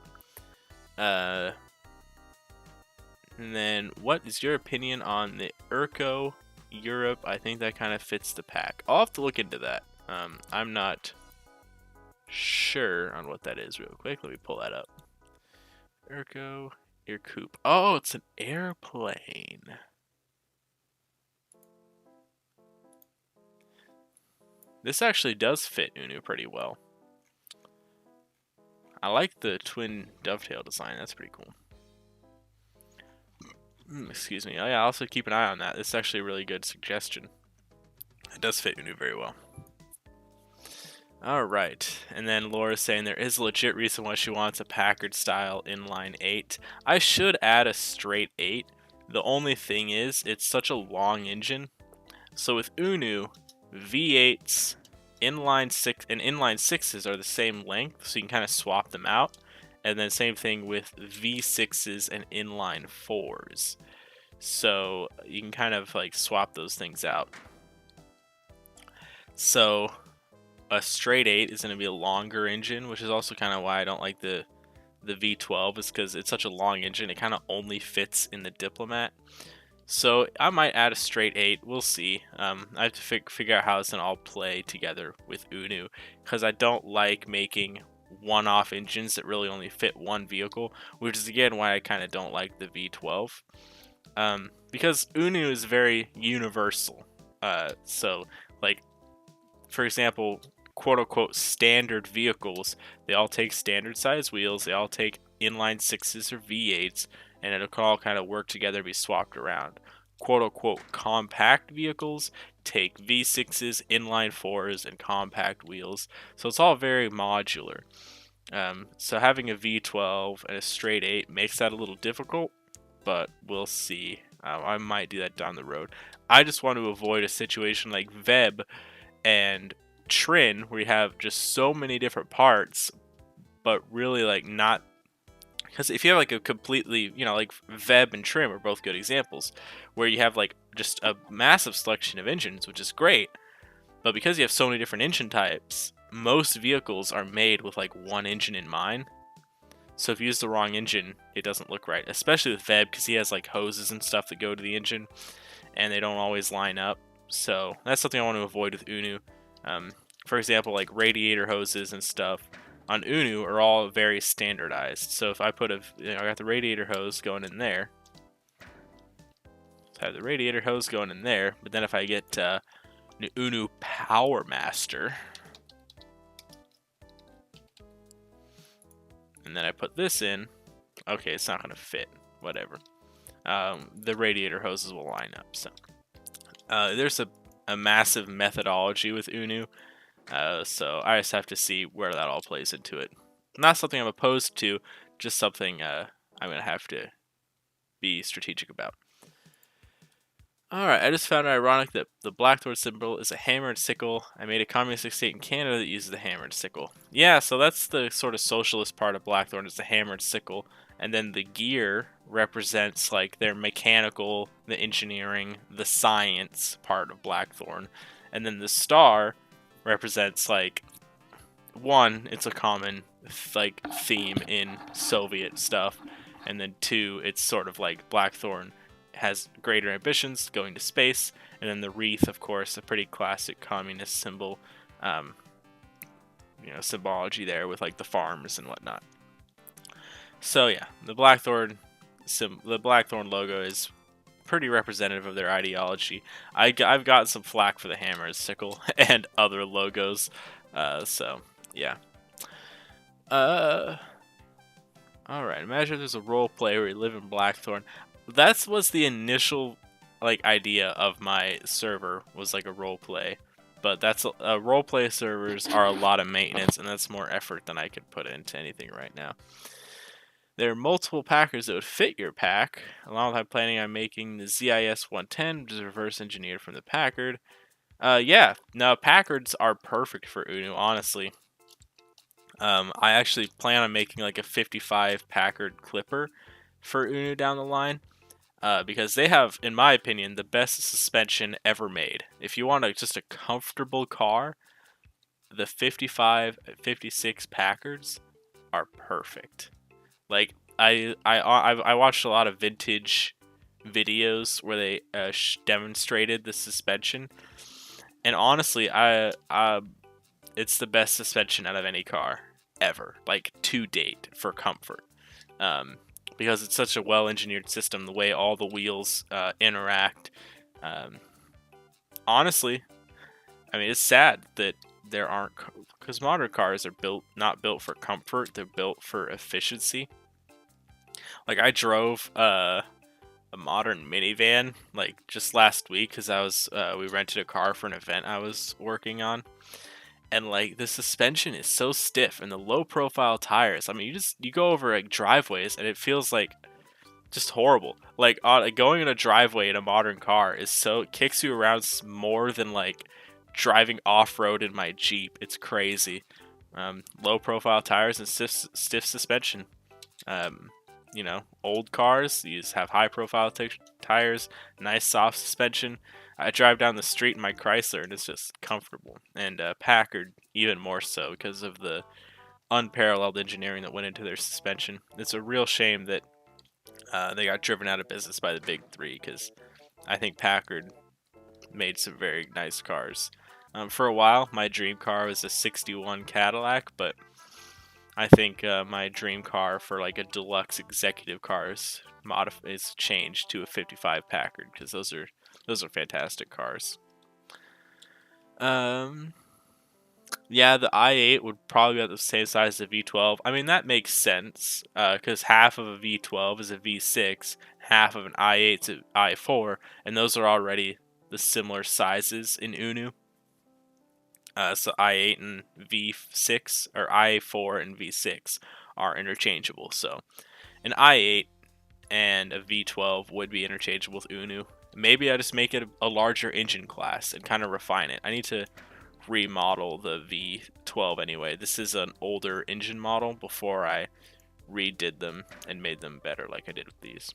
And then, what is your opinion on the Urco Europe? I think that kind of fits the pack. I'll have to look into that. I'm not sure on what that is real quick. Let me pull that up. Urco Irkoop. Oh, it's an airplane. This actually does fit UNU pretty well. I like the twin dovetail design. That's pretty cool. Excuse me. Oh yeah, also keep an eye on that. This is actually a really good suggestion. It does fit UNU very well. Alright, and then Laura's saying there is a legit reason why she wants a Packard style inline 8. I should add a straight 8. The only thing is, it's such a long engine. So with UNU, V8s, inline 6 and inline 6s are the same length, so you can kind of swap them out. And then same thing with V6s and inline 4s. So you can kind of like swap those things out. So a straight 8 is going to be a longer engine, which is also kind of why I don't like the V12, is because it's such a long engine. It kind of only fits in the Diplomat. So I might add a straight 8. We'll see. I have to figure out how it's going to all play together with UNU, because I don't like making one-off engines that really only fit one vehicle, which is again why I kind of don't like the V12. Because UNU is very universal. So like, for example, quote-unquote standard vehicles, they all take standard size wheels, they all take inline 6s or V8s, and it'll all kind of work together, be swapped around. Quote-unquote compact vehicles take V6s, inline 4s, and compact wheels, so it's all very modular. So having a V12 and a straight 8 makes that a little difficult, but we'll see. I might do that down the road. I just want to avoid a situation like Veb and Trin, where you have just so many different parts, but really like not, because if you have like a completely, you know, like Veb and Trim are both good examples, where you have like just a massive selection of engines, which is great, but because you have so many different engine types, most vehicles are made with like one engine in mind. So if you use the wrong engine, it doesn't look right, especially with Veb, because he has like hoses and stuff that go to the engine, and they don't always line up. So that's something I want to avoid with UNU. For example, like radiator hoses and stuff on UNU are all very standardized. So if I put I got the radiator hose going in there. So I have the radiator hose going in there, but then if I get UNU Power Master, and then I put this in, okay, it's not going to fit. Whatever. The radiator hoses will line up. So there's a massive methodology with UNU. So I just have to see where that all plays into it. Not something I'm opposed to, just something I'm going to have to be strategic about. Alright, I just found it ironic that the Blackthorn symbol is a hammered sickle. I made a communist state in Canada that uses the hammered sickle. Yeah, so that's the sort of socialist part of Blackthorn, is the hammered sickle. And then the gear represents like their mechanical, the engineering, the science part of Blackthorn. And then the star represents like, one, it's a common like theme in Soviet stuff, and then two, it's sort of like Blackthorn has greater ambitions, going to space, and then the wreath, of course, a pretty classic communist symbol, symbology there with like the farms and whatnot. So yeah, the Blackthorn logo is pretty representative of their ideology. I've gotten some flack for the hammer sickle and other logos, so yeah. All right. Imagine there's a role play where you live in Blackthorn. That was the initial like idea of my server, was like a role play, but that's role play servers are a lot of maintenance, and that's more effort than I could put into anything right now. There are multiple Packers that would fit your pack. Along with I'm planning on making the ZIS 110, which is reverse engineered from the Packard. Yeah, no, Packards are perfect for UNU, honestly. I actually plan on making like a 55 Packard Clipper for UNU down the line. because they have, in my opinion, the best suspension ever made. If you want just a comfortable car, the 55, 56 Packards are perfect. Like I watched a lot of vintage videos where they demonstrated the suspension, and honestly, it's the best suspension out of any car ever, like to date, for comfort. Because it's such a well-engineered system, the way all the wheels interact. Um, Honestly, I mean, it's sad that there aren't, because modern cars are not built for comfort, they're built for efficiency. Like I drove a modern minivan like just last week because we rented a car for an event I was working on, and like the suspension is so stiff and the low profile tires. I mean, you go over like driveways and it feels like just horrible. Like going in a driveway in a modern car it kicks you around more than like driving off road in my Jeep. It's crazy. Low profile tires and stiff suspension. Old cars, these have high profile tires, nice soft suspension. I drive down the street in my Chrysler and it's just comfortable. And Packard, even more so because of the unparalleled engineering that went into their suspension. It's a real shame that they got driven out of business by the big three, because I think Packard made some very nice cars. For a while, my dream car was a 61 Cadillac, but I think my dream car for like a deluxe executive car is changed to a 55 Packard, because those are fantastic cars. Yeah, the i8 would probably be at the same size as the V12. I mean, that makes sense, because half of a V12 is a V6, half of an i8 is an i4, and those are already the similar sizes in UNU. So i8 and V6, or i4 and V6 are interchangeable. So an i8 and a V12 would be interchangeable with UNU. Maybe I just make it a larger engine class and kind of refine it. I need to remodel the V12 anyway. This is an older engine model before I redid them and made them better like I did with these.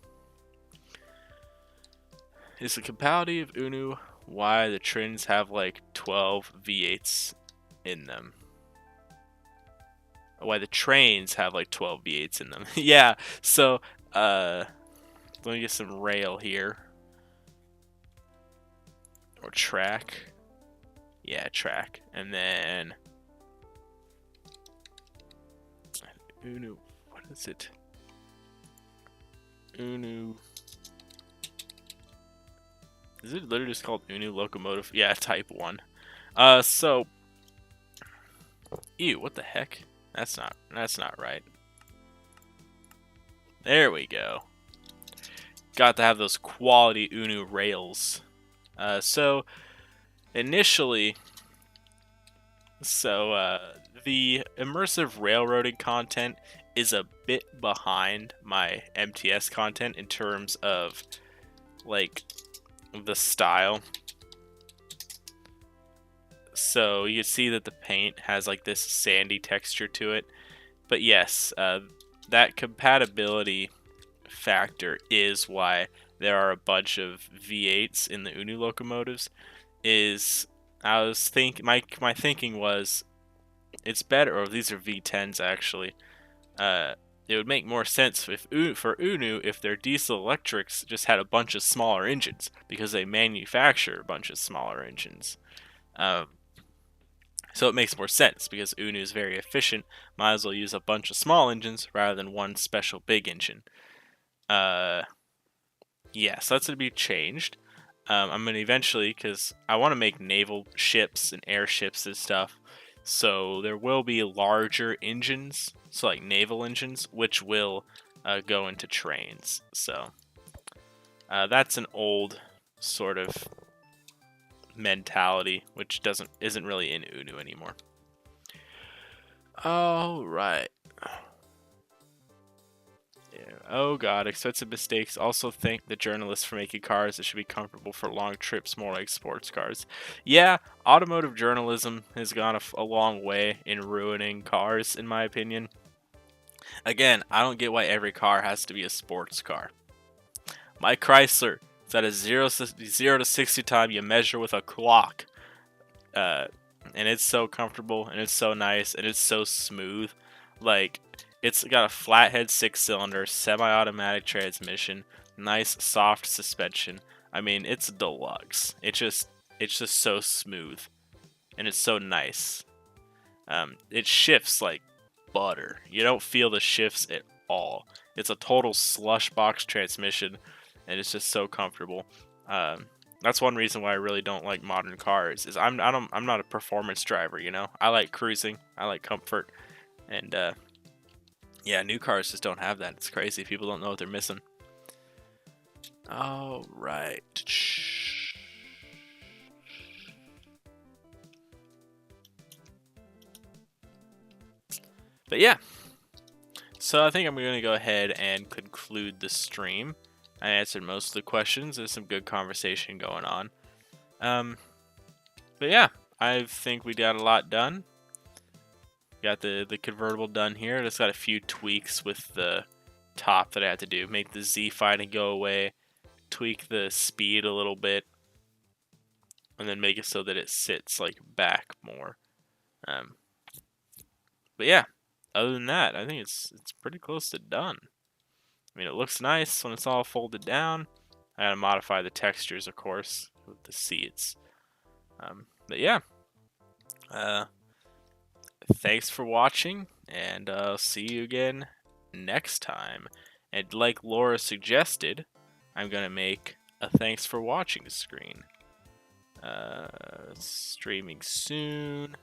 Is the compatibility of UNU why the trins have like 12 V8s in them? Why the trains have like 12 V8s in them? Yeah, so let me get some rail here. Or track. Yeah, track. And then UNU, what is it? UNU. Is it literally just called UNU locomotive? Yeah, type 1. So ew, what the heck? That's not right. There we go. Got to have those quality UNU rails. So initially, the immersive railroading content is a bit behind my MTS content in terms of like the style. So you see that the paint has like this sandy texture to it. But yes, that compatibility factor is why there are a bunch of V8s in the UNU locomotives. My thinking was it's better, or these are V10s actually. It would make more sense for UNU if their diesel electrics just had a bunch of smaller engines, because they manufacture a bunch of smaller engines. So it makes more sense because UNU is very efficient. Might as well use a bunch of small engines rather than one special big engine. Yeah, so that's going to be changed. I'm going to eventually, because I want to make naval ships and airships and stuff. So there will be larger engines, so like naval engines, which will go into trains. So that's an old sort of mentality, which isn't really in UNU anymore. All right. Yeah. Oh god, expensive mistakes. Also thank the journalists for making cars that should be comfortable for long trips, more like sports cars. Yeah, automotive journalism has gone a long way in ruining cars, in my opinion. Again, I don't get why every car has to be a sports car. My Chrysler is at a 0 to 60 time you measure with a clock. And it's so comfortable, and it's so nice, and it's so smooth. Like, it's got a flathead 6-cylinder, semi-automatic transmission, nice soft suspension. I mean, it's deluxe. It's just so smooth, and it's so nice. It shifts like butter. You don't feel the shifts at all. It's a total slush box transmission, and it's just so comfortable. That's one reason why I really don't like modern cars. Is I'm not a performance driver. You know, I like cruising. I like comfort, and yeah, new cars just don't have that. It's crazy. People don't know what they're missing. All right. But yeah, so I think I'm going to go ahead and conclude the stream. I answered most of the questions. There's some good conversation going on. But yeah, I think we got a lot done. Got the convertible done here. Just got a few tweaks with the top that I had to do. Make the Z fighting go away. Tweak the speed a little bit. And then make it so that it sits like back more. But yeah, other than that, I think it's pretty close to done. I mean, it looks nice when it's all folded down. I gotta modify the textures, of course, with the seats. But yeah, thanks for watching, and I'll see you again next time. And like Laura suggested, I'm gonna make a thanks for watching screen. Streaming soon.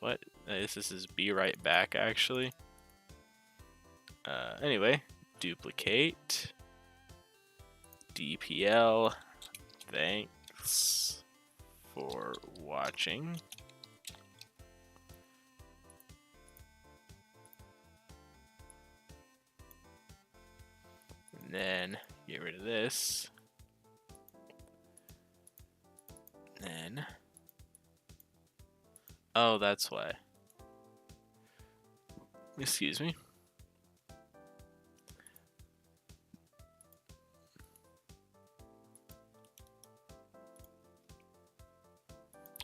What? This is be right back, actually. Anyway, duplicate. DPL. Thanks for watching. And then get rid of this. And then, oh, that's why. Excuse me.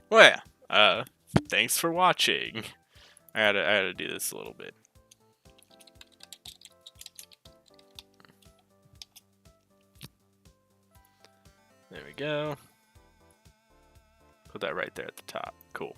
Well, yeah, thanks for watching. I gotta do this a little bit. There we go. Put that right there at the top. Cool.